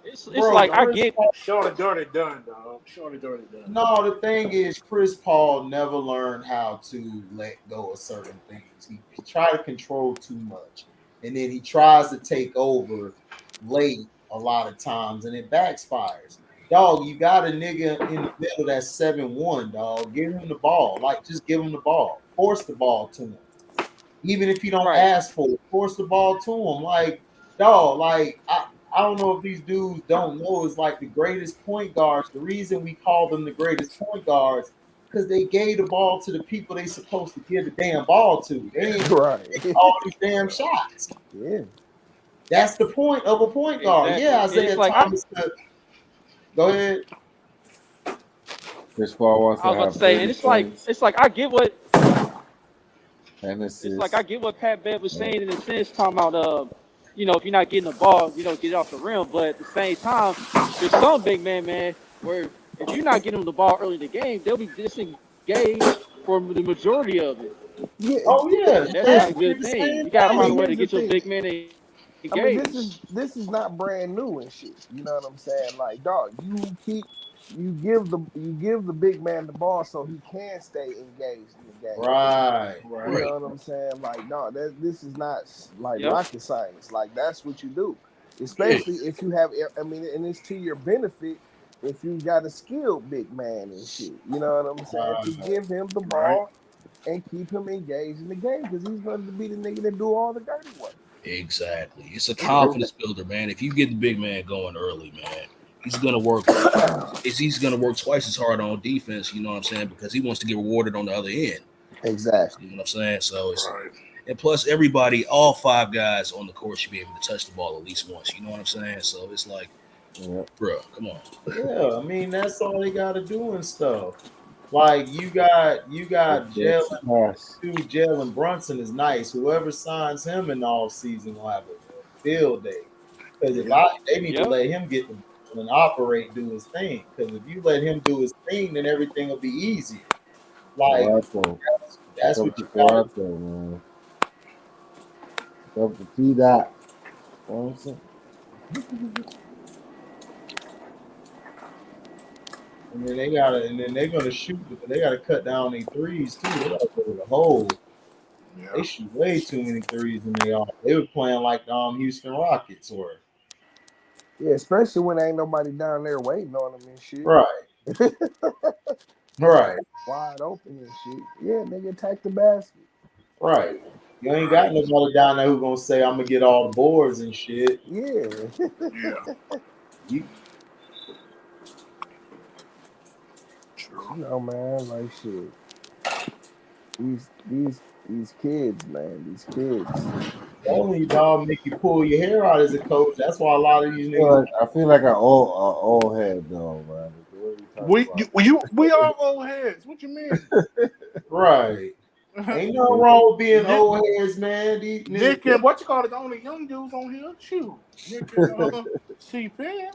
F: It's
A: Bro,
F: like I
A: Chris
F: get
A: Paul.
G: Short and dirty done, dog. Short and dirty done.
A: No, the thing is, Chris Paul never learned how to let go of certain things. He tried to control too much. And then he tries to take over late a lot of times, and it backfires. Dog, you got a nigga in the middle that's 7-1, dog. Give him the ball. Like, just give him the ball. Force the ball to him. Even if you don't
F: right.
A: ask for it, force the ball to him. Like, dog, like I don't know if these dudes don't know is like the greatest point guards. The reason we call them the greatest point guards because they gave the ball to the people they supposed to give the damn ball to. They ain't
C: Right.
A: take all these damn shots.
C: Yeah.
A: That's the point of a point guard. Yeah,
F: Exactly. It's
A: Isaiah
F: like
A: Thomas. Go ahead.
D: Chris Paul wants
F: I
D: to
F: was about
D: have
F: to say, and
D: 30
F: it's like
D: points
F: I get what
D: and
F: it's like
D: assists.
F: I get what Pat Bev was
D: Yeah.
F: saying in a sense, talking about if you're not getting the ball, get it off the rim. But at the same time, there's some big man, where if you're not getting them the ball early in the game, they'll be disengaged for the majority of it.
C: Yeah.
A: Oh yeah,
F: And that's not
A: Stats
F: a
A: did
F: good
A: the
F: thing.
A: same
F: You gotta
C: I
F: find a
C: mean,
A: thing.
F: way to
C: here's the
F: get your
C: thing.
F: big man
C: I mean,
F: engaged.
C: this is not brand new and shit. You know what I'm saying? Like, dog, you give the big man the ball so he can stay engaged in the game.
A: Right.
C: You
G: Right.
E: Right.
C: know what I'm saying? Like, no, this is not like
F: Yep.
C: rocket science. Like, that's what you do.
E: Yeah.
C: Especially if you have, I mean, and it's to your benefit if you got a skilled big man and shit. You know what I'm saying? To
A: Right.
C: give him the
G: Right.
C: ball and keep him engaged in the game because he's going to be the nigga that do all the dirty work.
E: Exactly. It's a
G: True.
E: confidence builder, man. If you get the big man going early, man, he's gonna work. He's gonna work twice as hard on defense. You know what I'm saying? Because he wants to get rewarded on the other end.
C: Exactly.
E: You know what I'm saying? So it's
G: Right.
E: and plus everybody, all five guys on the court should be able to touch the ball at least once. You know what I'm saying? So it's like,
D: Yeah.
E: bro, come on.
A: Yeah, I mean that's all they got to do and stuff. Like you got
D: That's
A: Jalen.
D: pass.
A: Dude, Jalen Brunson is nice. Whoever signs him in the off season will have a field day. Because
G: Yeah.
A: they need to
F: Yep.
A: let him get the ball and operate, do his thing. Because if you let him do his thing, then everything will be easier. Like
D: Toronto. Pick
A: that's
D: up
A: what
D: the
A: you got to do.
D: Toronto, man. Pick up the T dot. You know what I'm saying?
A: And then they're gonna shoot, but they gotta cut down their threes too. They gotta go to the hole. They
G: Yeah.
A: shoot way too many threes than they are. They were playing like Houston Rockets were.
C: Yeah, especially when ain't nobody down there waiting on them and shit.
A: Right, right,
C: Wide open and shit. Yeah, nigga, attack the basket.
A: right. You ain't got
G: Right.
A: nobody down there who gonna say I'm gonna get all the boards and shit.
C: Yeah.
G: Yeah.
A: You
G: True.
C: You know, man, like shit. These kids, man, these kids.
A: Only dog make you pull your hair out as a coach. That's why a lot of these niggas.
D: I feel like an old head though, man.
G: We are old heads. What you mean?
A: Right. Ain't nothing wrong with being old heads, man. These
G: Nick
A: niggas,
G: and what you call it? The only young dudes on here. Shoot, Nick and C-Pen.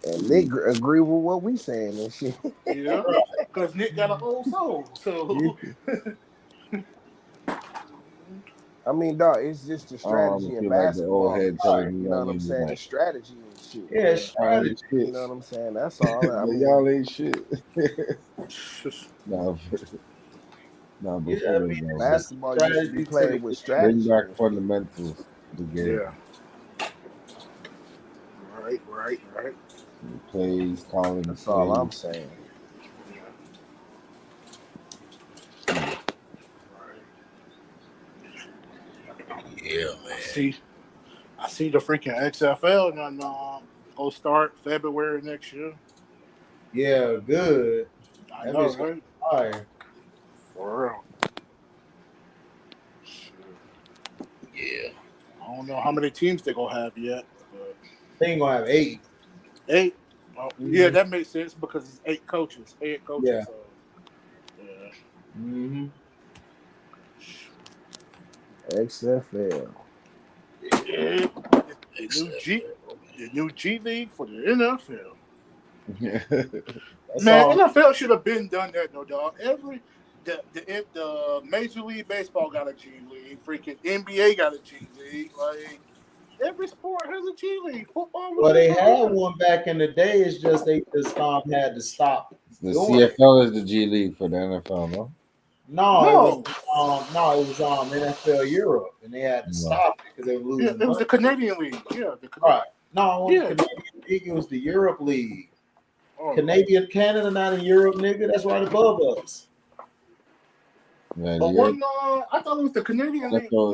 C: And Nick agree with what we saying and shit.
G: Yeah, because Nick got an old soul. So.
C: I mean, dog, it's just the strategy in
D: feel like the old
C: basketball.
D: head
C: Right,
D: telling
C: you know what I'm saying? The
D: like,
C: strategy and shit.
A: yeah, strategy.
C: You know what I'm saying? That's all. I mean,
D: y'all ain't shit. Nah, before
C: basketball used to be played with strategy.
D: Bring back fundamentals of the game.
G: Yeah. Right.
D: Plays, calling.
C: That's all I'm saying.
E: Yeah, man.
G: I see the freaking XFL gonna start February next year.
A: Yeah, good.
G: I know, right?
A: Fire.
G: For real.
E: Yeah.
G: I don't know how many teams they gonna have yet, but
A: They ain't gonna have 8.
G: 8. Oh, yeah, that makes sense because it's 8 coaches. 8 coaches.
A: Yeah.
G: So, yeah.
A: Mm-hmm.
G: Yeah.
A: XFL.
G: The new G League for the NFL.
A: That's
G: Man,
A: all.
G: NFL should have been done that though, dog. The Major League Baseball got a G League. Freaking NBA got a G League. Like every sport has a G League. Football.
A: Well, they had one back in the day. It's just they just had to stop.
D: The CFL is the G League for the NFL, no?
A: No, it was NFL Europe, and they had to stop it because they were losing.
G: Yeah, it was the Canadian League. Yeah,
A: right. No, it wasn't the Canadian League. It was the Europe League. Oh. Canada, not in Europe, nigga. That's right above us.
D: Yeah,
G: but I thought it was the Canadian League.
A: No,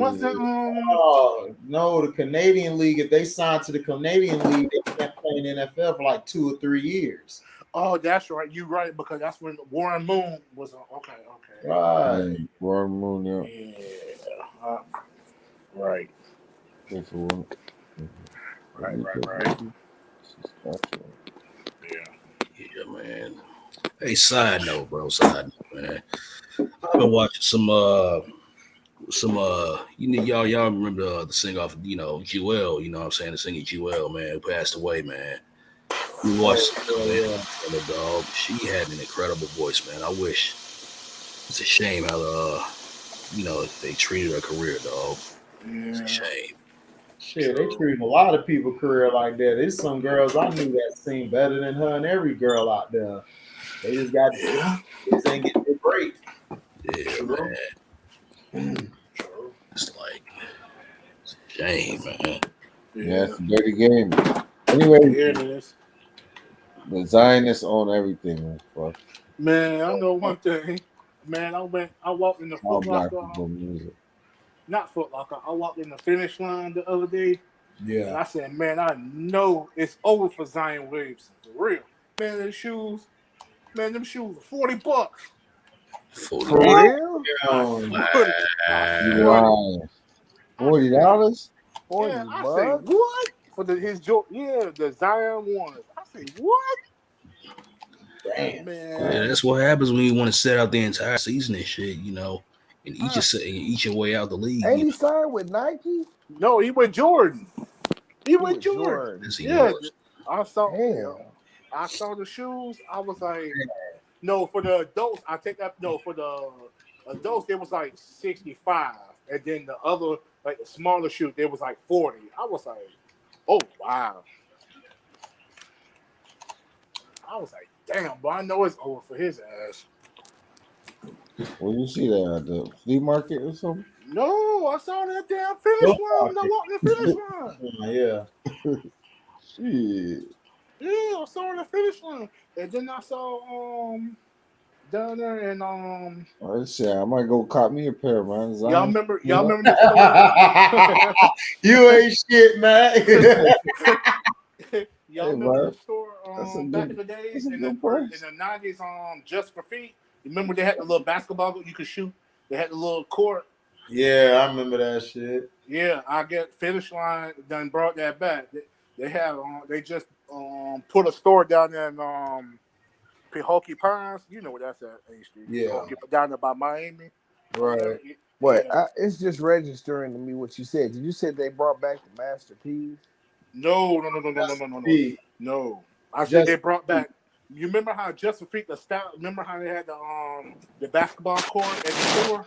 A: the Canadian League. If they signed to the Canadian League, they can't play in the NFL for like 2 or 3 years.
G: Oh, that's right. You're right because that's when Warren Moon was on. Okay.
A: Right.
D: Warren Moon,
G: yeah. Right. Right.
E: Yeah, man. Hey, side note, man. I've been watching some y'all remember the singer off, Jewel, you know what I'm saying, the singer Jewel, man, who passed away, man. We watched the dog. She had an incredible voice, man. I wish it's a shame how they treated her career, dog. Yeah. It's a shame.
A: Shit, they treat a lot of people career like that. There's some girls I knew that sing better than her and every girl out there. They just got just ain't getting their break.
E: Yeah, man. It's like it's a shame, man.
D: Yeah, it's a dirty game. Anyway,
G: here it is.
D: The Zionists own everything, bro.
G: Man, I know one thing. Man, I walked in the Foot Locker. Not Foot Locker. I walked in the finish line the other day.
A: Yeah.
G: And I said, man, I know it's over for Zion Williamson. For real. Man, them shoes are $40.
C: For real?
D: Wow. $40?
G: Yeah, I say, what? For the Zion ones. I say, what?
A: Damn.
G: Man.
E: Yeah, that's what happens when you want to set out the entire season and shit, and each your way out the league.
C: Ain't he signed with Nike?
G: No, he went Jordan. He went Jordan. Yeah, I saw the shoes. I was like, no, for the adults, I take that. No, for the adults, it was like 65, and then the other, like the smaller shoe, it was like 40. I was like, oh wow. I was like, damn, but I know it's over for his ass.
D: Well, you see that at the flea market or something?
G: No, I saw that damn finish line when I walked in the finish line.
A: Yeah.
D: Shit.
G: Yeah, I saw the finish line. And then I saw down there and
D: I said I might go cop me a pair, man.
G: Y'all remember the store?
A: You ain't shit, man.
G: Y'all remember the store back in the days in the 90s, Just for Feet? You remember they had the little basketball you could shoot? They had the little court.
A: Yeah, I remember that shit.
G: Yeah, I get Finish Line done brought that back. They have they just put a store down there in Pahokee Pines. You know where that's at, HD.
A: Yeah.
G: Down there by Miami.
A: Right.
C: What? It's just registering to me what you said. Did you say they brought back the Masterpiece?
G: No. No. I said they brought back. You remember how Justin Feet the style? Remember how they had the basketball court at the store?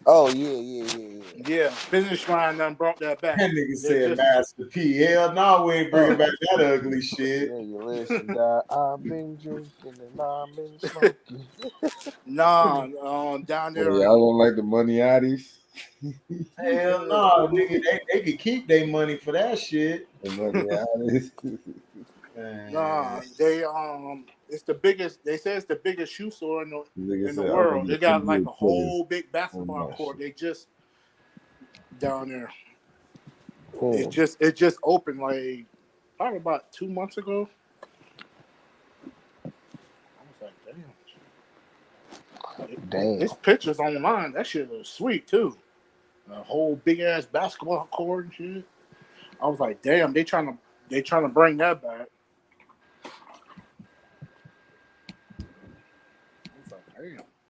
C: Oh yeah.
G: Yeah, Finish Line done brought that back.
A: That nigga said Master P. Hell no, we ain't bringing back that ugly shit.
C: Yeah, you listen, dog. I've been drinking and I've been smoking.
G: Down there.
D: Y'all don't like the Money Addies?
A: Hell no, nigga. They could keep their money for that shit.
D: The Money Addies.
G: Nah, it's the biggest. They say it's the biggest shoe store in the world. They got like a whole big basketball court. They just down there.
C: Cool.
G: It just opened like probably about 2 months ago. I was like, damn. This pictures online. That shit was sweet too. A whole big ass basketball court and shit. I was like, damn, they trying to bring that back.